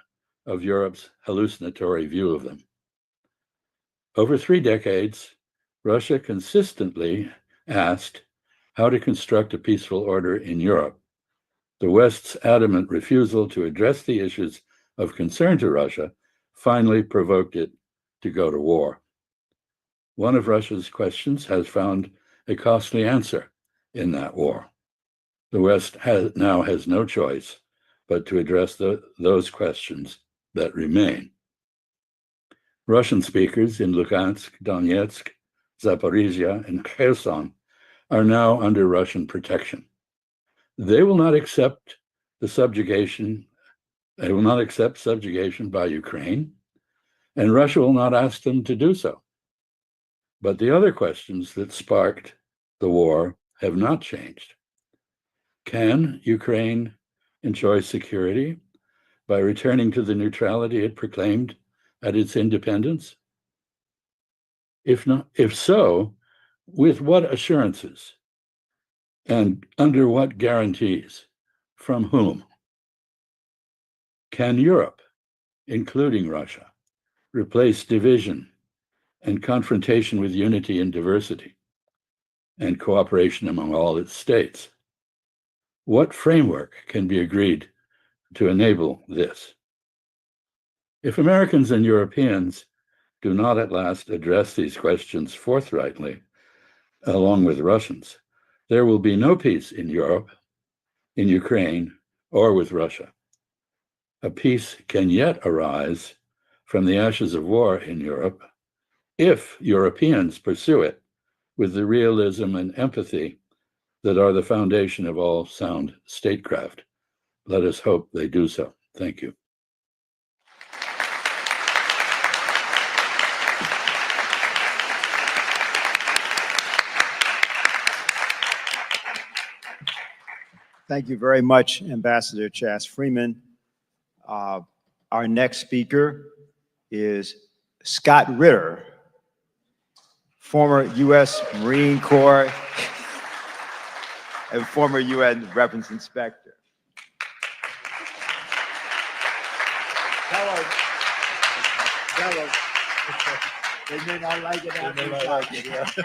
of Europe's hallucinatory view of them. Over 3 decades, Russia consistently asked how to construct a peaceful order in Europe. The West's adamant refusal to address the issues of concern to Russia finally provoked it to go to war. One of Russia's questions has found a costly answer in that war. The West now has no choice but to address those questions that remain. Russian speakers in Lugansk, Donetsk, Zaporizhia, and Kherson are now under Russian protection. They will not accept subjugation by Ukraine, and Russia will not ask them to do so. But the other questions that sparked the war have not changed. Can Ukraine enjoy security by returning to the neutrality it proclaimed at its independence? If so, with what assurances and under what guarantees? From whom? Can Europe, including Russia, replace division and confrontation with unity and diversity and cooperation among all its states? What framework can be agreed to enable this. If Americans and Europeans do not at last address these questions forthrightly, along with Russians, there will be no peace in Europe, in Ukraine, or with Russia. A peace can yet arise from the ashes of war in Europe if Europeans pursue it with the realism and empathy that are the foundation of all sound statecraft. Let us hope they do so. Thank you. Thank you very much, Ambassador Chas Freeman. Our next speaker is Scott Ritter, former U.S. Marine Corps and former UN Weapons Inspector. Tell us. They may not like it after.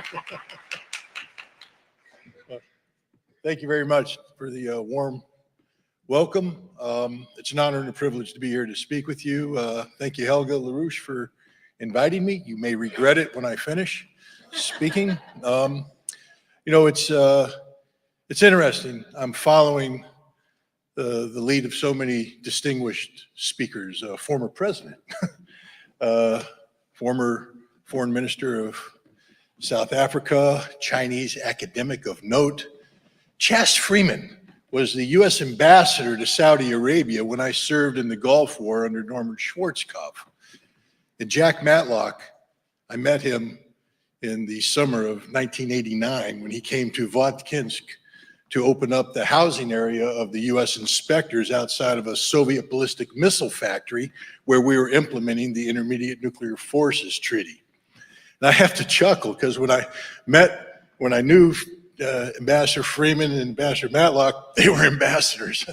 Thank you very much for the warm welcome. It's an honor and a privilege to be here to speak with you. Thank you, Helga LaRouche, for inviting me. You may regret it when I finish speaking. You know, it's interesting. I'm following the lead of so many distinguished speakers. Former president, former foreign minister of South Africa, Chinese academic of note. Chas Freeman was the U.S. ambassador to Saudi Arabia when I served in the Gulf War under Norman Schwarzkopf. And Jack Matlock, I met him in the summer of 1989 when he came to Votkinsk to open up the housing area of the U.S. inspectors outside of a Soviet ballistic missile factory where we were implementing the Intermediate Nuclear Forces Treaty. And I have to chuckle because when I knew Ambassador Freeman and Ambassador Matlock, they were ambassadors.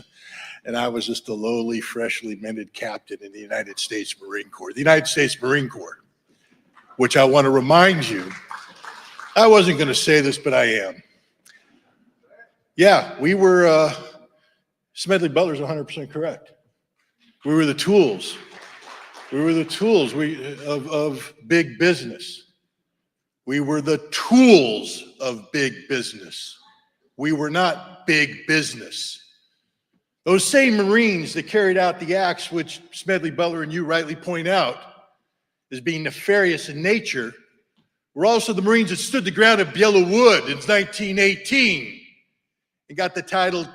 And I was just a lowly, freshly minted captain in the United States Marine Corps. The United States Marine Corps, which I want to remind you, I wasn't going to say this, but I am. Yeah, we were, Smedley Butler's 100% correct. We were the tools. We were the tools of big business. We were the tools of big business. We were not big business. Those same Marines that carried out the acts which Smedley Butler and you rightly point out as being nefarious in nature were also the Marines that stood the ground at Biela Wood in 1918 and got the title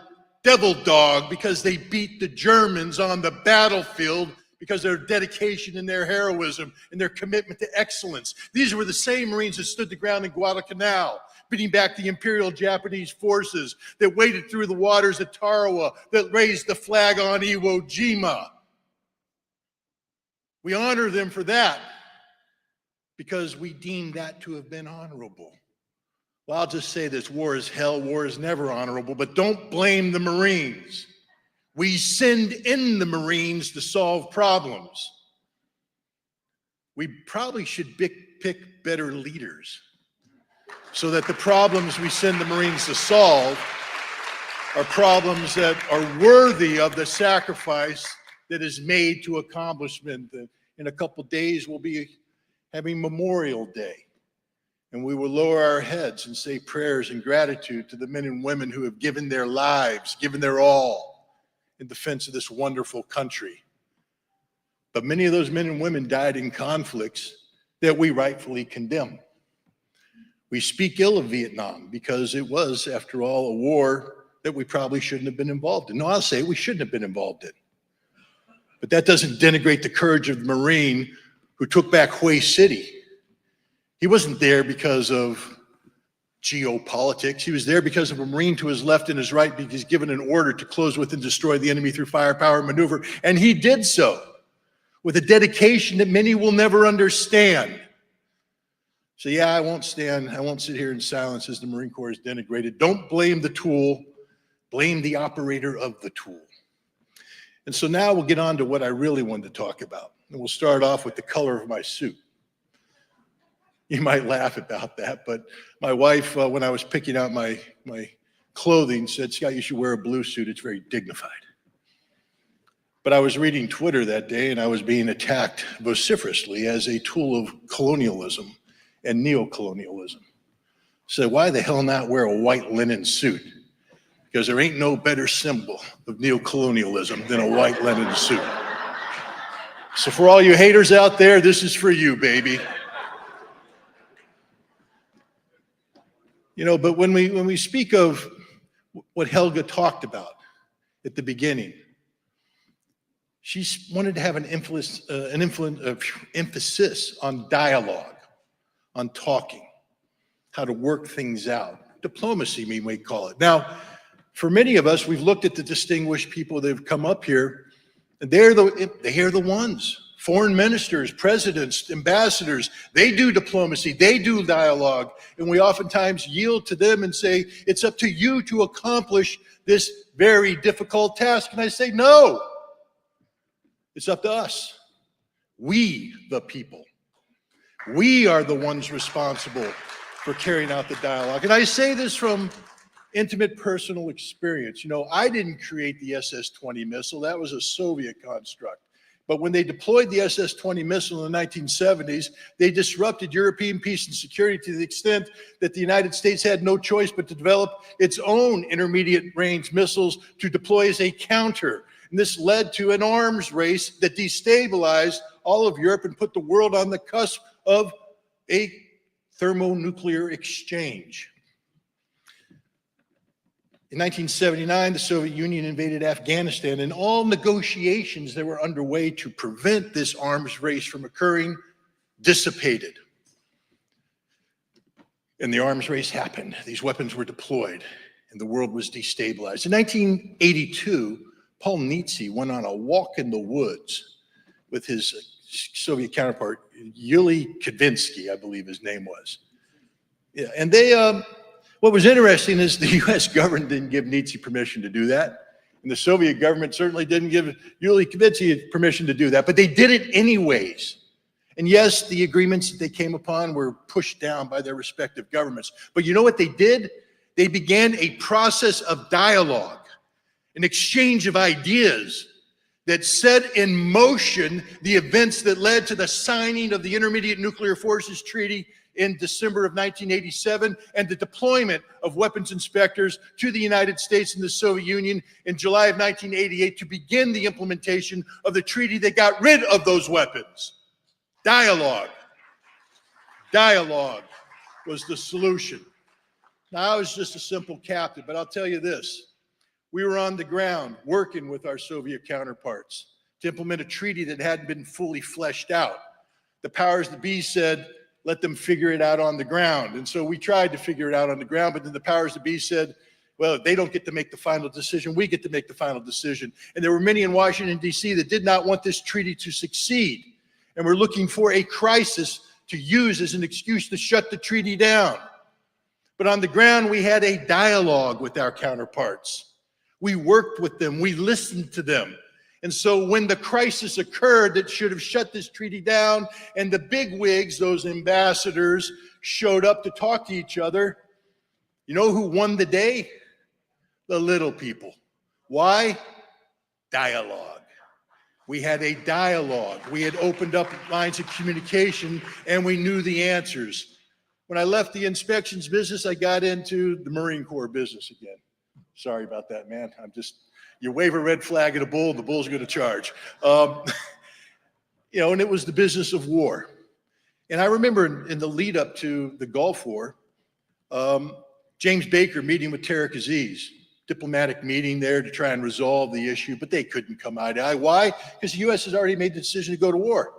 Devil Dog because they beat the Germans on the battlefield because of their dedication and their heroism and their commitment to excellence. These were the same Marines that stood the ground in Guadalcanal, beating back the Imperial Japanese forces, that waded through the waters at Tarawa, that raised the flag on Iwo Jima. We honor them for that because we deem that to have been honorable. Well, I'll just say this, war is hell, war is never honorable, but don't blame the Marines. We send in the Marines to solve problems. We probably should pick better leaders so that the problems we send the Marines to solve are problems that are worthy of the sacrifice that is made to accomplishment. In a couple days, we'll be having Memorial Day, and we will lower our heads and say prayers in gratitude to the men and women who have given their lives, given their all in defense of this wonderful country. But many of those men and women died in conflicts that we rightfully condemn. We speak ill of Vietnam because it was, after all, a war that we probably shouldn't have been involved in. No, I'll say we shouldn't have been involved in. But that doesn't denigrate the courage of the Marine who took back Hue City. He wasn't there because of geopolitics. He was there because of a Marine to his left and his right, because he's given an order to close with and destroy the enemy through firepower and maneuver. And he did so with a dedication that many will never understand. So yeah, I won't sit here in silence as the Marine Corps is denigrated. Don't blame the tool, blame the operator of the tool. And so now we'll get on to what I really wanted to talk about. And we'll start off with the color of my suit. You might laugh about that, but my wife, when I was picking out my clothing, said, Scott, you should wear a blue suit. It's very dignified. But I was reading Twitter that day and I was being attacked vociferously as a tool of colonialism and neocolonialism. So why the hell not wear a white linen suit? Because there ain't no better symbol of neocolonialism than a white linen suit. So for all you haters out there, this is for you, baby. You know, but when we speak of what Helga talked about at the beginning, she wanted to have an emphasis on dialogue, on talking, how to work things out. Diplomacy, we may call it. Now, for many of us, we've looked at the distinguished people that have come up here, and they're the ones. Foreign ministers, presidents, ambassadors, they do diplomacy, they do dialogue, and we oftentimes yield to them and say, it's up to you to accomplish this very difficult task. And I say, no, it's up to us. We, the people. We are the ones responsible for carrying out the dialogue. And I say this from intimate personal experience. You know, I didn't create the SS-20 missile. That was a Soviet construct. But when they deployed the SS-20 missile in the 1970s, they disrupted European peace and security to the extent that the United States had no choice but to develop its own intermediate range missiles to deploy as a counter. And this led to an arms race that destabilized all of Europe and put the world on the cusp of a thermonuclear exchange. In 1979, the Soviet Union invaded Afghanistan, and all negotiations that were underway to prevent this arms race from occurring dissipated. And the arms race happened. These weapons were deployed, and the world was destabilized. In 1982, Paul Nitze went on a walk in the woods with his Soviet counterpart, Yuri Kudvinsky, I believe his name was. Yeah, and they, what was interesting is the US government didn't give Nitze permission to do that. And the Soviet government certainly didn't give Yuri Kudvinsky permission to do that, but they did it anyways. And yes, the agreements that they came upon were pushed down by their respective governments. But you know what they did? They began a process of dialogue, an exchange of ideas that set in motion the events that led to the signing of the Intermediate Nuclear Forces Treaty in December of 1987 and the deployment of weapons inspectors to the United States and the Soviet Union in July of 1988 to begin the implementation of the treaty that got rid of those weapons. Dialogue. Dialogue was the solution. Now, I was just a simple captain, but I'll tell you this. We were on the ground working with our Soviet counterparts to implement a treaty that hadn't been fully fleshed out. The powers that be said, let them figure it out on the ground. And so we tried to figure it out on the ground, but then the powers that be said, well, they don't get to make the final decision, we get to make the final decision. And there were many in Washington, D.C. that did not want this treaty to succeed and were looking for a crisis to use as an excuse to shut the treaty down. But on the ground, we had a dialogue with our counterparts. We worked with them, we listened to them. And so when the crisis occurred that should have shut this treaty down and the bigwigs, those ambassadors, showed up to talk to each other, you know who won the day? The little people. Why? Dialogue. We had a dialogue. We had opened up lines of communication and we knew the answers. When I left the inspections business, I got into the Marine Corps business again. Sorry about that, man. You wave a red flag at a bull, the bull's going to charge. You know, and it was the business of war. And I remember in the lead up to the Gulf War, James Baker meeting with Tariq Aziz, diplomatic meeting there to try and resolve the issue, but they couldn't come eye to eye. Why? Because the U.S. has already made the decision to go to war.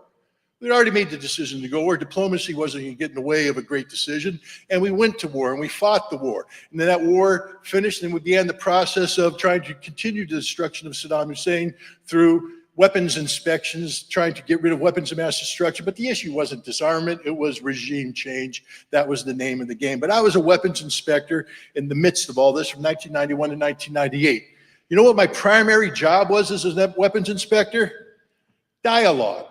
We'd already made the decision to go to war. Diplomacy wasn't going to get in the way of a great decision. And we went to war and we fought the war. And then that war finished and we began the process of trying to continue the destruction of Saddam Hussein through weapons inspections, trying to get rid of weapons of mass destruction. But the issue wasn't disarmament, it was regime change. That was the name of the game. But I was a weapons inspector in the midst of all this from 1991 to 1998. You know what my primary job was as a weapons inspector? Dialogue.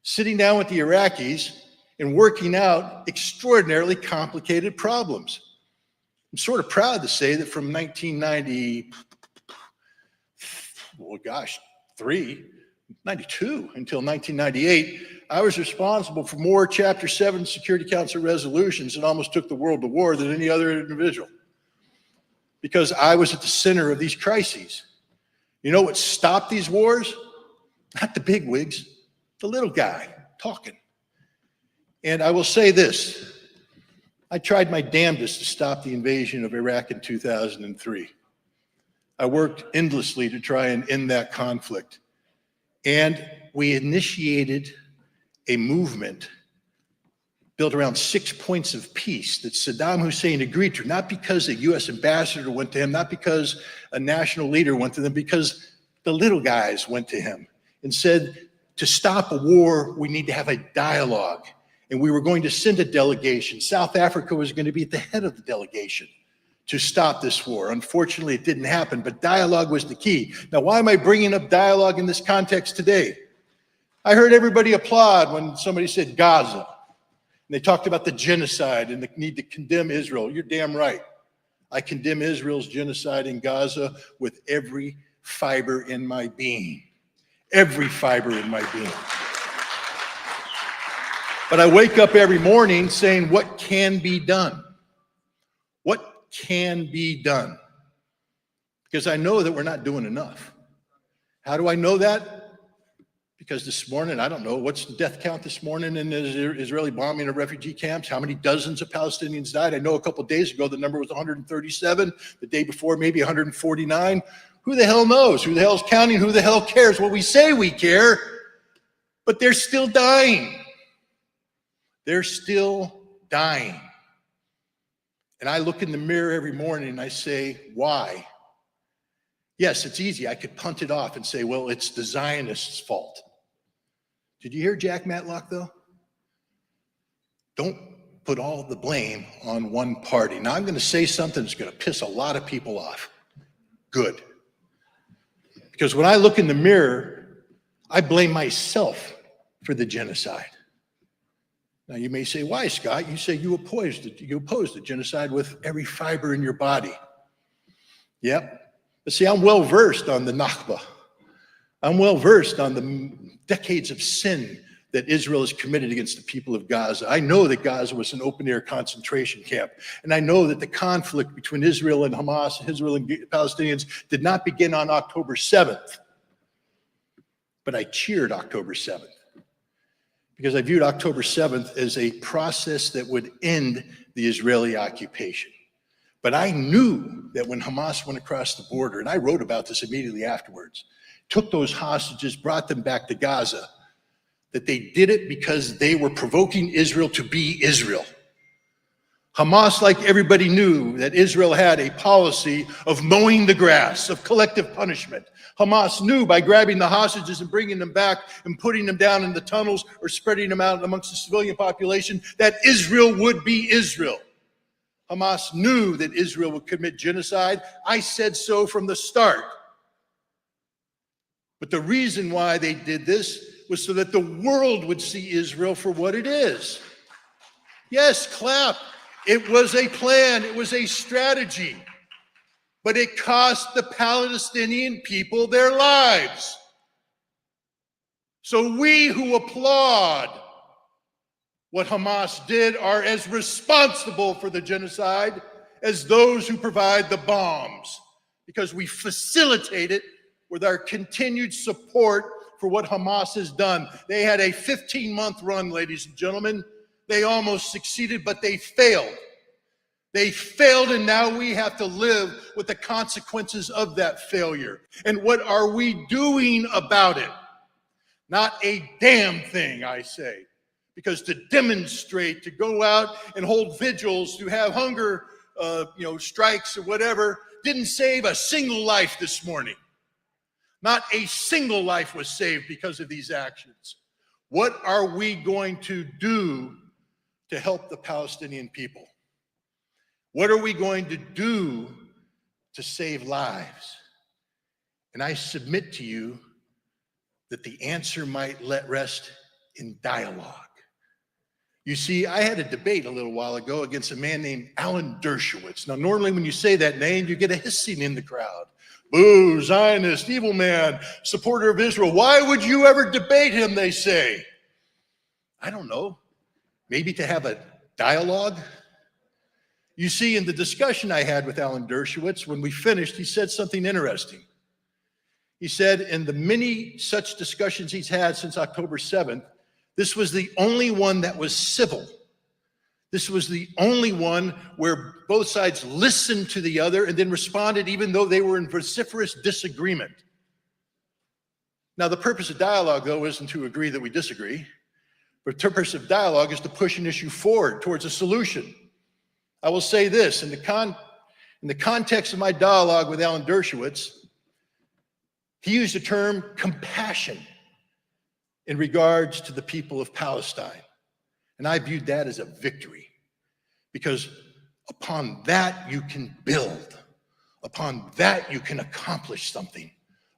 Sitting down with the Iraqis and working out extraordinarily complicated problems. I'm sort of proud to say that from 1990, well, gosh, 92 until 1998, I was responsible for more Chapter 7 Security Council resolutions that almost took the world to war than any other individual, because I was at the center of these crises. You know what stopped these wars? Not the big wigs, the little guy talking. And I will say this, I tried my damnedest to stop the invasion of Iraq in 2003. I worked endlessly to try and end that conflict. And we initiated a movement built around 6 points of peace that Saddam Hussein agreed to, not because a US ambassador went to him, not because a national leader went to them, because the little guys went to him and said, to stop a war, we need to have a dialogue. And we were going to send a delegation. South Africa was going to be at the head of the delegation to stop this war. Unfortunately, it didn't happen, but dialogue was the key. Now, why am I bringing up dialogue in this context today? I heard everybody applaud when somebody said Gaza. And they talked about the genocide and the need to condemn Israel. You're damn right. I condemn Israel's genocide in Gaza with every fiber in my being. Every fiber in my being. But I wake up every morning saying, what can be done? What can be done? Because I know that we're not doing enough. How do I know that? Because this morning, I don't know, what's the death count this morning in the Israeli bombing of refugee camps? How many dozens of Palestinians died? I know a couple of days ago the number was 137. The day before, maybe 149. Who the hell knows? Who the hell's counting? Who the hell cares? Well, we say we care, but they're still dying. They're still dying. And I look in the mirror every morning and I say, why? Yes, it's easy. I could punt it off and say, well, it's the Zionists' fault. Did you hear Jack Matlock, though? Don't put all the blame on one party. Now, I'm going to say something that's going to piss a lot of people off. Good. Because when I look in the mirror, I blame myself for the genocide. Now, you may say, why, Scott? You say you oppose the genocide with every fiber in your body. Yep. But see, I'm well-versed on the Nakba. I'm well-versed on the decades of sin that Israel has committed against the people of Gaza. I know that Gaza was an open-air concentration camp. And I know that the conflict between Israel and Hamas, Israel and Palestinians, did not begin on October 7th. But I cheered October 7th. Because I viewed October 7th as a process that would end the Israeli occupation. But I knew that when Hamas went across the border, and I wrote about this immediately afterwards, took those hostages, brought them back to Gaza, that they did it because they were provoking Israel to be Israel. Hamas, like everybody, knew that Israel had a policy of mowing the grass, of collective punishment. Hamas knew by grabbing the hostages and bringing them back and putting them down in the tunnels or spreading them out amongst the civilian population that Israel would be Israel. Hamas knew that Israel would commit genocide. I said so from the start. But the reason why they did this was so that the world would see Israel for what it is. Yes, clap. It was a plan. It was a strategy. But it cost the Palestinian people their lives. So we who applaud what Hamas did are as responsible for the genocide as those who provide the bombs, because we facilitate it with our continued support for what Hamas has done. They had a 15-month run, ladies and gentlemen. They almost succeeded, but they failed. They failed, and now we have to live with the consequences of that failure. And what are we doing about it? Not a damn thing, I say. Because to demonstrate, to go out and hold vigils, to have hunger, strikes or whatever, didn't save a single life this morning. Not a single life was saved because of these actions. What are we going to do to help the Palestinian people? What are we going to do to save lives? And I submit to you that the answer might rest in dialogue. You see, I had a debate a little while ago against a man named Alan Dershowitz. Now, normally when you say that name, you get a hissing in the crowd. Boo, Zionist, evil man, supporter of Israel. Why would you ever debate him, they say? I don't know. Maybe to have a dialogue? You see, in the discussion I had with Alan Dershowitz, when we finished, he said something interesting. He said in the many such discussions he's had since October 7th, this was the only one that was civil. This was the only one where both sides listened to the other and then responded even though they were in vociferous disagreement. Now, the purpose of dialogue, though, isn't to agree that we disagree. But the purpose of dialogue is to push an issue forward towards a solution. I will say this, in the context of my dialogue with Alan Dershowitz, he used the term compassion in regards to the people of Palestine. And I viewed that as a victory, because upon that you can build. Upon that you can accomplish something.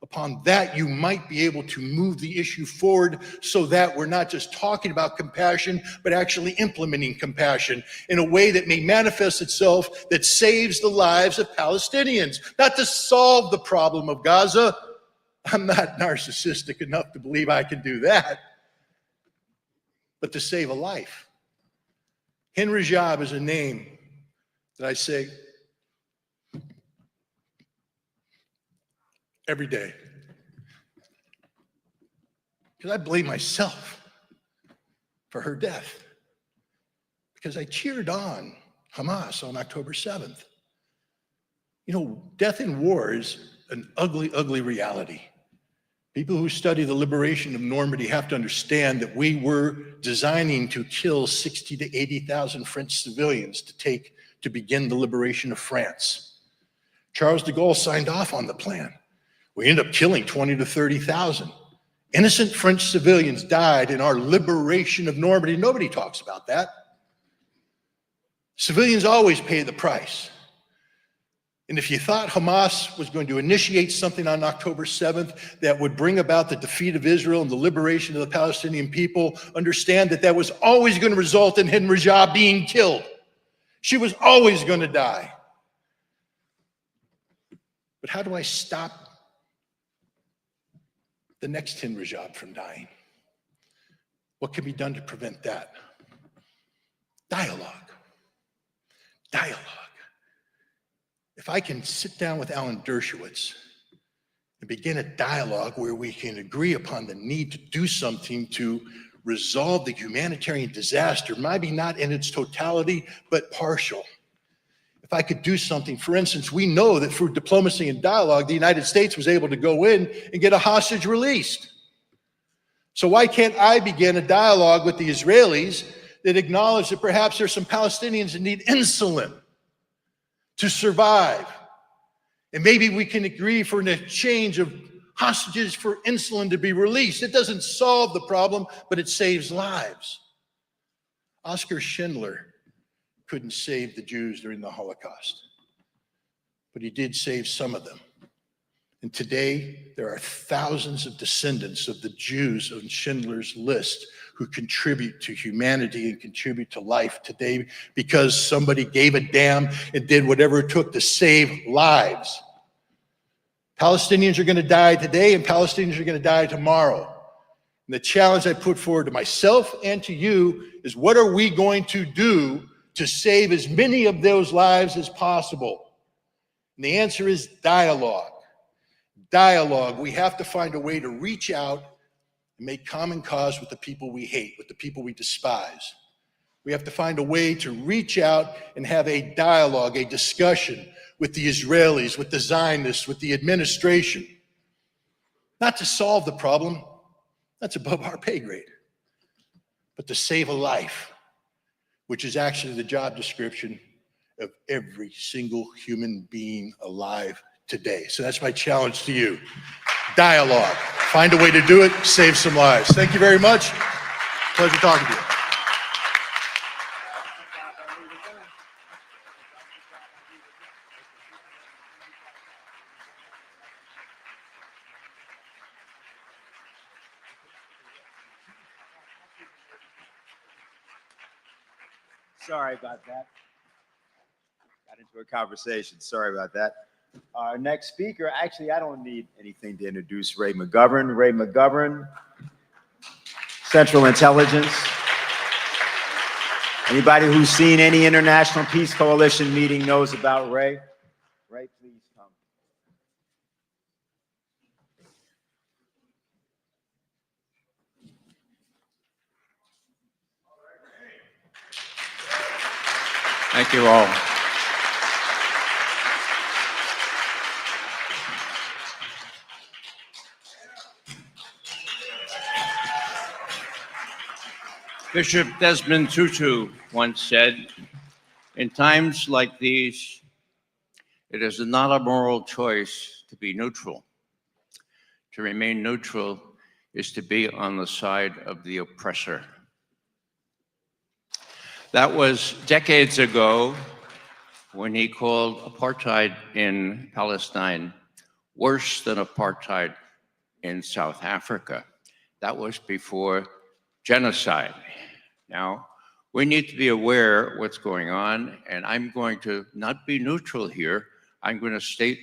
Upon that you might be able to move the issue forward so that we're not just talking about compassion, but actually implementing compassion in a way that may manifest itself that saves the lives of Palestinians. Not to solve the problem of Gaza. I'm not narcissistic enough to believe I can do that, but to save a life. Hin Rajab is a name that I say every day, because I blame myself for her death, because I cheered on Hamas on October 7th. You know, death in war is an ugly, ugly reality. People who study the liberation of Normandy have to understand that we were designing to kill 60 to 80,000 French civilians to begin the liberation of France. Charles de Gaulle signed off on the plan. We ended up killing 20 to 30,000. Innocent French civilians died in our liberation of Normandy. Nobody talks about that. Civilians always pay the price. And if you thought Hamas was going to initiate something on October 7th that would bring about the defeat of Israel and the liberation of the Palestinian people, understand that that was always going to result in Hin Rajab being killed. She was always going to die. But how do I stop the next Hin Rajab from dying? What can be done to prevent that? Dialogue. Dialogue. If I can sit down with Alan Dershowitz and begin a dialogue where we can agree upon the need to do something to resolve the humanitarian disaster, maybe not in its totality, but partial. If I could do something, for instance, we know that through diplomacy and dialogue, the United States was able to go in and get a hostage released. So why can't I begin a dialogue with the Israelis that acknowledge that perhaps there's some Palestinians that need insulin to survive? And maybe we can agree for an exchange of hostages for insulin to be released. It doesn't solve the problem, but it saves lives. Oskar Schindler couldn't save the Jews during the Holocaust, but he did save some of them. And today, there are thousands of descendants of the Jews on Schindler's List who contribute to humanity and contribute to life today because somebody gave a damn and did whatever it took to save lives. Palestinians are going to die today, and Palestinians are going to die tomorrow. And the challenge I put forward to myself and to you is, what are we going to do to save as many of those lives as possible? And the answer is dialogue. Dialogue. We have to find a way to reach out and make common cause with the people we hate, with the people we despise. We have to find a way to reach out and have a dialogue, a discussion with the Israelis, with the Zionists, with the administration. Not to solve the problem, that's above our pay grade, but to save a life, which is actually the job description of every single human being alive today. So that's my challenge to you. Dialogue. Find a way to do it, save some lives. Thank you very much. Pleasure talking to you. Sorry about that. Got into a conversation. Sorry about that. Our next speaker, actually, I don't need anything to introduce Ray McGovern. Ray McGovern, Central Intelligence. Anybody who's seen any International Peace Coalition meeting knows about Ray. Ray, please come. Thank you all. Bishop Desmond Tutu once said, "In times like these, it is not a moral choice to be neutral. To remain neutral is to be on the side of the oppressor." That was decades ago when he called apartheid in Palestine worse than apartheid in South Africa. That was before genocide. Now, we need to be aware what's going on, and I'm going to not be neutral here. I'm going to state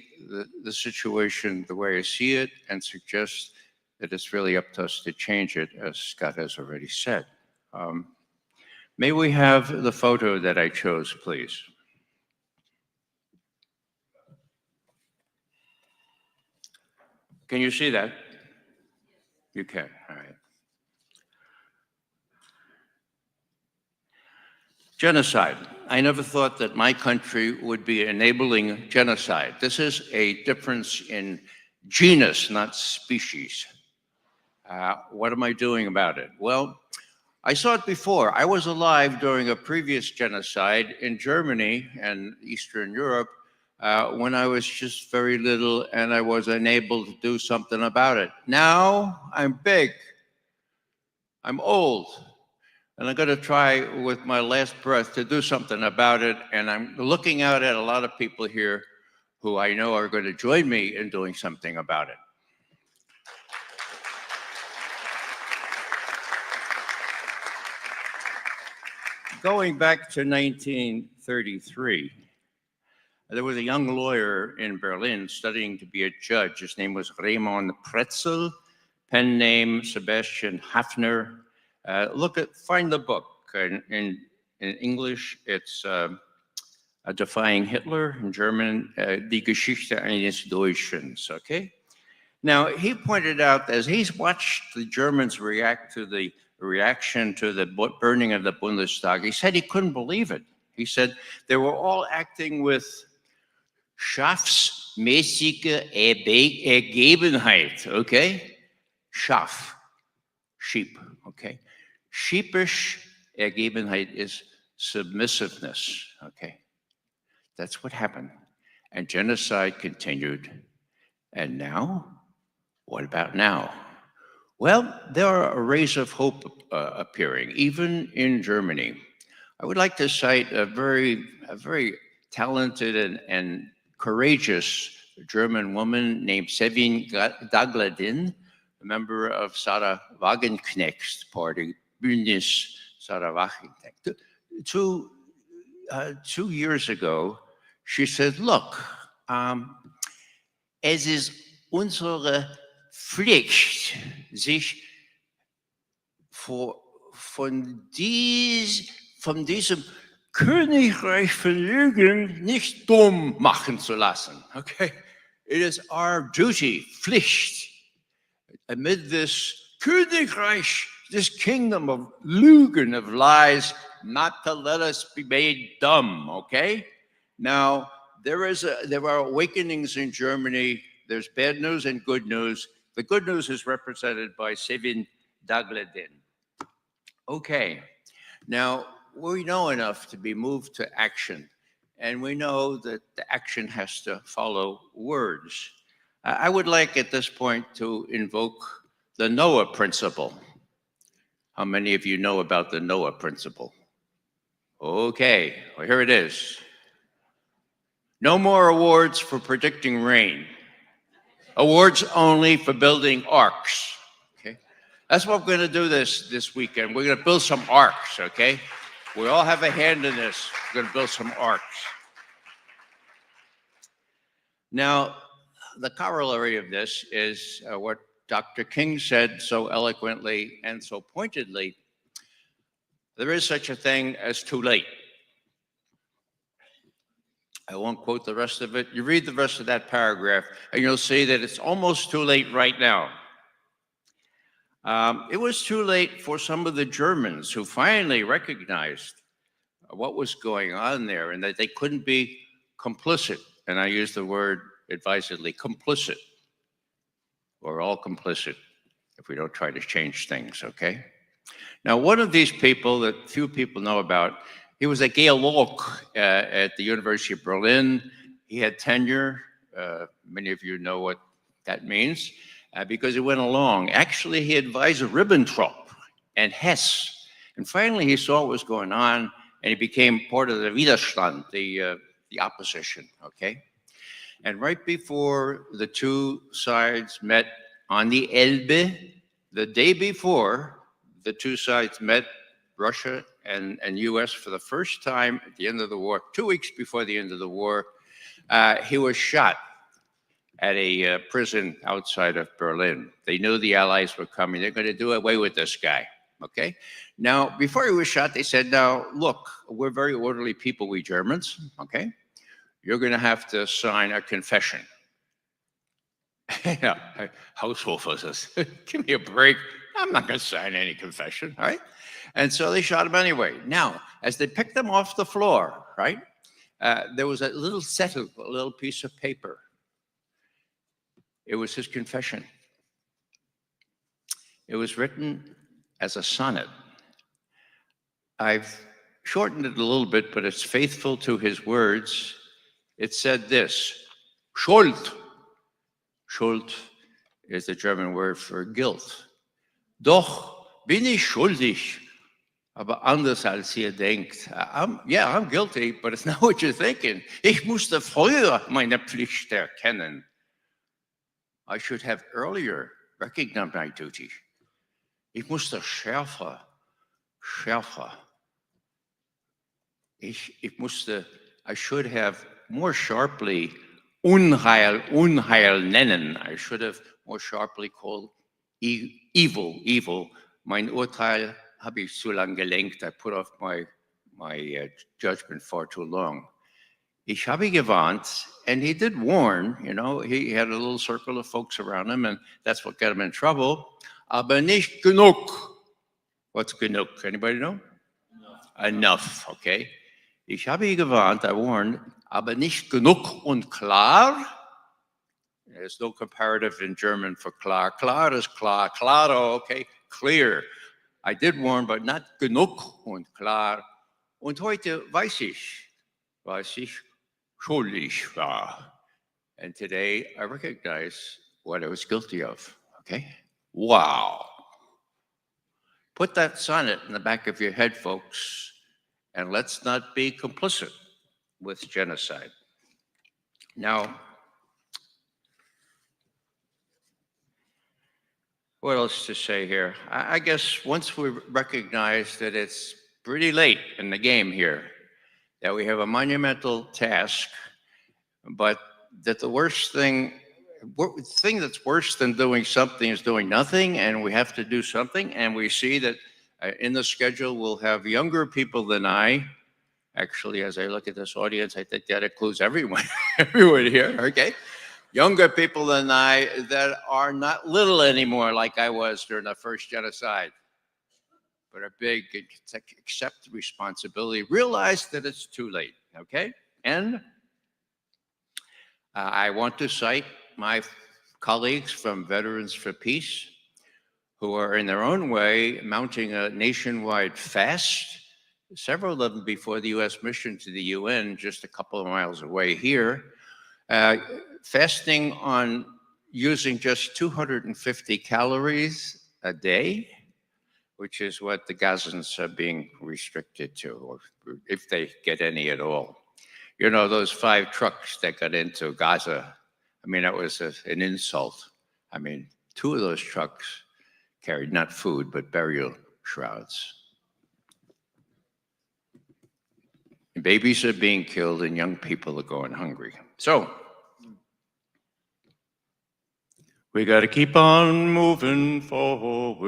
the situation the way I see it and suggest that it's really up to us to change it, as Scott has already said. May we have the photo that I chose, please? Can you see that? You can, all right. Genocide. I never thought that my country would be enabling genocide. This is a difference in genus, not species. What am I doing about it? Well, I saw it before. I was alive during a previous genocide in Germany and Eastern Europe when I was just very little and I was unable to do something about it. Now I'm big, I'm old, and I'm going to try with my last breath to do something about it. And I'm looking out at a lot of people here who I know are going to join me in doing something about it. Going back to 1933, there was a young lawyer in Berlin studying to be a judge. His name was Raymond Pretzel, pen name Sebastian Hafner. Find the book. In English, it's Defying Hitler. In German, Die Geschichte eines Deutschen. Okay? Now, he pointed out as he's watched the Germans react to the reaction to the burning of the Bundestag, he said he couldn't believe it. He said they were all acting with schafsmäßige Ergebenheit, okay? Schaf, sheep, okay? Sheepish Ergebenheit is submissiveness, okay? That's what happened. And genocide continued. And now? What about now? Well, there are rays of hope appearing, even in Germany. I would like to cite a very talented and courageous German woman named Sevin Dagladin, a member of Sarah Wagenknecht's party, Bündnis Sarah Wagenknecht. 2 years ago, she said, look, es ist unsere Pflicht, sich von diesem Königreich von Lügen nicht dumm machen zu lassen. Okay? It is our duty, Pflicht, amid this Königreich, this kingdom of Lügen, of lies, not to let us be made dumb, okay? Now, there are awakenings in Germany. There's bad news and good news. The good news is represented by Sevin Dagladin. Okay, now we know enough to be moved to action, and we know that the action has to follow words. I would like at this point to invoke the Noah principle. How many of you know about the Noah principle? Okay, well, here it is. No more awards for predicting rain. Awards only for building arks. Okay, that's what we're going to do this weekend. We're going to build some arks. Okay, we all have a hand in this. We're going to build some arks. Now, the corollary of this is what Dr. King said so eloquently and so pointedly. There is such a thing as too late. I won't quote the rest of it. You read the rest of that paragraph, and you'll see that it's almost too late right now. It was too late for some of the Germans who finally recognized what was going on there and that they couldn't be complicit. And I use the word advisedly, complicit. We're all complicit if we don't try to change things, okay? Now, one of these people that few people know about, he was a geolog at the University of Berlin. He had tenure. Many of you know what that means because he went along. Actually, he advised Ribbentrop and Hess. And finally, he saw what was going on, and he became part of the Widerstand, the opposition, okay? And right before the two sides met on the Elbe, the day before, the two sides met, Russia and US, for the first time at the end of the war, 2 weeks before the end of the war. He was shot at a prison outside of Berlin. They knew the Allies were coming. They're going to do away with this guy, okay? Now, before he was shot, they said, now, look, we're very orderly people, we Germans, okay? You're going to have to sign a confession. Yeah, Haushofer says, give me a break. I'm not going to sign any confession, right? And so they shot him anyway. Now, as they picked him off the floor, right, there was a little settle, a little piece of paper. It was his confession. It was written as a sonnet. I've shortened it a little bit, but it's faithful to his words. It said this, Schuld. Schuld is the German word for guilt. Doch bin ich schuldig, aber anders als ihr denkt. I'm guilty, but it's not what you're thinking. Ich musste früher meine Pflicht erkennen. I should have earlier recognized my duty. Ich musste schärfer. I should have more sharply Unheil nennen. I should have more sharply called evil. Mein Urteil habe ich zu lang gelenkt. I put off my judgment far too long. Ich habe gewarnt, and he did warn, you know, he had a little circle of folks around him, and that's what got him in trouble. Aber nicht genug. What's genug? Anybody know? Enough, okay? Ich habe gewarnt, I warned, aber nicht genug und klar. There's no comparative in German for klar. Klar is klar. Claro, okay, clear. I did warn, but not genug und klar. Und heute weiß ich schuldig war. And today I recognize what I was guilty of, okay? Wow. Put that sonnet in the back of your head, folks, and let's not be complicit with genocide. Now, what else to say here? I guess once we recognize that it's pretty late in the game here, that we have a monumental task, but that the thing that's worse than doing something is doing nothing, and we have to do something, and we see that in the schedule we'll have younger people than I. Actually, as I look at this audience, I think that includes everyone here, okay? Younger people than I that are not little anymore like I was during the first genocide, but are big, accept responsibility, realize that it's too late, okay? And I want to cite my colleagues from Veterans for Peace, who are in their own way mounting a nationwide fast, several of them before the US mission to the UN, just a couple of miles away here, fasting on using just 250 calories a day, which is what the Gazans are being restricted to, or if they get any at all. You know, those 5 trucks that got into Gaza, I mean, that was an insult. I mean, 2 of those trucks carried not food, but burial shrouds. And babies are being killed and young people are going hungry. So, We got to keep on moving forward.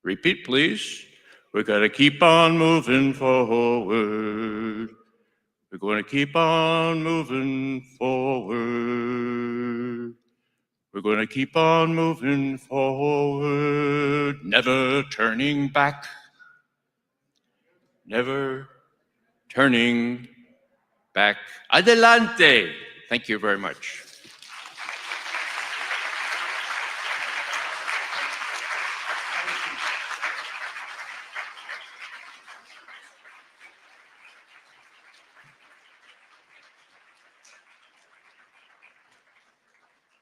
Repeat, please. We got to keep on moving forward. We're going to keep on moving forward. We're going to keep on moving forward, never turning back, never turning back. Adelante. Thank you very much.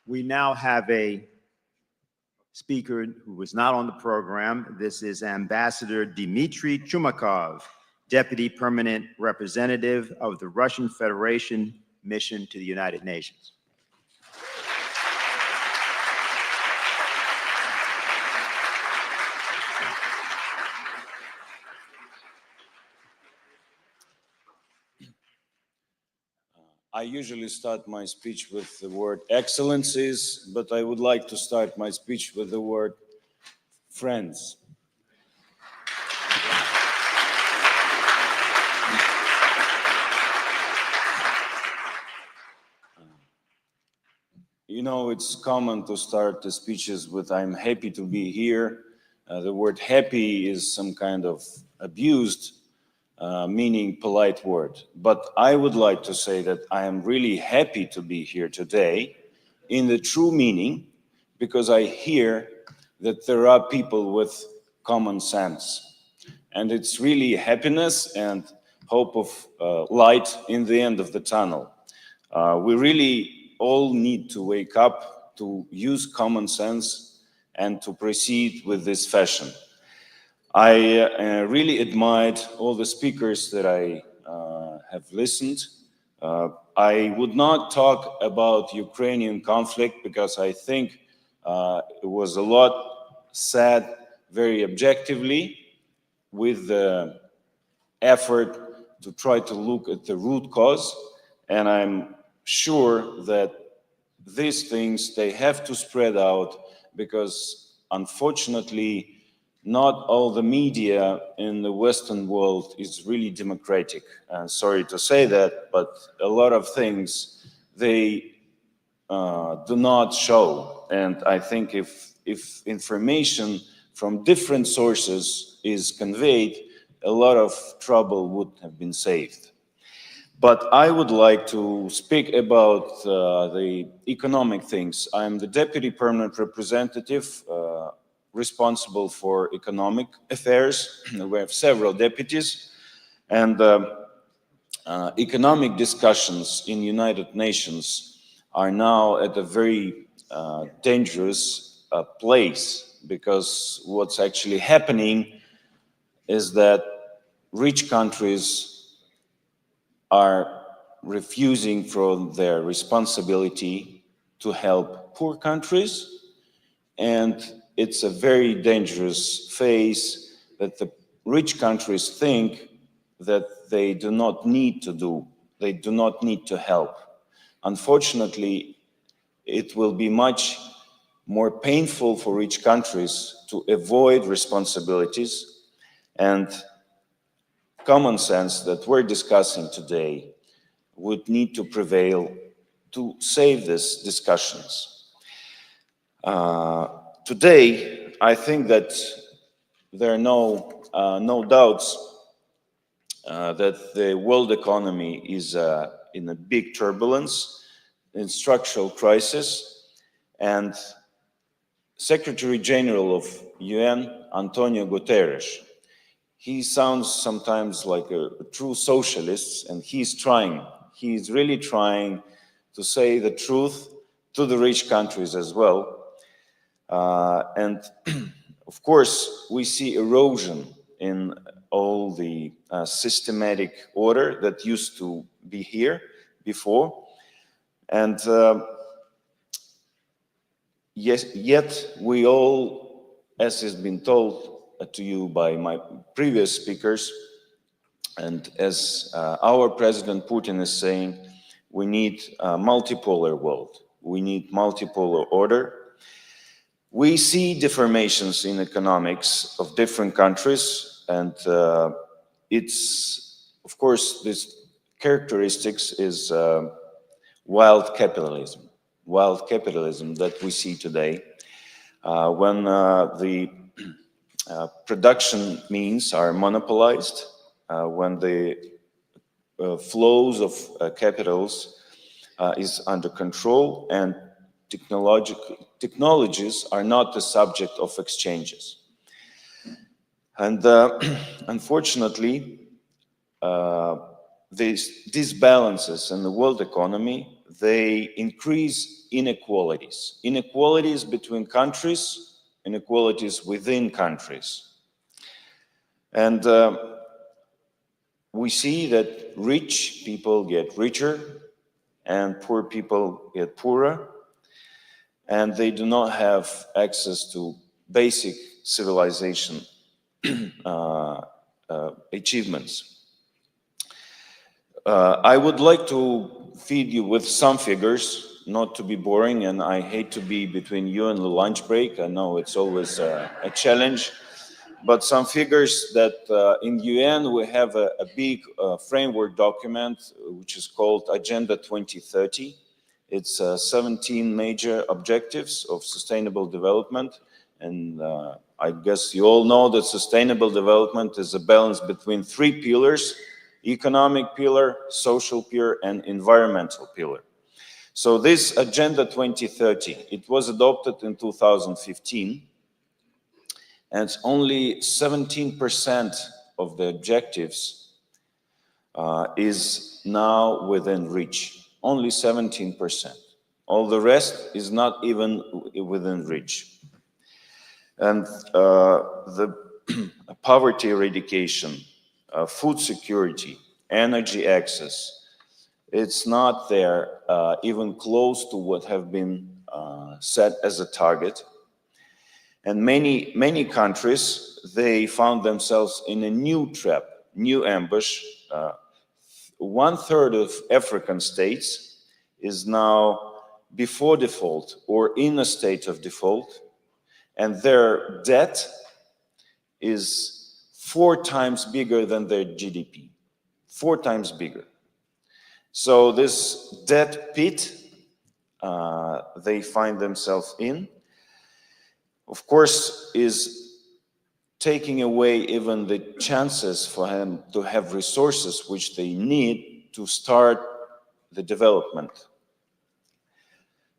We now have a speaker who was not on the program. This is Ambassador Dmitri Chumakov, Deputy Permanent Representative of the Russian Federation Mission to the United Nations. I usually start my speech with the word excellencies, but I would like to start my speech with the word friends. You know, it's common to start the speeches with "I'm happy to be here." The word happy is some kind of abused meaning polite word. But I would like to say that I am really happy to be here today in the true meaning, because I hear that there are people with common sense. And it's really happiness and hope of light in the end of the tunnel. We really all need to wake up to use common sense and to proceed with this fashion. I really admired all the speakers that I have listened. I would not talk about Ukrainian conflict because I think it was a lot said very objectively with the effort to try to look at the root cause. And I'm sure that these things, they have to spread out because unfortunately, not all the media in the Western world is really democratic. Sorry to say that, but a lot of things they do not show. And I think if information from different sources is conveyed, a lot of trouble would have been saved. But I would like to speak about the economic things. I'm the Deputy Permanent Representative responsible for economic affairs. We have several deputies, and economic discussions in United Nations are now at a very dangerous place, because what's actually happening is that rich countries are refusing from their responsibility to help poor countries, and it's a very dangerous phase that the rich countries think that they do not need to do. They do not need to help. Unfortunately, it will be much more painful for rich countries to avoid responsibilities, and common sense that we're discussing today would need to prevail to save these discussions. Today, I think that there are no doubts that the world economy is in a big turbulence, in structural crisis, and Secretary General of UN, Antonio Guterres, he sounds sometimes like a true socialist, and he's really trying to say the truth to the rich countries as well. And of course, we see erosion in all the systematic order that used to be here before. And yes, yet we all, as has been told to you by my previous speakers, and as our President Putin is saying, we need a multipolar world. We need multipolar order. We see deformations in economics of different countries, and it's, of course, this characteristics is wild capitalism that we see today, when the production means are monopolized, when the flows of capitals is under control, and technologies are not the subject of exchanges. And unfortunately, these disbalances in the world economy, they increase inequalities between countries, inequalities within countries. And we see that rich people get richer and poor people get poorer, and they do not have access to basic civilization achievements. I would like to feed you with some figures, not to be boring, and I hate to be between you and the lunch break. I know it's always a challenge, but some figures that in UN we have a big framework document which is called Agenda 2030. It's 17 major objectives of sustainable development, and I guess you all know that sustainable development is a balance between three pillars: economic pillar, social pillar, and environmental pillar. So this Agenda 2030, it was adopted in 2015, and only 17% of the objectives is now within reach. Only 17%. All the rest is not even within reach. And the poverty eradication, food security, energy access, it's not there even close to what have been set as a target. And many countries, they found themselves in a new trap, new ambush. 1/3 of African states is now before default or in a state of default, and their debt is 4 times bigger than their GDP, 4 times bigger. So this debt pit they find themselves in, of course, is taking away even the chances for them to have resources which they need to start the development.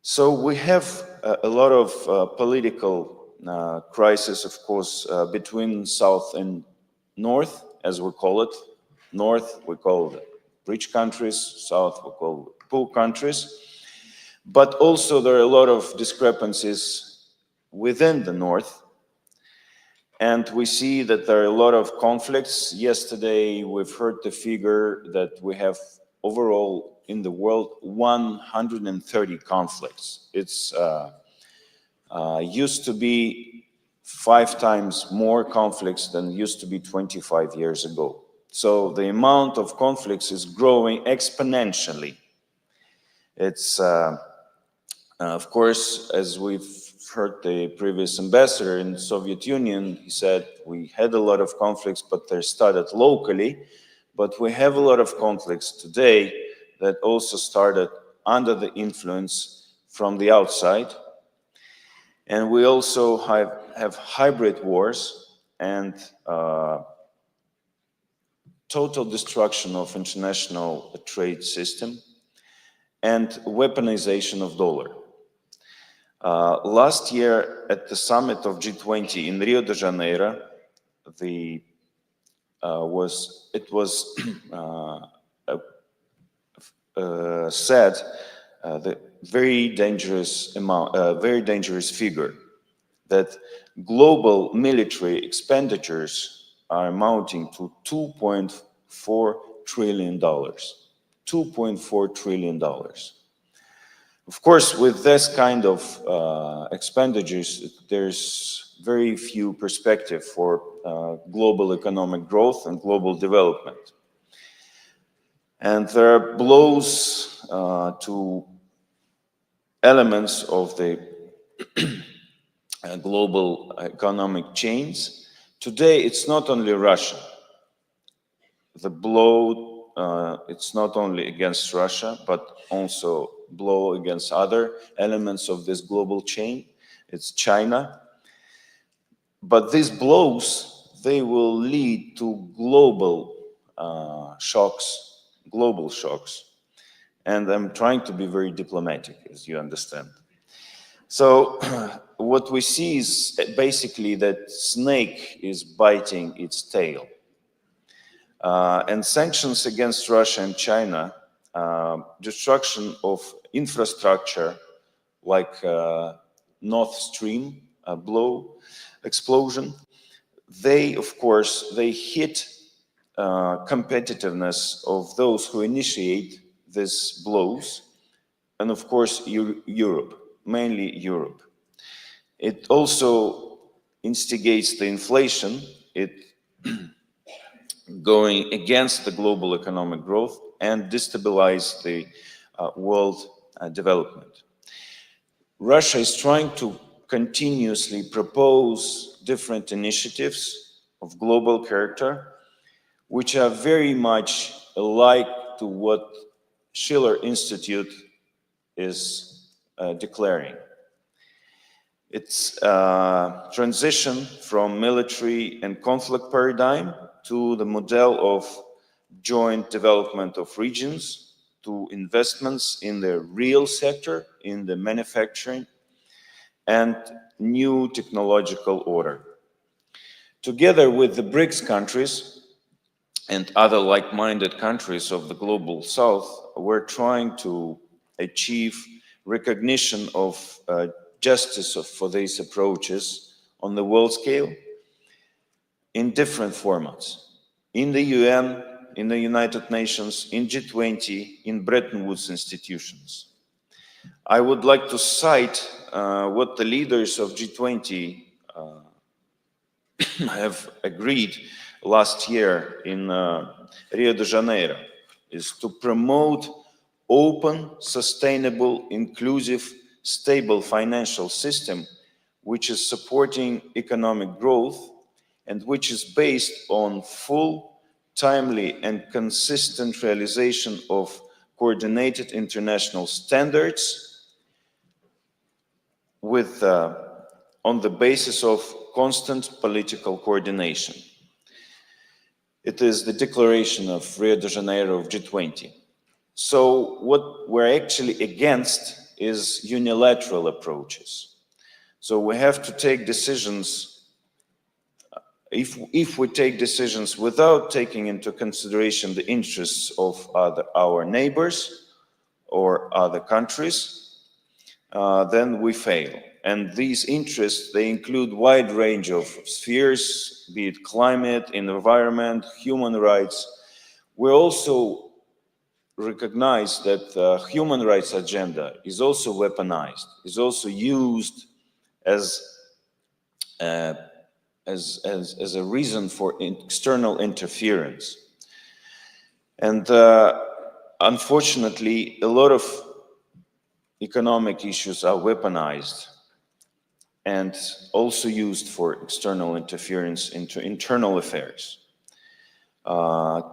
So we have a lot of political crisis, of course, between South and North, as we call it. North, we call it rich countries, South, we call it poor countries. But also there are a lot of discrepancies within the North. And we see that there are a lot of conflicts. Yesterday, we've heard the figure that we have overall in the world 130 conflicts. It's used to be 5 times more conflicts than used to be 25 years ago. So the amount of conflicts is growing exponentially. It's, of course, as we've heard the previous ambassador in the Soviet Union, he said we had a lot of conflicts, but they started locally. But we have a lot of conflicts today that also started under the influence from the outside. And we also have hybrid wars and total destruction of international trade system and weaponization of dollar. Last year at the summit of G20 in Rio de Janeiro, it was said the very dangerous figure that global military expenditures are amounting to $2.4 trillion. $2.4 trillion. Of course, with this kind of expenditures, there's very few perspective for global economic growth and global development. And there are blows to elements of the global economic chains. Today, it's not only Russia. The blow, it's not only against Russia, but also blow against other elements of this global chain. It's China. But these blows, they will lead to global shocks, global shocks. And I'm trying to be very diplomatic, as you understand. So what we see is basically that snake is biting its tail. And sanctions against Russia and China, destruction of infrastructure like Nord Stream explosion, they, of course, they hit competitiveness of those who initiate these blows, and of course Europe, mainly Europe. It also instigates the inflation, it going against the global economic growth and destabilize the world development. Russia is trying to continuously propose different initiatives of global character, which are very much alike to what Schiller Institute is declaring. It's a transition from military and conflict paradigm to the model of joint development of regions, to investments in the real sector, in the manufacturing, and new technological order. Together with the BRICS countries and other like-minded countries of the global south, we're trying to achieve recognition of justice for these approaches on the world scale in different formats. In the UN, in the United Nations, in G20, in Bretton Woods institutions. I would like to cite what the leaders of G20 have agreed last year in Rio de Janeiro, is to promote open, sustainable, inclusive, stable financial system, which is supporting economic growth and which is based on full, timely, and consistent realization of coordinated international standards with, on the basis of constant political coordination. It is the declaration of Rio de Janeiro of G20. So what we're actually against is unilateral approaches. So we have to take decisions. If we take decisions without taking into consideration the interests of our neighbors or other countries, then we fail. And these interests, they include wide range of spheres, be it climate, environment, human rights. We also recognize that the human rights agenda is also weaponized, is also used as a reason for external interference. And unfortunately, a lot of economic issues are weaponized and also used for external interference into internal affairs.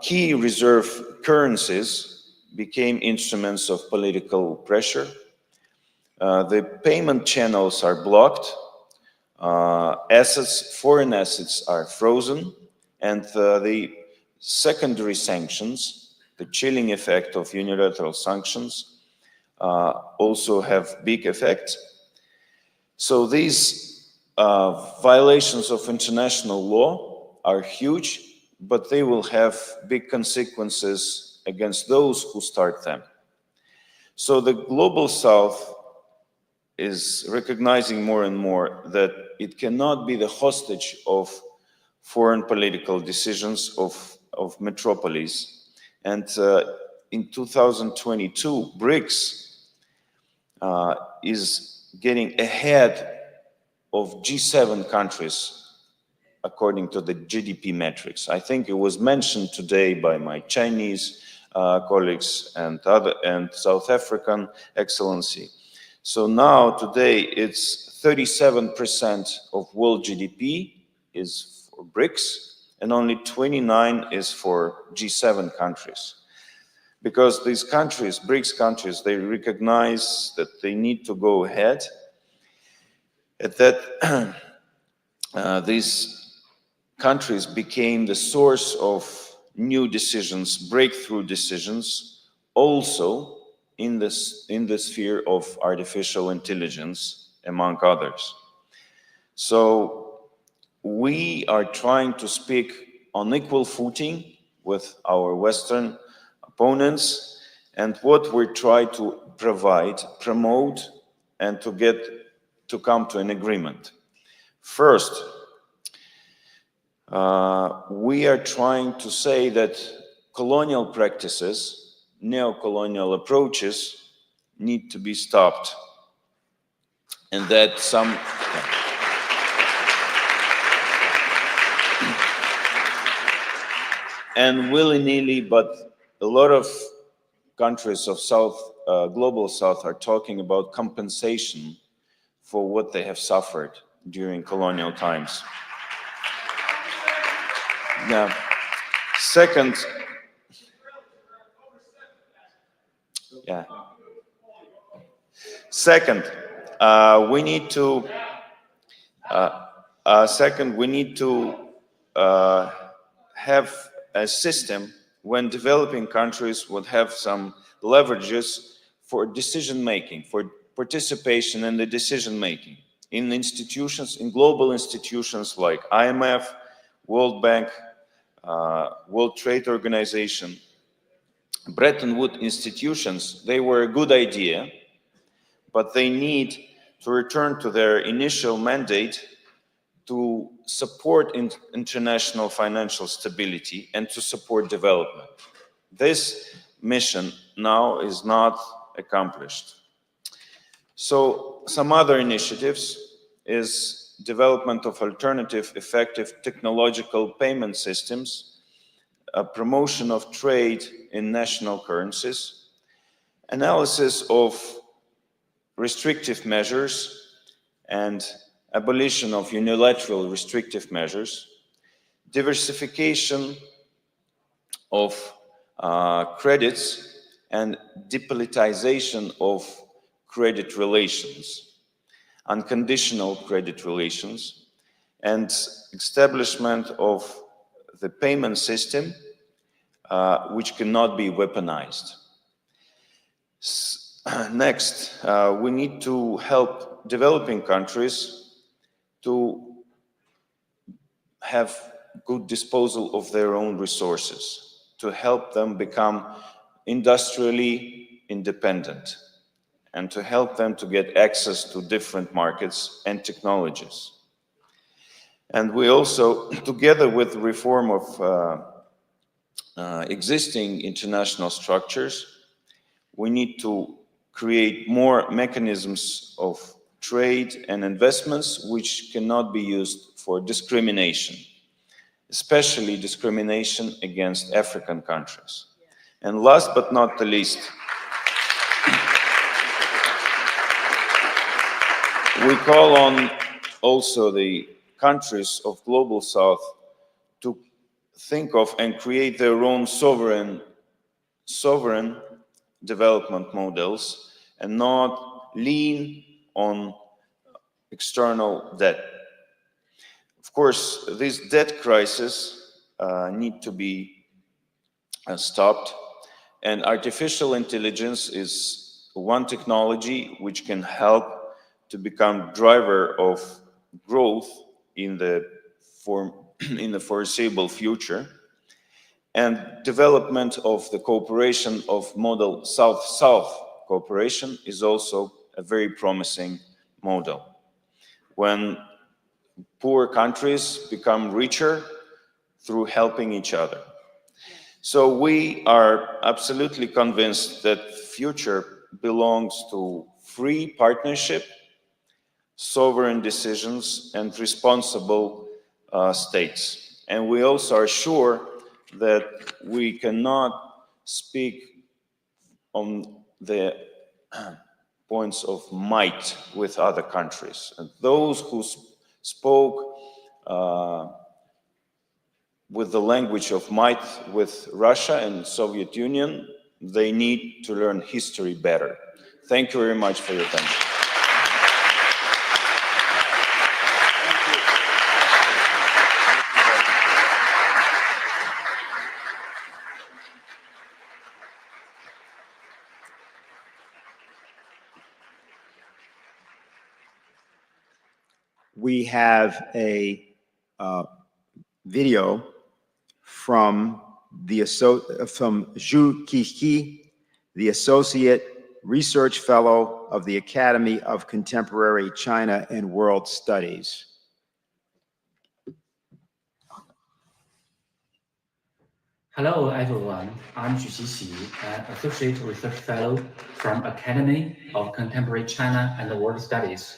Key reserve currencies became instruments of political pressure. The payment channels are blocked. Foreign assets are frozen, and the secondary sanctions, the chilling effect of unilateral sanctions, also have big effects. So these violations of international law are huge, but they will have big consequences against those who start them. So the global south is recognizing more and more that it cannot be the hostage of foreign political decisions of metropolis. And in 2022, BRICS is getting ahead of G7 countries according to the GDP metrics. I think it was mentioned today by my Chinese colleagues and South African excellency. So now today it's 37% of world GDP is for BRICS and only 29 is for G7 countries. Because these countries, BRICS countries, they recognize that they need to go ahead, and that these countries became the source of new decisions, breakthrough decisions, also in the sphere of artificial intelligence, among others. So we are trying to speak on equal footing with our Western opponents, and what we try to provide, promote, and to come to an agreement. First, we are trying to say that colonial practices, neo-colonial approaches need to be stopped, and that some and willy-nilly, but a lot of countries of global South are talking about compensation for what they have suffered during colonial times. Now, second, we need to have a system when developing countries would have some leverages for decision making, for participation in the decision making in institutions, in global institutions like IMF, World Bank, World Trade Organization, Bretton Woods institutions. They were a good idea, but they need to return to their initial mandate to support international financial stability and to support development. This mission now is not accomplished. So some other initiatives is development of alternative effective technological payment systems, a promotion of trade in national currencies, analysis of restrictive measures and abolition of unilateral restrictive measures, diversification of credits and depolitization of credit relations, unconditional credit relations, and establishment of the payment system which cannot be weaponized. Next, we need to help developing countries to have good disposal of their own resources, to help them become industrially independent, and to help them to get access to different markets and technologies. And we also, together with the reform of existing international structures, we need to create more mechanisms of trade and investments which cannot be used for discrimination, especially discrimination against African countries. And last but not the least, we call on also the countries of Global South to think of and create their own sovereign development models and not lean on external debt. Of course, this debt crisis need to be stopped, and artificial intelligence is one technology which can help to become driver of growth in the foreseeable future, and development of the cooperation of model South-South cooperation is also a very promising model. When poor countries become richer through helping each other. So we are absolutely convinced that future belongs to free partnership, sovereign decisions, and responsible states. And we also are sure that we cannot speak on the points of might with other countries. And those who spoke with the language of might with Russia and Soviet Union, they need to learn history better. Thank you very much for your attention. We have a video from Zhu Qixi, the Associate Research Fellow of the Academy of Contemporary China and World Studies. Hello, everyone. I'm Zhu Qixi, an Associate Research Fellow from Academy of Contemporary China and World Studies.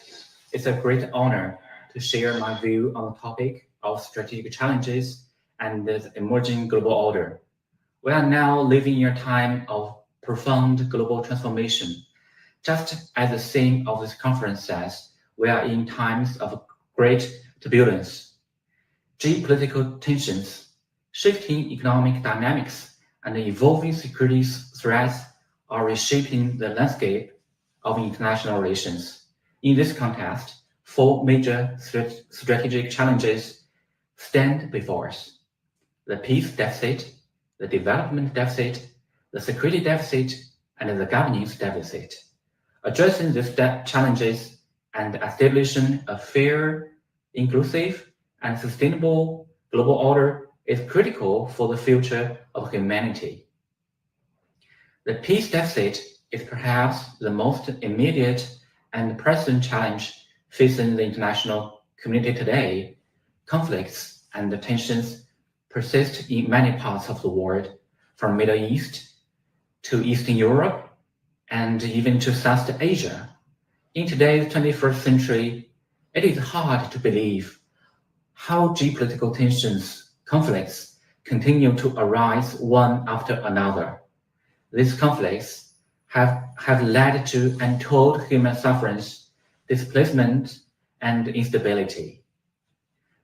It's a great honor to share my view on the topic of strategic challenges and the emerging global order. We are now living in a time of profound global transformation. Just as the theme of this conference says, we are in times of great turbulence. Geopolitical tensions, shifting economic dynamics, and evolving security threats are reshaping the landscape of international relations. In this context, four major strategic challenges stand before us: the peace deficit, the development deficit, the security deficit, and the governance deficit. Addressing these challenges and establishing a fair, inclusive, and sustainable global order is critical for the future of humanity. The peace deficit is perhaps the most immediate and present challenge facing the international community today. Conflicts and tensions persist in many parts of the world, from Middle East to Eastern Europe and even to South Asia. In today's 21st century, it is hard to believe how geopolitical conflicts continue to arise one after another. These conflicts have led to untold human sufferings, displacement, and instability.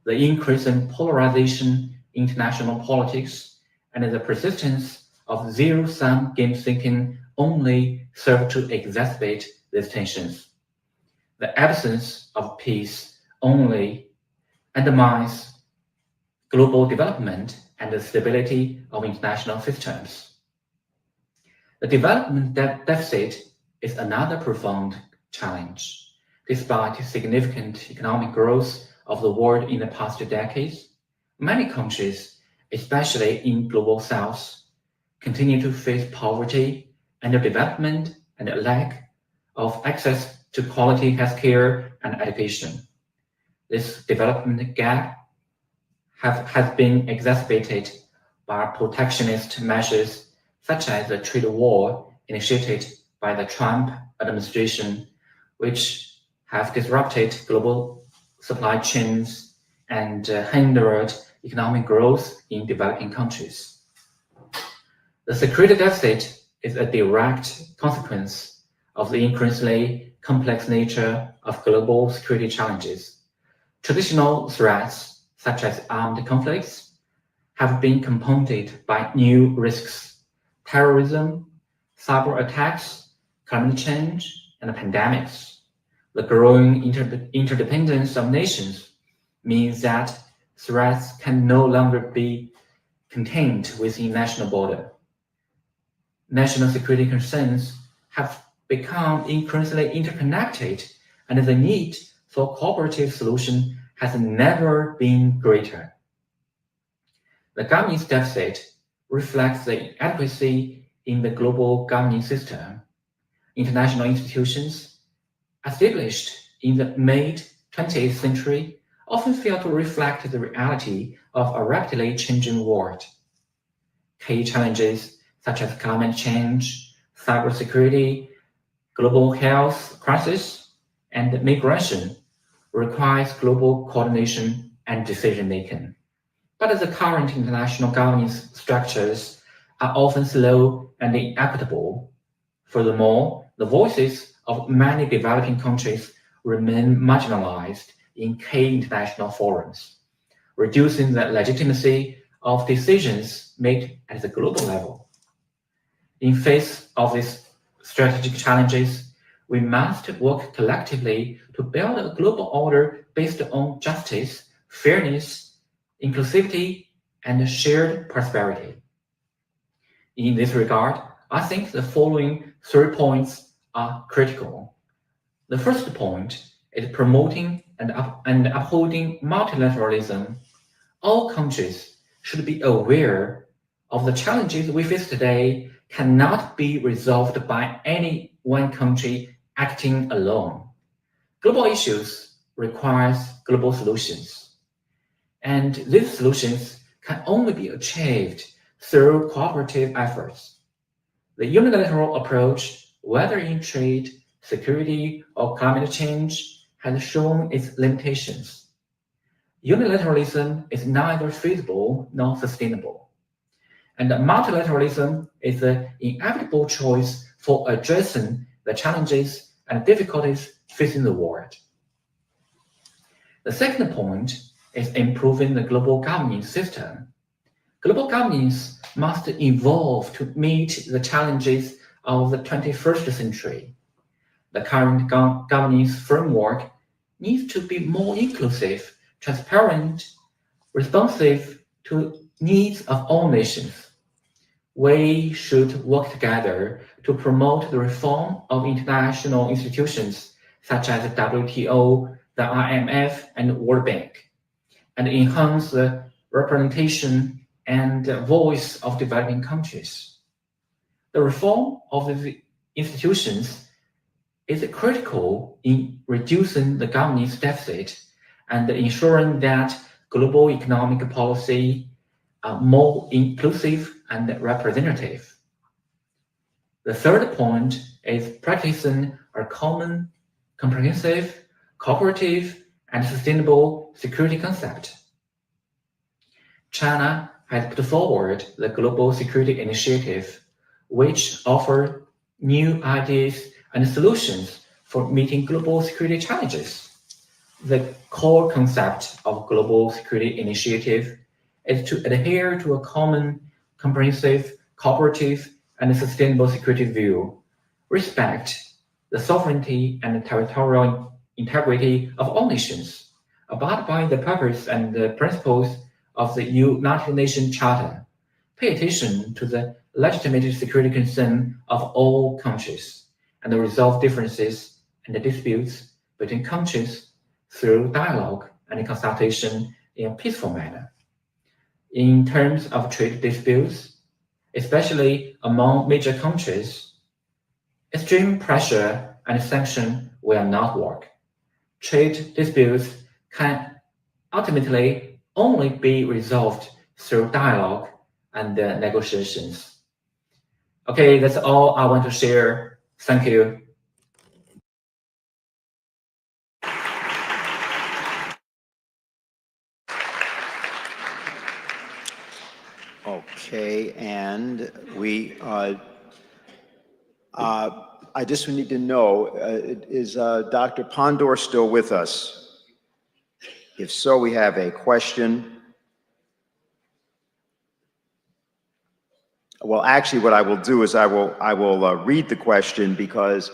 The increasing polarization in international politics and the persistence of zero-sum game thinking only serve to exacerbate these tensions. The absence of peace only undermines global development and the stability of international systems. The development deficit is another profound challenge. Despite significant economic growth of the world in the past decades, many countries, especially in global south, continue to face poverty, underdevelopment, and a lack of access to quality healthcare and education. This development gap has been exacerbated by protectionist measures such as the trade war initiated by the Trump administration, which have disrupted global supply chains and hindered economic growth in developing countries. The security deficit is a direct consequence of the increasingly complex nature of global security challenges. Traditional threats, such as armed conflicts, have been compounded by new risks: terrorism, cyber attacks, climate change, and pandemics. The growing interdependence of nations means that threats can no longer be contained within national border. National security concerns have become increasingly interconnected, and the need for cooperative solution has never been greater. The governance deficit reflects the inadequacy in the global governance system. International institutions established in the mid-20th century often fail to reflect the reality of a rapidly changing world. Key challenges such as climate change, cybersecurity, global health crisis, and migration requires global coordination and decision-making. But the current international governance structures are often slow and inequitable. Furthermore, the voices of many developing countries remain marginalized in key international forums, reducing the legitimacy of decisions made at the global level. In face of these strategic challenges, we must work collectively to build a global order based on justice, fairness, inclusivity, and shared prosperity. In this regard, I think the following 3 points are critical. The first point is promoting and upholding multilateralism. All countries should be aware of the challenges we face today cannot be resolved by any one country acting alone. Global issues require global solutions, and these solutions can only be achieved through cooperative efforts. The unilateral approach, whether in trade, security, or climate change, has shown its limitations. Unilateralism is neither feasible nor sustainable, and multilateralism is the inevitable choice for addressing the challenges and difficulties facing the world. The second point is improving the global governance system. Global governance must evolve to meet the challenges of the 21st century. The current governance framework needs to be more inclusive, transparent, responsive to needs of all nations. We should work together to promote the reform of international institutions such as the WTO, the IMF, and World Bank, and enhance the representation and voice of developing countries. The reform of the institutions is critical in reducing the governance deficit and ensuring that global economic policy are more inclusive and representative. The third point is practicing a common, comprehensive, cooperative, and sustainable security concept. China has put forward the Global Security Initiative, which offers new ideas and solutions for meeting global security challenges. The core concept of Global Security Initiative is to adhere to a common, comprehensive, cooperative, and sustainable security view, respect the sovereignty and territorial integrity of all nations, abide by the purpose and the principles of the United Nations Charter, pay attention to the legitimate security concern of all countries, and resolve differences and disputes between countries through dialogue and consultation in a peaceful manner. In terms of trade disputes, especially among major countries, extreme pressure and sanction will not work. Trade disputes can ultimately only be resolved through dialogue and negotiations. Okay, that's all I want to share. Thank you. Okay, and I just need to know, is Dr. Pandor still with us? If so, we have a question. Well, actually, what I will do is I will read the question because,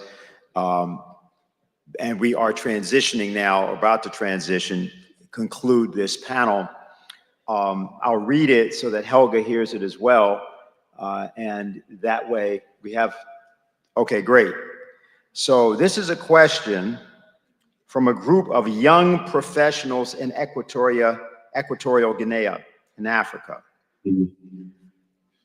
and we are transitioning now, about to transition, conclude this panel. I'll read it so that Helga hears it as well, and that way we have, okay, great. So this is a question from a group of young professionals in Equatorial Guinea in Africa.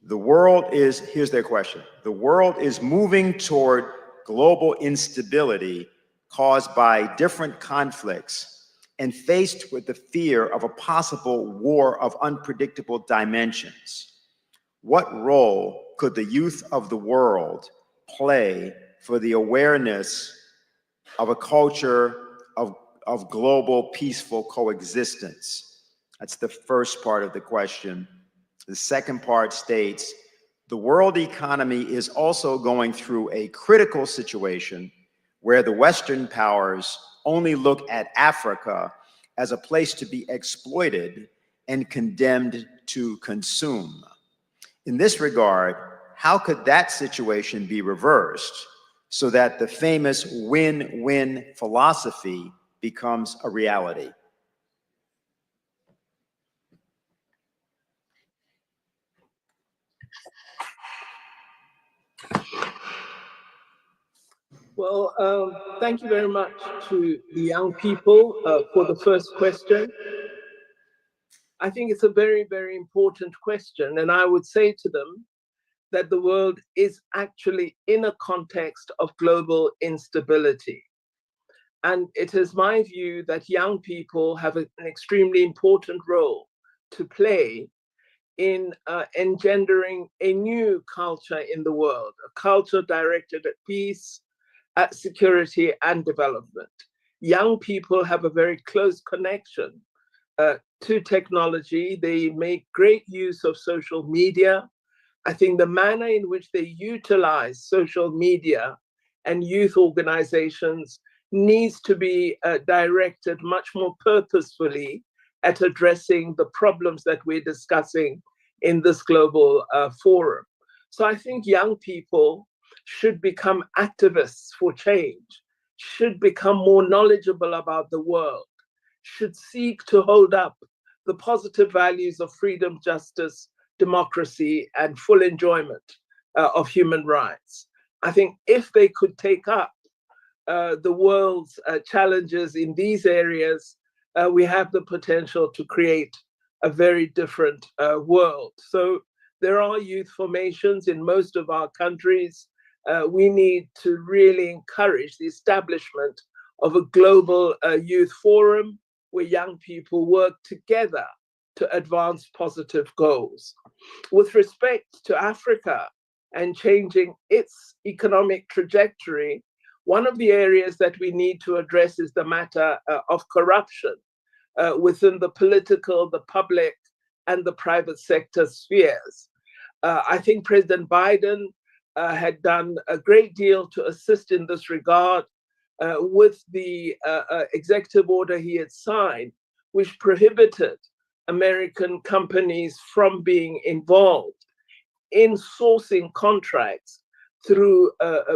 The world is, here's their question. The world is moving toward global instability caused by different conflicts and faced with the fear of a possible war of unpredictable dimensions. What role could the youth of the world play for the awareness of a culture of global peaceful coexistence? That's the first part of the question. The second part states, the world economy is also going through a critical situation where the Western powers only look at Africa as a place to be exploited and condemned to consume. In this regard, how could that situation be reversed so that the famous win-win philosophy becomes a reality? Well, thank you very much to the young people for the first question. I think it's a very, very important question, and I would say to them that the world is actually in a context of global instability. And it is my view that young people have an extremely important role to play in engendering a new culture in the world, a culture directed at peace, at security and development. Young people have a very close connection to technology. They make great use of social media. I think the manner in which they utilize social media and youth organizations needs to be directed much more purposefully at addressing the problems that we're discussing in this global forum. So I think young people should become activists for change, should become more knowledgeable about the world, should seek to hold up the positive values of freedom, justice, democracy, and full enjoyment of human rights. I think if they could take up the world's challenges in these areas, we have the potential to create a very different world. So there are youth formations in most of our countries. We need to really encourage the establishment of a global youth forum where young people work together to advance positive goals. With respect to Africa and changing its economic trajectory, one of the areas that we need to address is the matter of corruption within the political, the public, and the private sector spheres. I think President Biden had done a great deal to assist in this regard with the executive order he had signed, which prohibited American companies from being involved in sourcing contracts through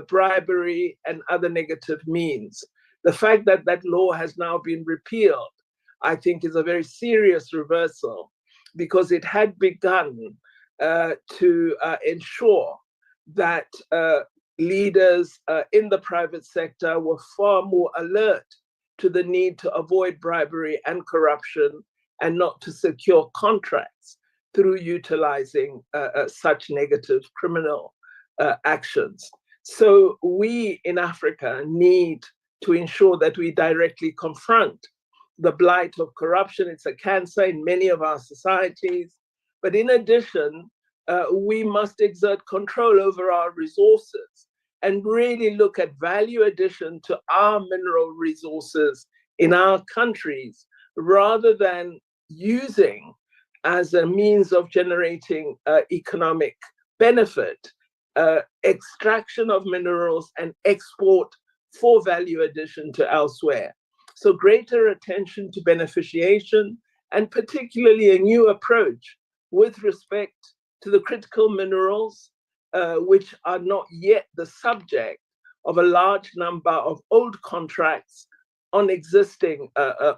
bribery and other negative means. The fact that that law has now been repealed, I think, is a very serious reversal, because it had begun to ensure that leaders in the private sector were far more alert to the need to avoid bribery and corruption and not to secure contracts through utilizing such negative criminal actions. So we in Africa need to ensure that we directly confront the blight of corruption. It's a cancer in many of our societies. But in addition, we must exert control over our resources and really look at value addition to our mineral resources in our countries, rather than using as a means of generating economic benefit, extraction of minerals and export for value addition to elsewhere. So greater attention to beneficiation, and particularly a new approach with respect to the critical minerals, which are not yet the subject of a large number of old contracts on existing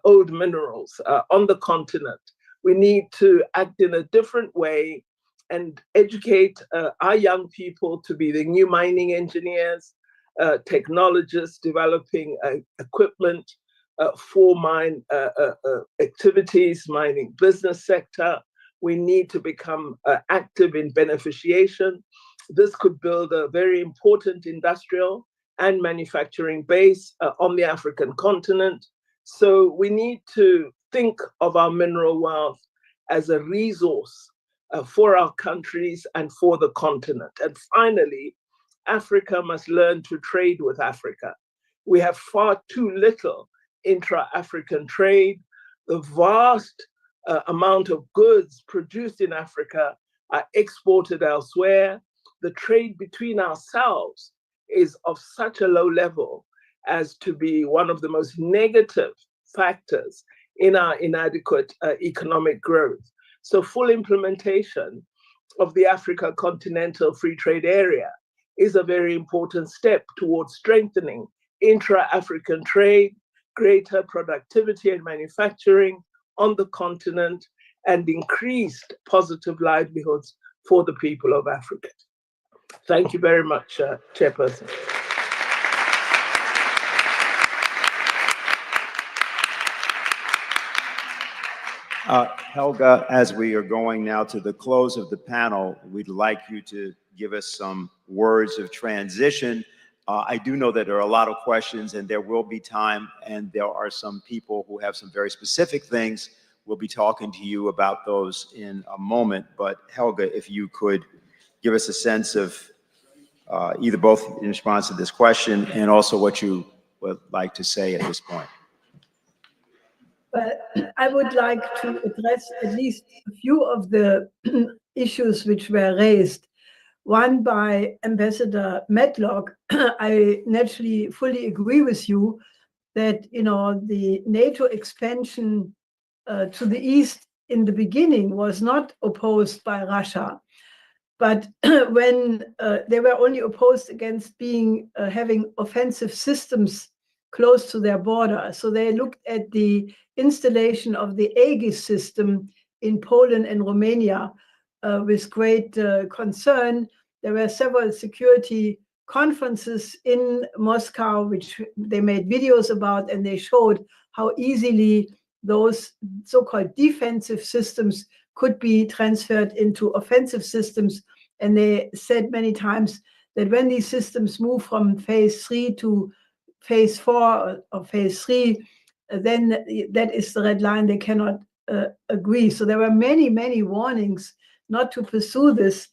old minerals on the continent. We need to act in a different way and educate our young people to be the new mining engineers, technologists developing equipment for mine activities, mining business sector. We need to become active in beneficiation. This could build a very important industrial and manufacturing base on the African continent. So we need to think of our mineral wealth as a resource for our countries and for the continent. And finally, Africa must learn to trade with Africa. We have far too little intra-African trade. The vast amount of goods produced in Africa are exported elsewhere. The trade between ourselves is of such a low level. as to be one of the most negative factors in our inadequate economic growth. So full implementation of the Africa Continental Free Trade Area is a very important step towards strengthening intra-African trade, greater productivity and manufacturing on the continent, and increased positive livelihoods for the people of Africa. Thank you very much, Chairperson. Helga, as we are going now to the close of the panel, we'd like you to give us some words of transition. I do know that there are a lot of questions and there will be time, and there are some people who have some very specific things. We'll be talking to you about those in a moment. But Helga, if you could give us a sense of either both in response to this question and also what you would like to say at this point. Well, I would like to address at least a few of the issues which were raised. One by Ambassador Matlock. I naturally fully agree with you that, you know, the NATO expansion to the east in the beginning was not opposed by Russia, but when they were only opposed against being having offensive systems close to their border. So they looked at the installation of the Aegis system in Poland and Romania with great concern. There were several security conferences in Moscow, which they made videos about, and they showed how easily those so-called defensive systems could be transferred into offensive systems. And they said many times that when these systems move from phase 3 to phase 4 or phase 3, then that is the red line. They cannot agree. So there were many, many warnings not to pursue this.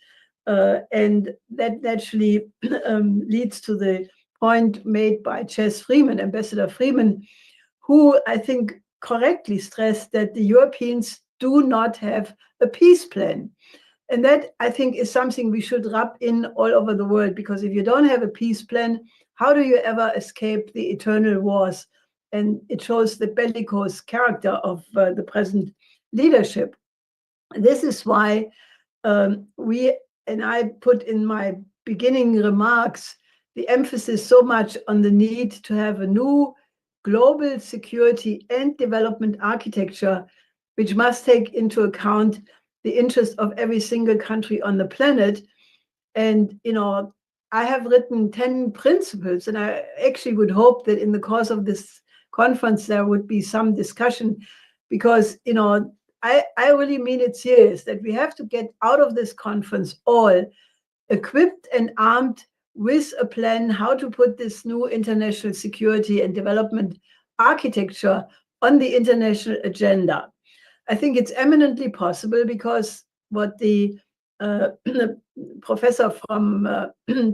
And that naturally leads to the point made by Freeman, Ambassador Freeman, who I think correctly stressed that the Europeans do not have a peace plan. And that, I think, is something we should rub in all over the world, because if you don't have a peace plan, how do you ever escape the eternal wars? And it shows the bellicose character of the present leadership. This is why and I put in my beginning remarks the emphasis so much on the need to have a new global security and development architecture, which must take into account the interest of every single country on the planet. And, you know, I have written 10 principles, and I actually would hope that in the course of this conference, there would be some discussion, because, you know, I really mean it serious that we have to get out of this conference all equipped and armed with a plan how to put this new international security and development architecture on the international agenda. I think it's eminently possible, because what the professor from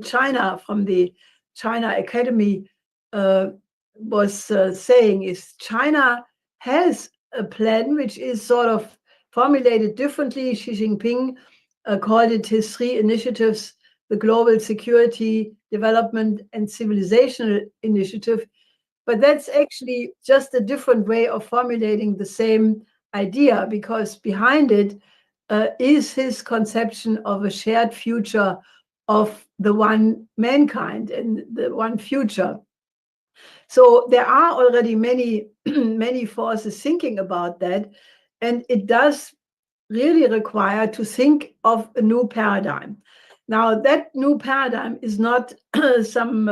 China, from the China Academy, was saying is China has a plan which is sort of formulated differently. Xi Jinping called it his 3 initiatives: the Global Security, Development, and Civilizational Initiative. But that's actually just a different way of formulating the same idea, because behind it is his conception of a shared future of the one mankind and the one future. So there are already many, many forces thinking about that. And it does really require to think of a new paradigm. Now, that new paradigm is not some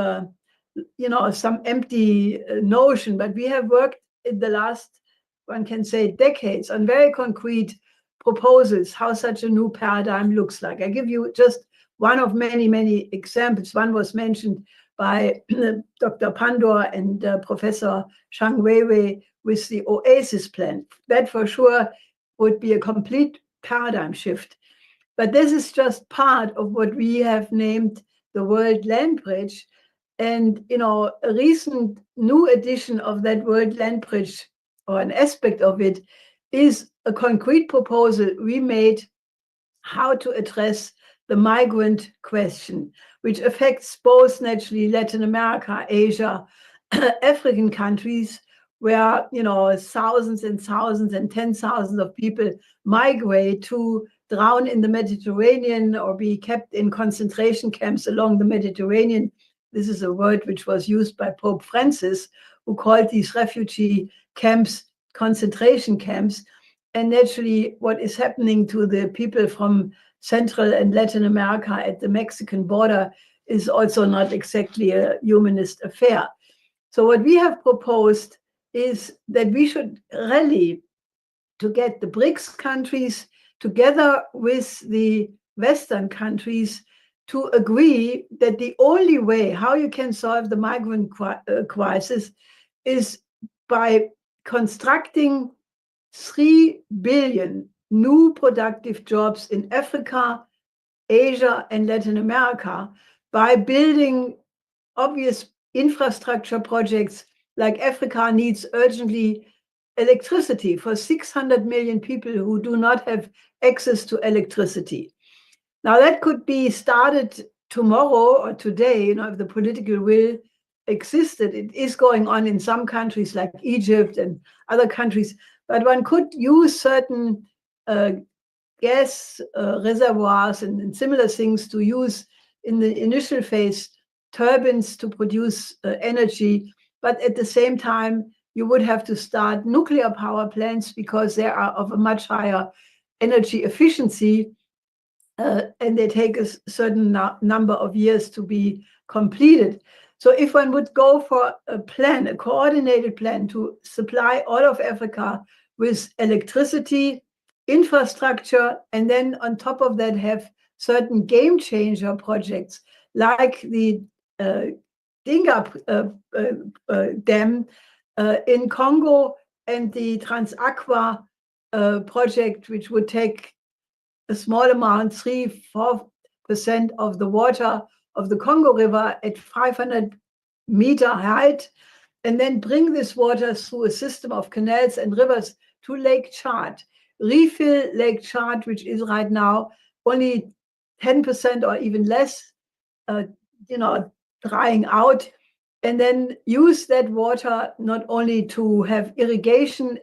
empty notion, but we have worked in the last, one can say, decades on very concrete proposals how such a new paradigm looks like. I give you just one of many, many examples. One was mentioned by Dr. Pandor and Professor Zhang Weiwei with the Oasis plan. That for sure would be a complete paradigm shift. But this is just part of what we have named the World Land Bridge. And, you know, a recent new edition of that World Land Bridge, or an aspect of it, is a concrete proposal we made how to address the migrant question, which affects both naturally Latin America, Asia, African countries where, you know, thousands and thousands and 10,000s of people migrate to drown in the Mediterranean or be kept in concentration camps along the Mediterranean. This is a word which was used by Pope Francis, who called these refugee camps concentration camps. And naturally, what is happening to the people from Central and Latin America at the Mexican border is also not exactly a humanist affair. So what we have proposed is that we should rally to get the BRICS countries together with the Western countries to agree that the only way how you can solve the migrant crisis is by constructing 3 billion new productive jobs in Africa, Asia, and Latin America by building obvious infrastructure projects like Africa needs urgently electricity for 600 million people who do not have access to electricity. Now that could be started tomorrow or today, you know, if the political will existed. It is going on in some countries like Egypt and other countries, but one could use certain gas reservoirs and similar things to use in the initial phase turbines to produce energy, but at the same time, you would have to start nuclear power plants because they are of a much higher energy efficiency, and they take a certain number of years to be completed. So if one would go for a plan, a coordinated plan to supply all of Africa with electricity, infrastructure, and then on top of that have certain game changer projects like the Dinga Dam in Congo and the Transaqua project, which would take a small amount, 3-4% of the water of the Congo River at 500-meter height, and then bring this water through a system of canals and rivers to Lake Chad, refill Lake Chad, which is right now only 10% or even less, drying out, and then use that water not only to have irrigation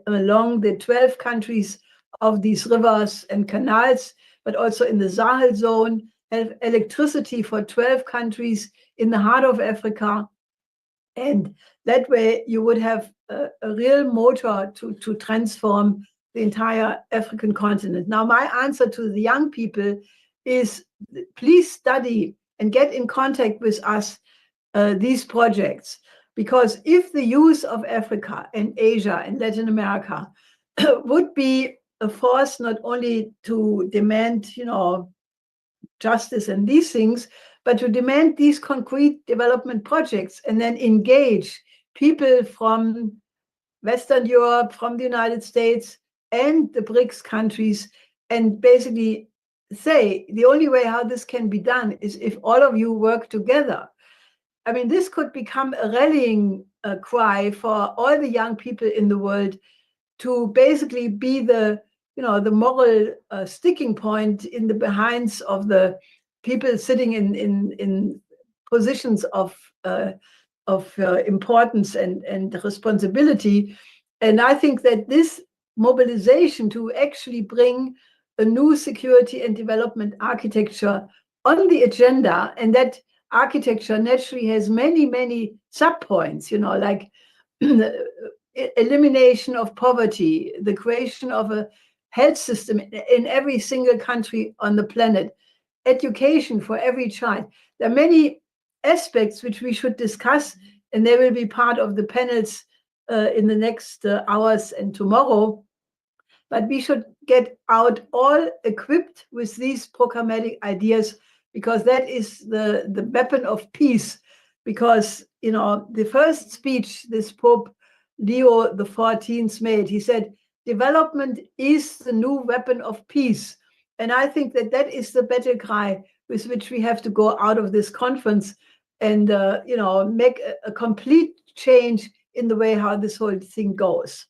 along the 12 countries of these rivers and canals, but also in the Sahel zone, have electricity for 12 countries in the heart of Africa. And that way you would have a real motor to transform the entire African continent. Now, my answer to the young people is please study and get in contact with us these projects, because if the youth of Africa and Asia and Latin America would be a force not only to demand, justice and these things, but to demand these concrete development projects and then engage people from Western Europe, from the United States and the BRICS countries, and basically say the only way how this can be done is if all of you work together. I mean, this could become a rallying cry for all the young people in the world to basically be the moral sticking point in the behinds of the people sitting in positions of importance and responsibility. And I think that this mobilization to actually bring a new security and development architecture on the agenda, and that architecture naturally has many, many subpoints, like elimination of poverty, the creation of a health system in every single country on the planet, education for every child. There are many aspects which we should discuss, and they will be part of the panels in the next hours and tomorrow. But we should get out all equipped with these programmatic ideas, because that is the weapon of peace. Because, the first speech this Pope Leo XIV made, he said, development is the new weapon of peace. And I think that that is the battle cry with which we have to go out of this conference and, make a complete change in the way how this whole thing goes.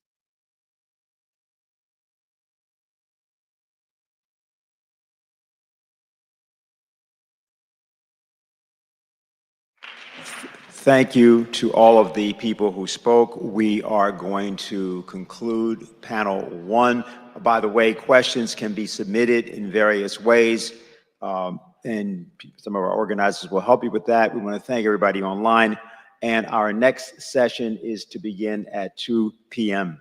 thank you to all of the people who spoke. We are going to conclude panel 1. By the way, questions can be submitted in various ways, and some of our organizers will help you with that. We want to thank everybody online, and our next session is to begin at 2 p.m.